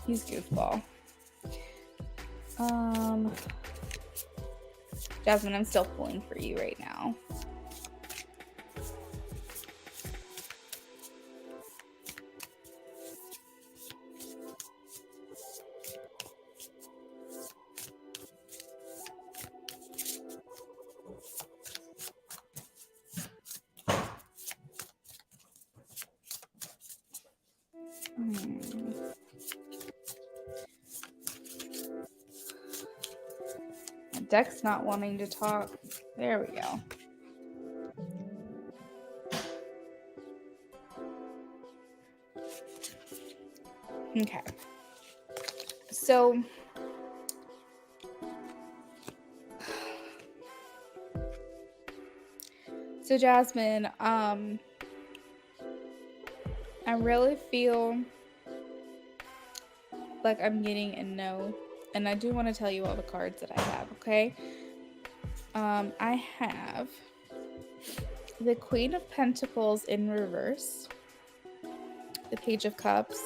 He's goofball. Jasmine, I'm still pulling for you right now. Deck's not wanting to talk. There we go. Okay. So Jasmine, I really feel like I'm getting a no. And I do want to tell you all the cards that I have, okay? I have the Queen of Pentacles in reverse, the Page of Cups,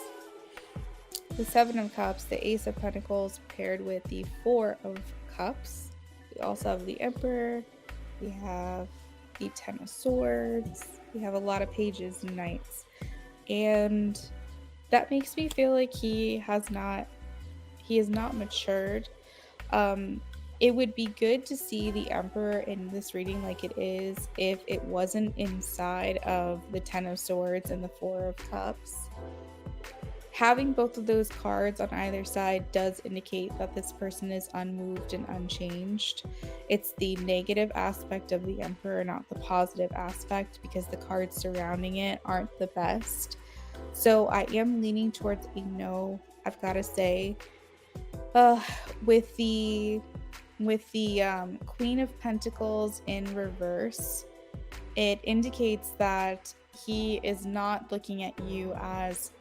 the Seven of Cups, the Ace of Pentacles paired with the Four of Cups. We also have the Emperor. We have the Ten of Swords. We have a lot of pages and knights. And that makes me feel like he He is not matured. Um, it would be good to see the Emperor in this reading like it is if it wasn't inside of the Ten of Swords and the Four of Cups. Having both of those cards on either side does indicate that this person is unmoved and unchanged. It's the negative aspect of the Emperor, not the positive aspect, because the cards surrounding it aren't the best. So I am leaning towards a no, I've got to say. With the Queen of Pentacles in reverse, it indicates that he is not looking at you as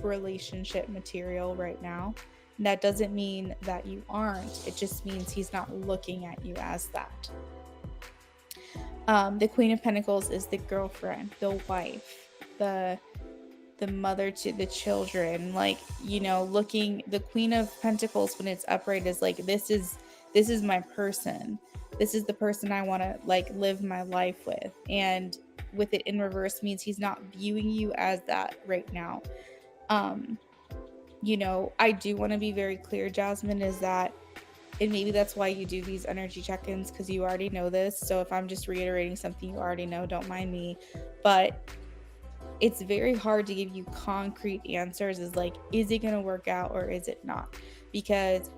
relationship material right now. That doesn't mean that you aren't. It just means he's not looking at you as that. The Queen of Pentacles is the girlfriend, the wife, the mother to the children. Like, you know, looking, the Queen of Pentacles when it's upright is like, this is my person. This is the person I want to like live my life with. And with it in reverse means he's not viewing you as that right now. You know, I do want to be very clear, Jasmine, is that, and maybe that's why you do these energy check-ins, because you already know this. So if I'm just reiterating something you already know, don't mind me. But it's very hard to give you concrete answers as like, is it going to work out or is it not? Because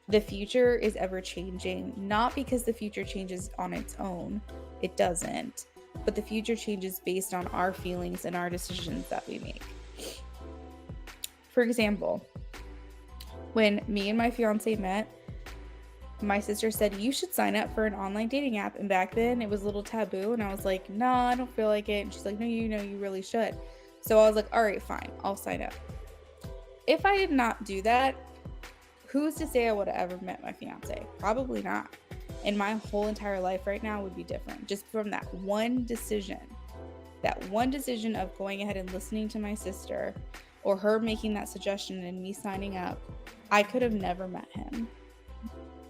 the future is ever changing, not because the future changes on its own. It doesn't. But the future changes based on our feelings and our decisions that we make. For example, when me and my fiance met, my sister said, you should sign up for an online dating app. And back then it was a little taboo. And I was like, no, I don't feel like it. And she's like, no, you know, you really should. So I was like, all right, fine, I'll sign up. If I did not do that, who's to say I would have ever met my fiance? Probably not. And my whole entire life right now would be different. Just from that one decision of going ahead and listening to my sister, or her making that suggestion and me signing up, I could have never met him.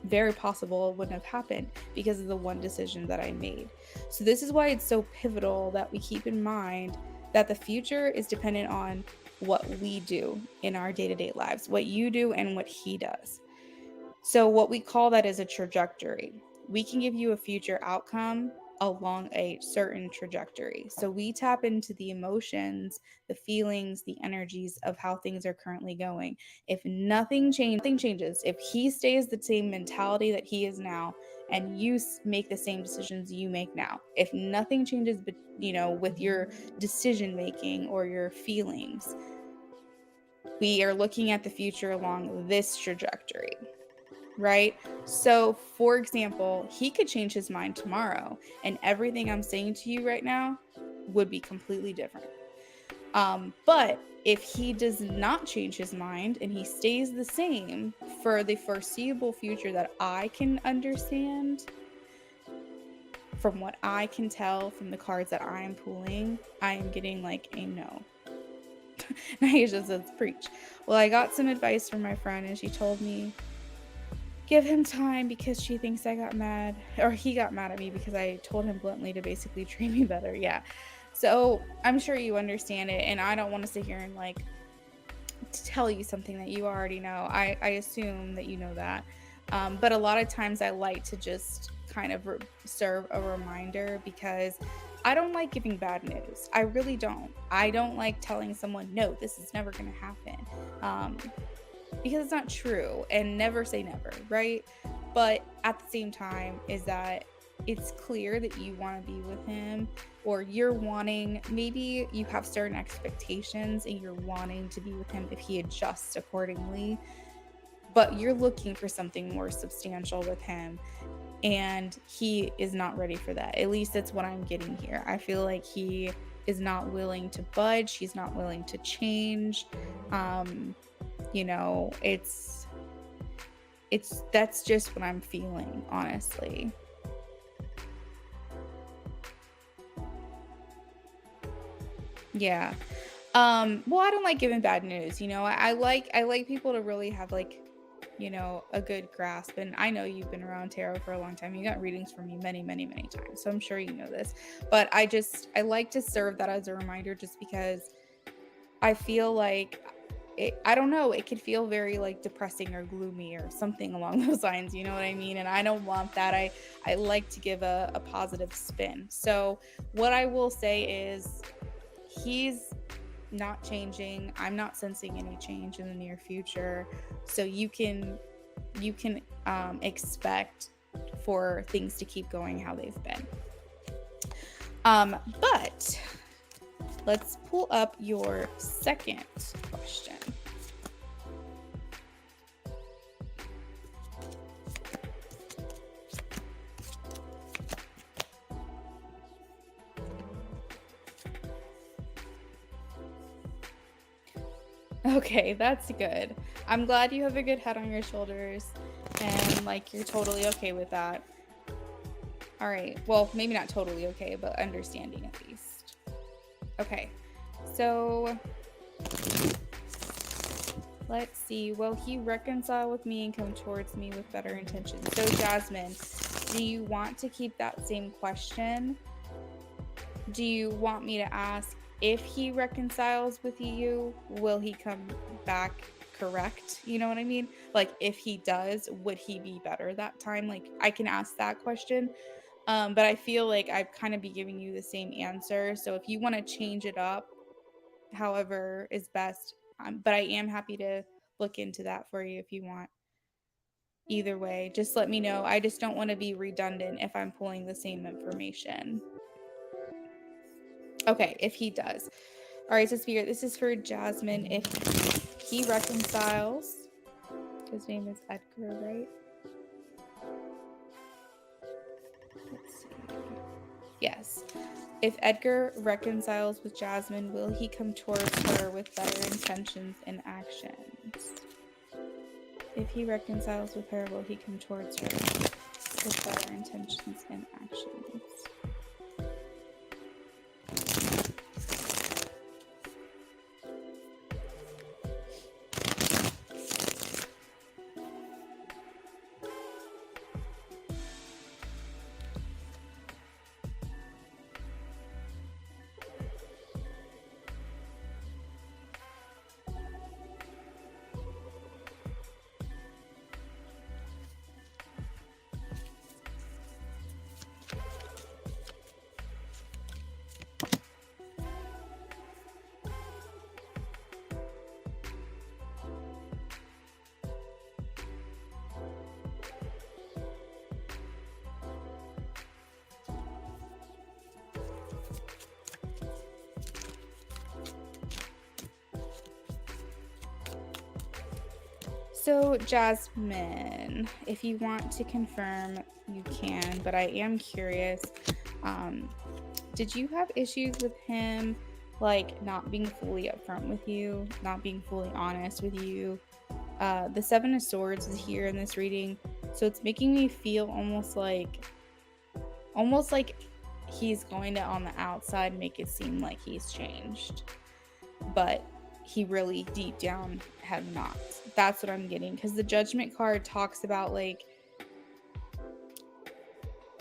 Very possible it wouldn't have happened because of the one decision that I made. So this is why it's so pivotal that we keep in mind that the future is dependent on what we do in our day-to-day lives, what you do and what he does. So what we call that is a trajectory. We can give you a future outcome along a certain trajectory. So we tap into the emotions, the feelings, the energies of how things are currently going. If nothing changes, if he stays the same mentality that he is now, and you make the same decisions you make now, if nothing changes, but you know, with your decision making or your feelings, we are looking at the future along this trajectory. Right? So, for example, he could change his mind tomorrow, and everything I'm saying to you right now would be completely different. But if he does not change his mind and he stays the same for the foreseeable future that I can understand, from what I can tell from the cards that I am pulling, I am getting like a no. Naisha says, preach. Well, I got some advice from my friend, and she told me, give him time, because she thinks I got mad, or he got mad at me because I told him bluntly to basically treat me better. Yeah. So I'm sure you understand it, and I don't want to sit here and like to tell you something that you already know. I assume that you know that. But a lot of times I like to just kind of serve a reminder, because I don't like giving bad news. I really don't. I don't like telling someone, no, this is never going to happen. Because it's not true, and never say never, right? But at the same time is that it's clear that you want to be with him, or you're wanting, maybe you have certain expectations and you're wanting to be with him if he adjusts accordingly, but you're looking for something more substantial with him, and he is not ready for that. At least that's what I'm getting here. I feel like he is not willing to budge. He's not willing to change. You know, that's just what I'm feeling, honestly. Yeah. Well, I don't like giving bad news, you know. I like people to really have like, you know, a good grasp. And I know you've been around tarot for a long time. You got readings from me many, many, many times. So I'm sure you know this. But I like to serve that as a reminder, just because I feel like I don't know, it could feel very like depressing or gloomy or something along those lines, you know what I mean? And I don't want that. I like to give a positive spin. So what I will say is he's not changing. I'm not sensing any change in the near future. So you can expect for things to keep going how they've been. But let's pull up your second question. Okay, that's good. I'm glad you have a good head on your shoulders and like you're totally okay with that. All right. Well, maybe not totally okay, but understanding at least. Okay. So let's see. Will he reconcile with me and come towards me with better intentions? So Jasmine, do you want to keep that same question? Do you want me to ask if he reconciles with you, will he come back correct? You know what I mean? Like if he does, would he be better that time? Like I can ask that question. But I feel like I've kind of be giving you the same answer. So if you want to change it up, however is best, but I am happy to look into that for you if you want. Either way, just let me know. I just don't want to be redundant if I'm pulling the same information. Okay, if he does. All right, so Spirit, this is for Jasmine. If he reconciles, his name is Edgar, right? Let's see. Yes. If Edgar reconciles with Jasmine, will he come towards her with better intentions and actions? If he reconciles with her, will he come towards her with better intentions and actions? So, Jasmine, if you want to confirm, you can, but I am curious. Did you have issues with him, like, not being fully upfront with you, not being fully honest with you? The Seven of Swords is here in this reading, so it's making me feel almost like he's going to, on the outside, make it seem like he's changed. But he really deep down had not. That's what I'm getting, because the Judgment card talks about like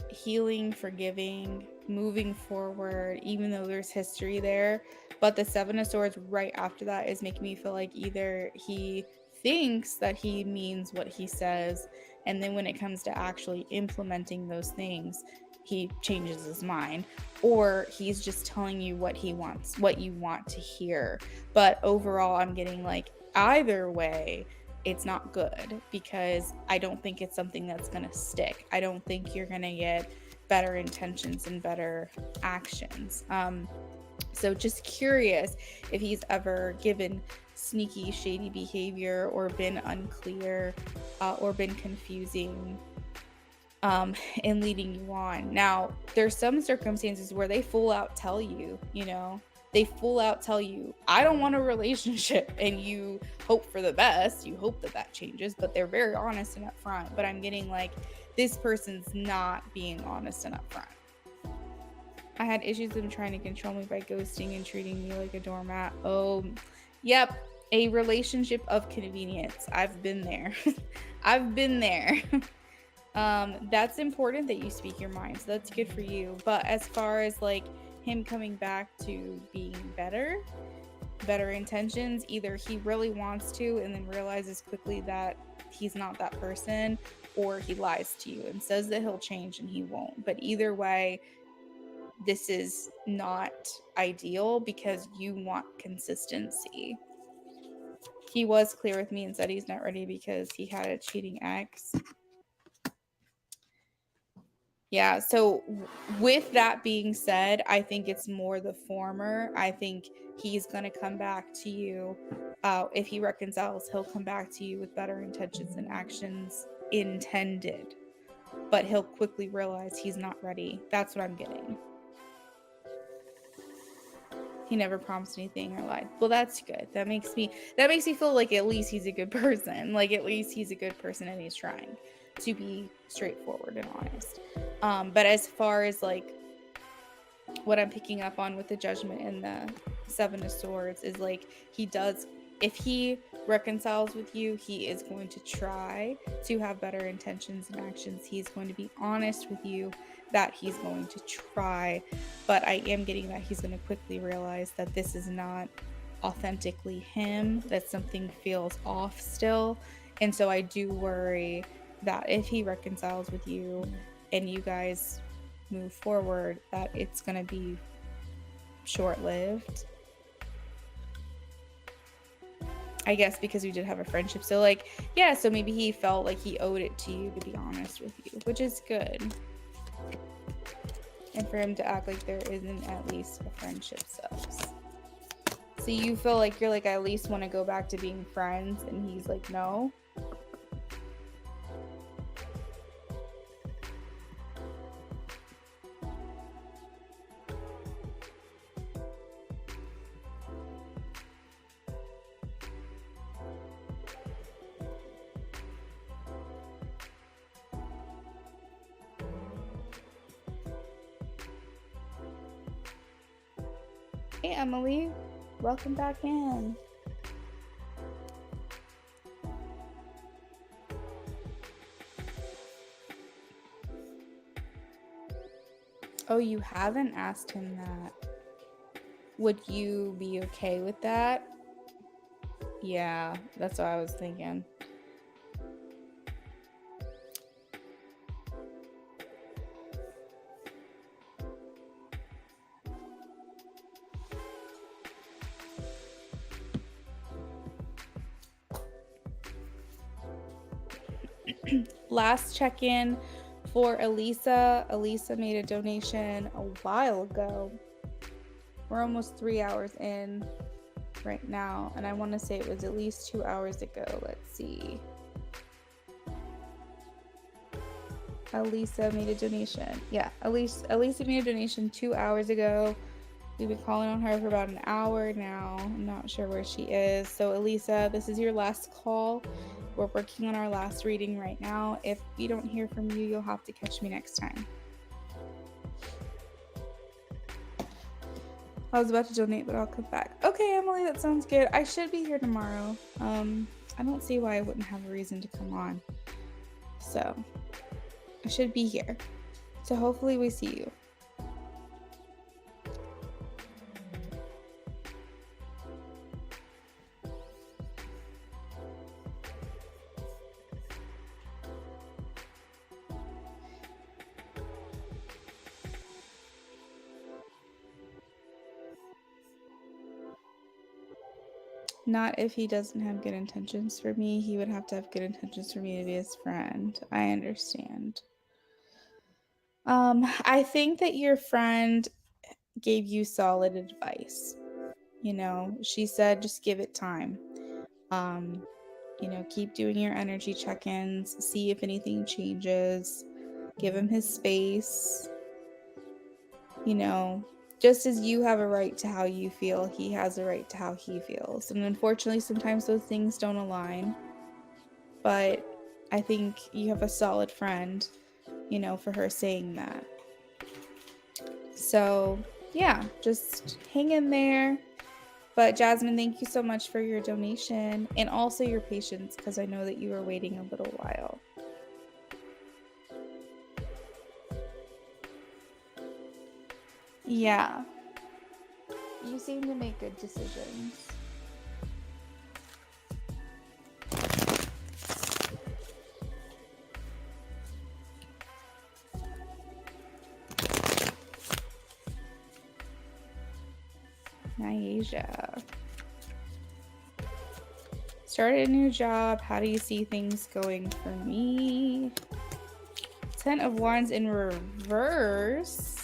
healing, forgiving, moving forward, even though there's history there. But the Seven of Swords right after that is making me feel like either he thinks that he means what he says, and then when it comes to actually implementing those things, he changes his mind, or he's just telling you what he wants, what you want to hear. But overall, I'm getting like either way, it's not good, because I don't think it's something that's going to stick. I don't think you're going to get better intentions and better actions. So just curious if he's ever given sneaky, shady behavior, or been unclear, or been confusing in leading you on. Now, there's some circumstances where they full out tell you, they full out tell you, I don't want a relationship, and you hope for the best. You hope that changes, but they're very honest and upfront. But I'm getting like this person's not being honest and upfront. I had issues with him trying to control me by ghosting and treating me like a doormat. Oh, yep. A relationship of convenience. I've been there. I've been there. That's important that you speak your mind. So that's good for you. But as far as like him coming back to being better, better intentions. Either he really wants to and then realizes quickly that he's not that person, or he lies to you and says that he'll change and he won't. But either way, this is not ideal because you want consistency. He was clear with me and said he's not ready because he had a cheating ex. Yeah, so with that being said, I think it's more the former. I think he's going to come back to you. If he reconciles, he'll come back to you with better intentions and actions intended. But he'll quickly realize he's not ready. That's what I'm getting. He never promised anything or lied. Well, that's good. That makes me feel like at least he's a good person. Like at least he's a good person and he's trying to be straightforward and honest. But as far as like what I'm picking up on with the Judgment and the Seven of Swords is like he does, if he reconciles with you, he is going to try to have better intentions and actions. He's going to be honest with you that he's going to try, but I am getting that he's going to quickly realize that this is not authentically him, that something feels off still. And so I do worry that if he reconciles with you and you guys move forward, that it's going to be short-lived. I guess because we did have a friendship. So like, yeah, so maybe he felt like he owed it to you to be honest with you, which is good. And for him to act like there isn't at least a friendship sucks. So you feel like you're like, I at least want to go back to being friends, and he's like, no. Hey, Emily. Welcome back in. Oh, you haven't asked him that. Would you be okay with that? Yeah, that's what I was thinking. Last check-in for Elisa. Elisa made a donation a while ago. We're almost 3 hours in right now, and I want to say it was at least 2 hours ago. Let's see. Elisa made a donation. Yeah, Elisa made a donation 2 hours ago. We've been calling on her for about an hour now. I'm not sure where she is. So Elisa, this is your last call. We're working on our last reading right now. If we don't hear from you, you'll have to catch me next time. I was about to donate, but I'll come back. Okay, Emily, that sounds good. I should be here tomorrow. I don't see why I wouldn't have a reason to come on. So I should be here. So hopefully we see you. Not if he doesn't have good intentions for me. He would have to have good intentions for me to be his friend. I understand. I think that your friend gave you solid advice. You know, she said just give it time. You know, keep doing your energy check-ins, see if anything changes, give him his space. You know, just as you have a right to how you feel, he has a right to how he feels. And unfortunately, sometimes those things don't align. But I think you have a solid friend, you know, for her saying that. So, yeah, just hang in there. But Jasmine, thank you so much for your donation and also your patience, because I know that you were waiting a little while. Yeah. You seem to make good decisions. Nyasia. Started a new job. How do you see things going for me? 10 of Wands in reverse.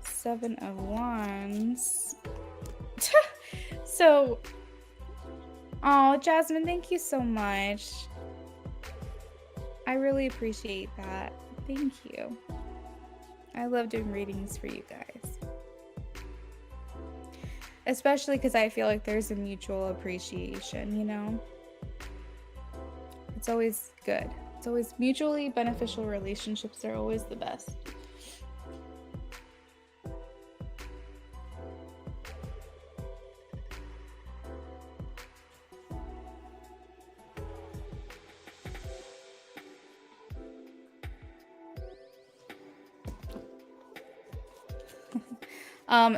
Seven of Wands. So, oh, Jasmine, thank you so much. I really appreciate that. Thank you. I love doing readings for you guys. Especially because I feel like there's a mutual appreciation, you know? It's always good. It's always mutually beneficial relationships are always the best.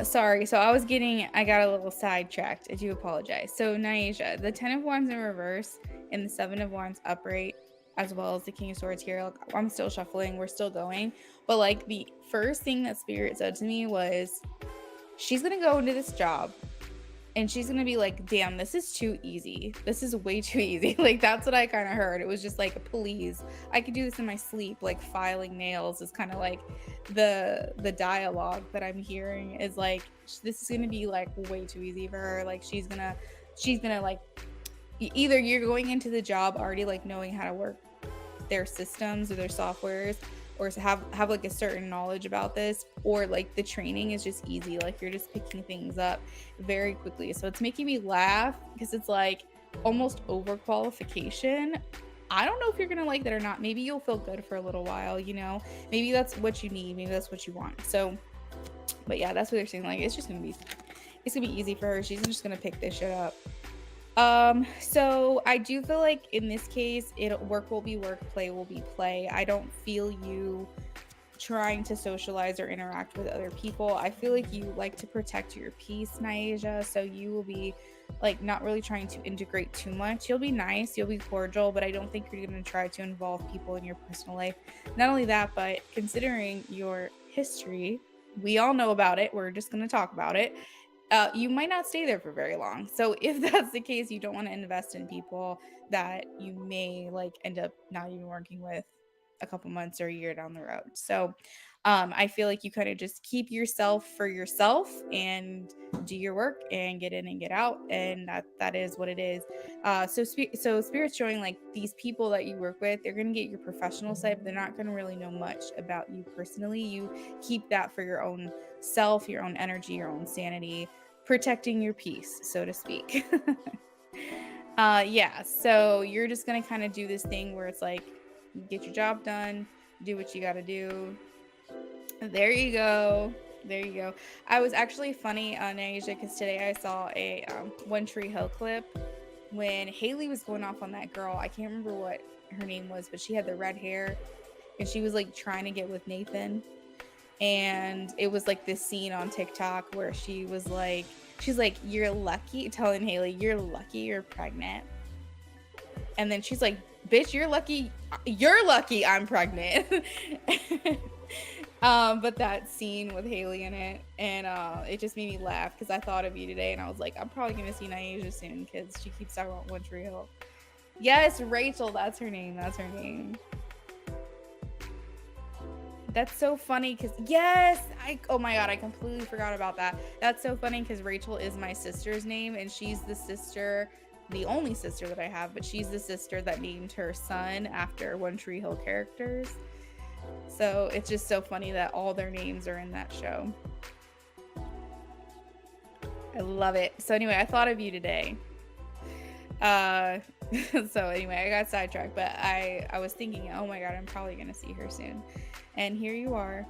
Sorry. So I got a little sidetracked. I do apologize. So Nyasia, the 10 of Wands in reverse and the 7 of Wands upright, as well as the King of Swords here. Like, I'm still shuffling. We're still going. But like the first thing that Spirit said to me was, she's going to go into this job and she's going to be like, damn, this is too easy. This is way too easy. Like, that's what I kind of heard. It was just like, please, I could do this in my sleep. Like, filing nails is kind of like the dialogue that I'm hearing is like, this is going to be like way too easy for her. Like, she's going to like, either you're going into the job already like knowing how to work their systems or their softwares, or have like a certain knowledge about this, or like the training is just easy, like you're just picking things up very quickly. So it's making me laugh because it's like almost overqualification. I don't know if you're gonna like that or not. Maybe you'll feel good for a little while, you know, maybe that's what you need, maybe that's what you want. So, but yeah, that's what they're saying. Like, it's gonna be easy for her. She's just gonna pick this shit up. So I do feel like in this case, work will be work, play will be play. I don't feel you trying to socialize or interact with other people. I feel like you like to protect your peace, Nyasia. So you will be like not really trying to integrate too much. You'll be nice, you'll be cordial, but I don't think you're going to try to involve people in your personal life. Not only that, but considering your history, we all know about it. We're just going to talk about it. You might not stay there for very long. So if that's the case, you don't want to invest in people that you may like end up not even working with a couple months or a year down the road. So I feel like you kind of just keep yourself for yourself and do your work and get in and get out, and that is what it is. So Spirit's showing like these people that you work with, they're going to get your professional side, but they're not going to really know much about you personally. You keep that for your own self, your own energy, your own sanity, protecting your peace, so to speak. Yeah, so you're just going to kind of do this thing where it's like, get your job done, do what you got to do. There you go. There you go. I was actually funny on Asia because today I saw a One Tree Hill clip when Haley was going off on that girl. I can't remember what her name was, but she had the red hair and she was like trying to get with Nathan. And it was like this scene on TikTok where she's like, you're lucky, telling Haley, you're lucky you're pregnant. And then she's like, bitch, you're lucky I'm pregnant. But that scene with Haley in it, and it just made me laugh because I thought of you today and I was like, I'm probably gonna see Nyasia soon because she keeps talking about One Tree Hill. Yes, Rachel, that's her name. That's so funny because oh my god, I completely forgot about that. That's so funny because Rachel is my sister's name, and she's the only sister that I have, but she's the sister that named her son after One Tree Hill characters. So it's just so funny that all their names are in that show. I love it. So anyway, I thought of you today. So anyway, I got sidetracked, but I was thinking, oh my god, I'm probably gonna see her soon. And here you are.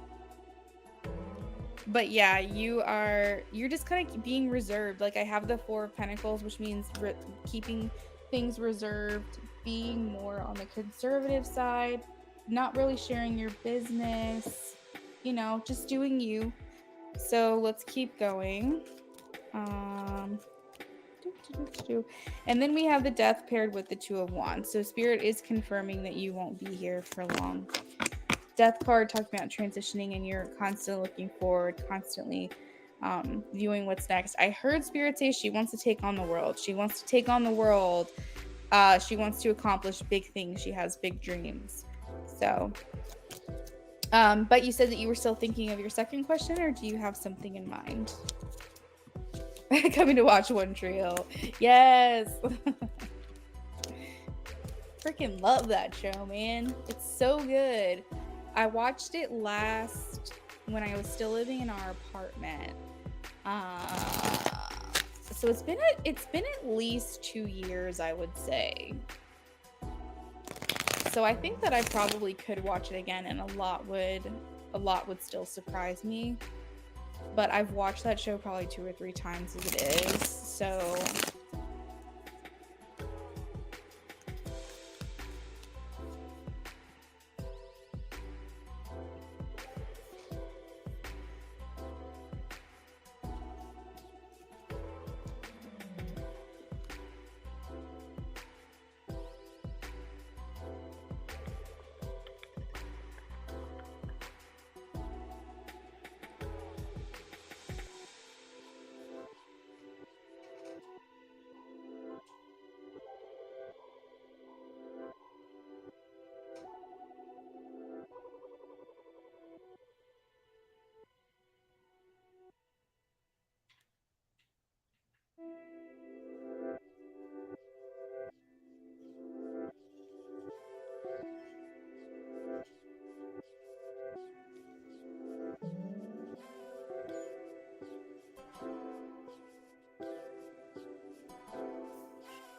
But yeah, you're just kind of being reserved. Like, I have the Four of Pentacles, which means keeping things reserved, being more on the conservative side. not really sharing your business, just doing you. So let's keep going. And then we have the Death paired with the Two of Wands. So Spirit is confirming that you won't be here for long. Death card talking about transitioning, and you're constantly looking forward, constantly viewing what's next. I heard Spirit say she wants to take on the world. She wants to take on the world. She wants to accomplish big things. She has big dreams. So, but you said that you were still thinking of your second question, or do you have something in mind? Coming to watch One Tree Hill. Yes. Freaking love that show, man. It's so good. I watched it last when I was still living in our apartment. So it's been at least 2 years, I would say. So I think that I probably could watch it again, and a lot would still surprise me. But I've watched that show probably 2 or 3 times as it is. So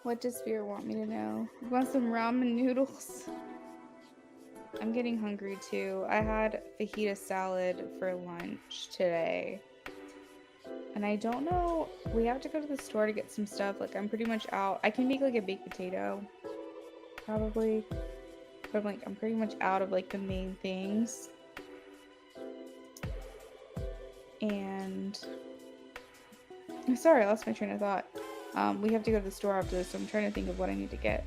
what does Spirit want me to know? You want some ramen noodles? I'm getting hungry too. I had fajita salad for lunch today. And I don't know, we have to go to the store to get some stuff. Like, I'm pretty much out. I can make like a baked potato, probably. But I'm pretty much out of like the main things. And I'm sorry, I lost my train of thought. We have to go to the store after this, so I'm trying to think of what I need to get.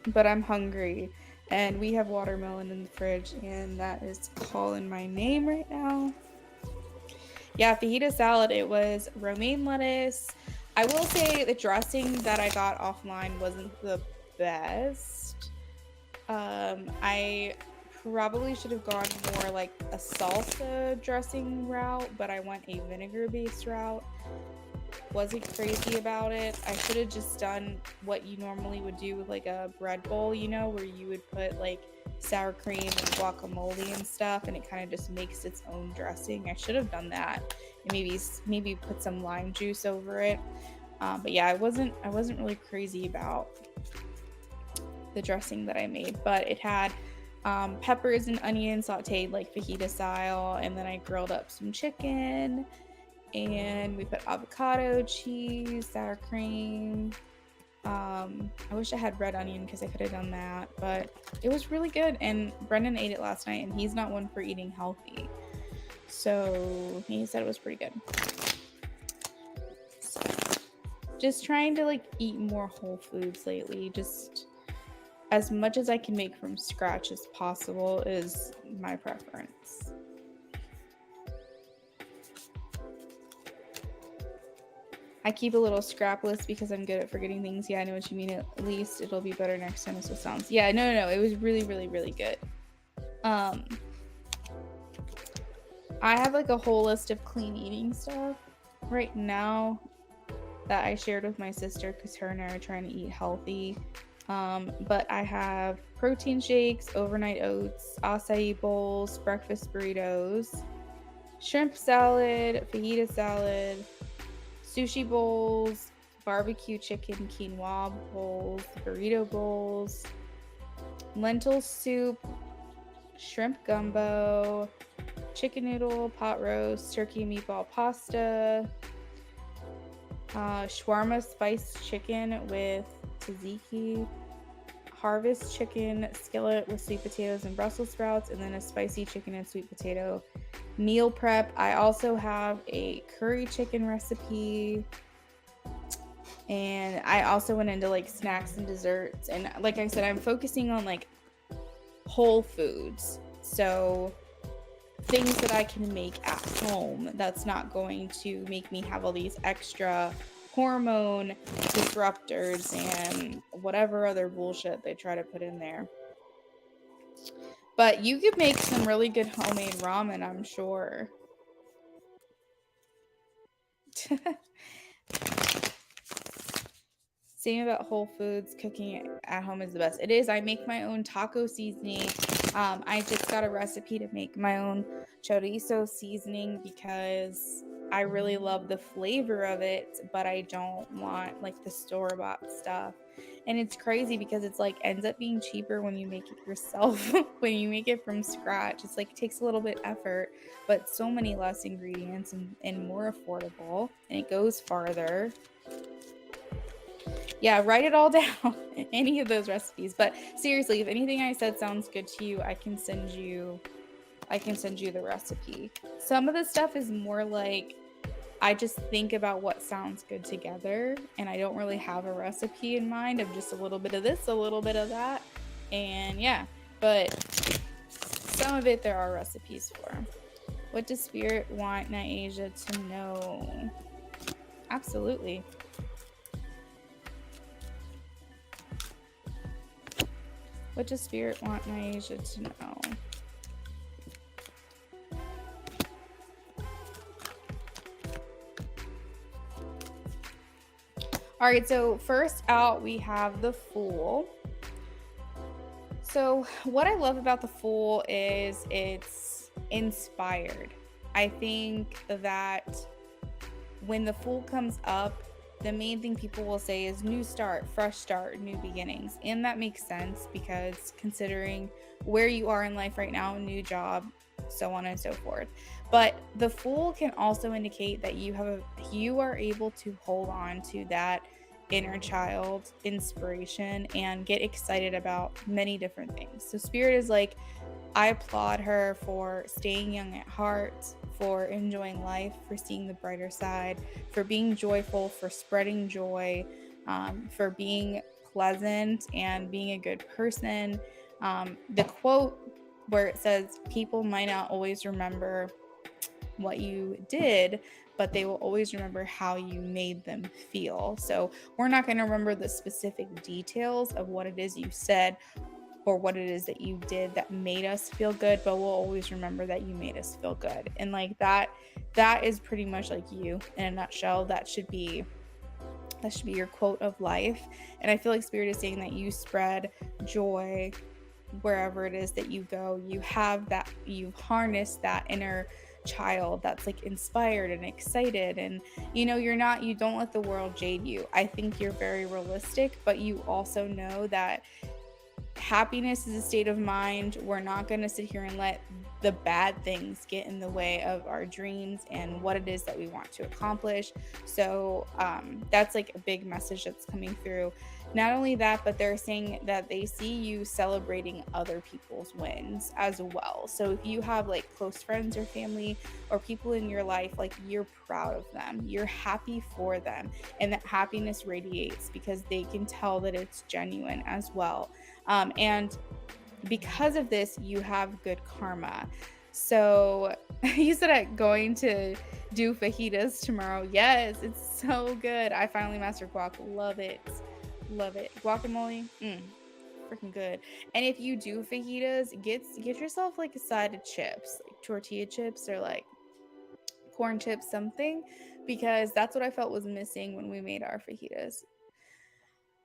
But I'm hungry, and we have watermelon in the fridge, and that is calling my name right now. Yeah, fajita salad, it was romaine lettuce. I will say the dressing that I got offline wasn't the best. I probably should have gone more like a salsa dressing route, but I went a vinegar-based route. Wasn't crazy about it. I should have just done what you normally would do with like a bread bowl, where you would put like sour cream and guacamole and stuff, and it kind of just makes its own dressing. I should have done that, and maybe put some lime juice over it. But yeah, I wasn't really crazy about the dressing that I made, but it had peppers and onions sauteed like fajita style, and then I grilled up some chicken, and we put avocado, cheese, sour cream. I wish I had red onion because I could have done that, but it was really good. And Brendan ate it last night, and he's not one for eating healthy, so he said it was pretty good. So, just trying to like eat more whole foods lately. Just as much as I can make from scratch as possible is my preference. I keep a little scrap list because I'm good at forgetting things. Yeah, I know what you mean. At least it'll be better next time. That's what sounds. Yeah, no. It was really, really, really good. I have like a whole list of clean eating stuff right now that I shared with my sister because her and I are trying to eat healthy. But I have protein shakes, overnight oats, acai bowls, breakfast burritos, shrimp salad, fajita salad, sushi bowls, barbecue chicken quinoa bowls, burrito bowls, lentil soup, shrimp gumbo, chicken noodle, pot roast, turkey meatball pasta, shawarma spiced chicken with tzatziki, harvest chicken skillet with sweet potatoes and Brussels sprouts, and then a spicy chicken and sweet potato meal prep. I also have a curry chicken recipe, and I also went into like snacks and desserts. And like I said, I'm focusing on like whole foods. So things that I can make at home that's not going to make me have all these extra hormone disruptors and whatever other bullshit they try to put in there. But you could make some really good homemade ramen, I'm sure. Same about Whole Foods. Cooking at home is the best. It is. I make my own taco seasoning. I just got a recipe to make my own chorizo seasoning because I really love the flavor of it, but I don't want like the store-bought stuff. And it's crazy because it's like ends up being cheaper when you make it yourself. When you make it from scratch, it's like it takes a little bit effort, but so many less ingredients and more affordable, and it goes farther. Yeah, write it all down, any of those recipes. But seriously, if anything I said sounds good to you, I can send you the recipe. Some of the stuff is more like I just think about what sounds good together, and I don't really have a recipe in mind of just a little bit of this, a little bit of that. And yeah, but some of it there are recipes for. What does Spirit want Nyasia to know? Absolutely. What does Spirit want Nyasia to know? All right, so first out we have the Fool. So what I love about the Fool is it's inspired. I think that when the Fool comes up, the main thing people will say is new start, fresh start, new beginnings. And that makes sense because considering where you are in life right now, new job, so on and so forth. But the Fool can also indicate that you are able to hold on to that inner child inspiration and get excited about many different things. So Spirit is like, I applaud her for staying young at heart, for enjoying life, for seeing the brighter side, for being joyful, for spreading joy, for being pleasant and being a good person. The quote where it says, people might not always remember what you did, but they will always remember how you made them feel. So we're not going to remember the specific details of what it is you said or what it is that you did that made us feel good, but we'll always remember that you made us feel good. And like that is pretty much like you in a nutshell. That should be your quote of life. And I feel like Spirit is saying that you spread joy wherever it is that you go. You have that, you've harnessed that inner child that's like inspired and excited, and you don't let the world jade you. I think you're very realistic, but you also know that happiness is a state of mind. We're not going to sit here and let the bad things get in the way of our dreams and what it is that we want to accomplish. So that's like a big message that's coming through. Not only that, but they're saying that they see you celebrating other people's wins as well. So if you have like close friends or family or people in your life, like you're proud of them, you're happy for them, and that happiness radiates because they can tell that it's genuine as well. And because of this, you have good karma. So you said I'm going to do fajitas tomorrow. Yes, it's so good. I finally mastered guac. Love it. Love it. Guacamole, freaking good. And if you do fajitas, get yourself like a side of chips, like tortilla chips or like corn chips, something, because that's what I felt was missing when we made our fajitas.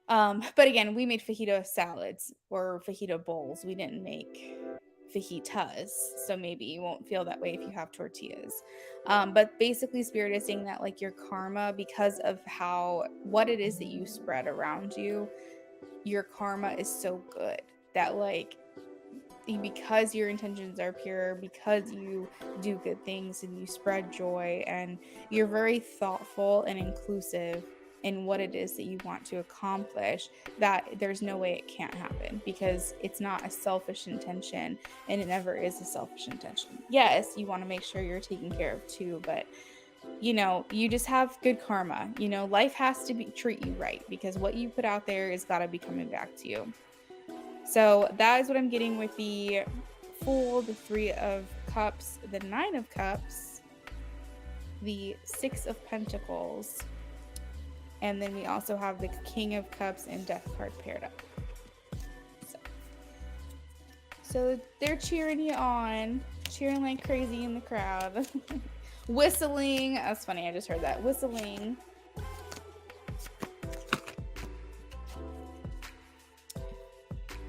But again, we made fajita salads or fajita bowls. We didn't make fajitas, so maybe you won't feel that way if you have tortillas. But basically, Spirit is saying that like your karma, because of what it is that you spread around you, your karma is so good that like because your intentions are pure, because you do good things and you spread joy and you're very thoughtful and inclusive, and what it is that you want to accomplish, that there's no way it can't happen, because it's not a selfish intention, and it never is a selfish intention. Yes, you want to make sure you're taken care of too, but you just have good karma. Life has to treat you right, because what you put out there is got to be coming back to you. So that is what I'm getting with the Fool, the Three of Cups, the Nine of Cups, the Six of Pentacles, and then we also have the King of Cups and Death card paired up. So they're cheering you on, cheering like crazy in the crowd. Whistling. That's funny, I just heard that. Whistling.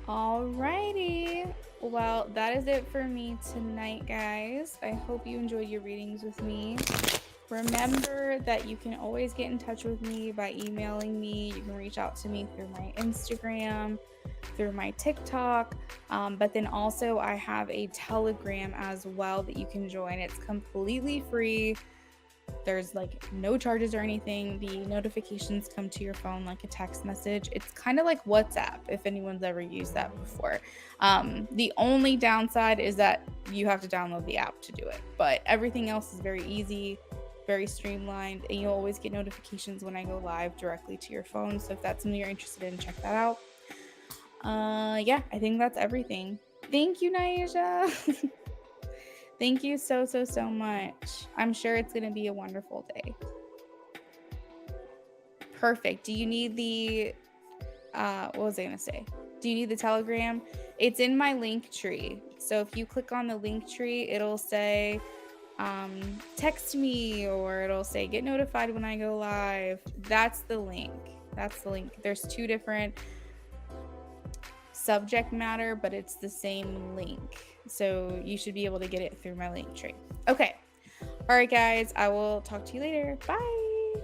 Alrighty. Well, that is it for me tonight, guys. I hope you enjoyed your readings with me. Remember that you can always get in touch with me by emailing me. You can reach out to me through my Instagram, through my TikTok, but then also I have a Telegram as well that you can join. It's completely free. There's like no charges or anything. The notifications come to your phone like a text message. It's kind of like WhatsApp, if anyone's ever used that before. The only downside is that you have to download the app to do it, but everything else is very easy, very streamlined, and you'll always get notifications when I go live directly to your phone. So if that's something you're interested in, check that out. Yeah, I think that's everything. Thank you, Naija. Thank you so much. I'm sure it's going to be a wonderful day. Perfect. Do you need the, what was I going to say? Do you need the Telegram? It's in my link tree. So if you click on the link tree, it'll say, text me, or it'll say get notified when I go live. That's the link. There's two different subject matter, but it's the same link. So you should be able to get it through my link tree. Okay. All right, guys. I will talk to you later. Bye.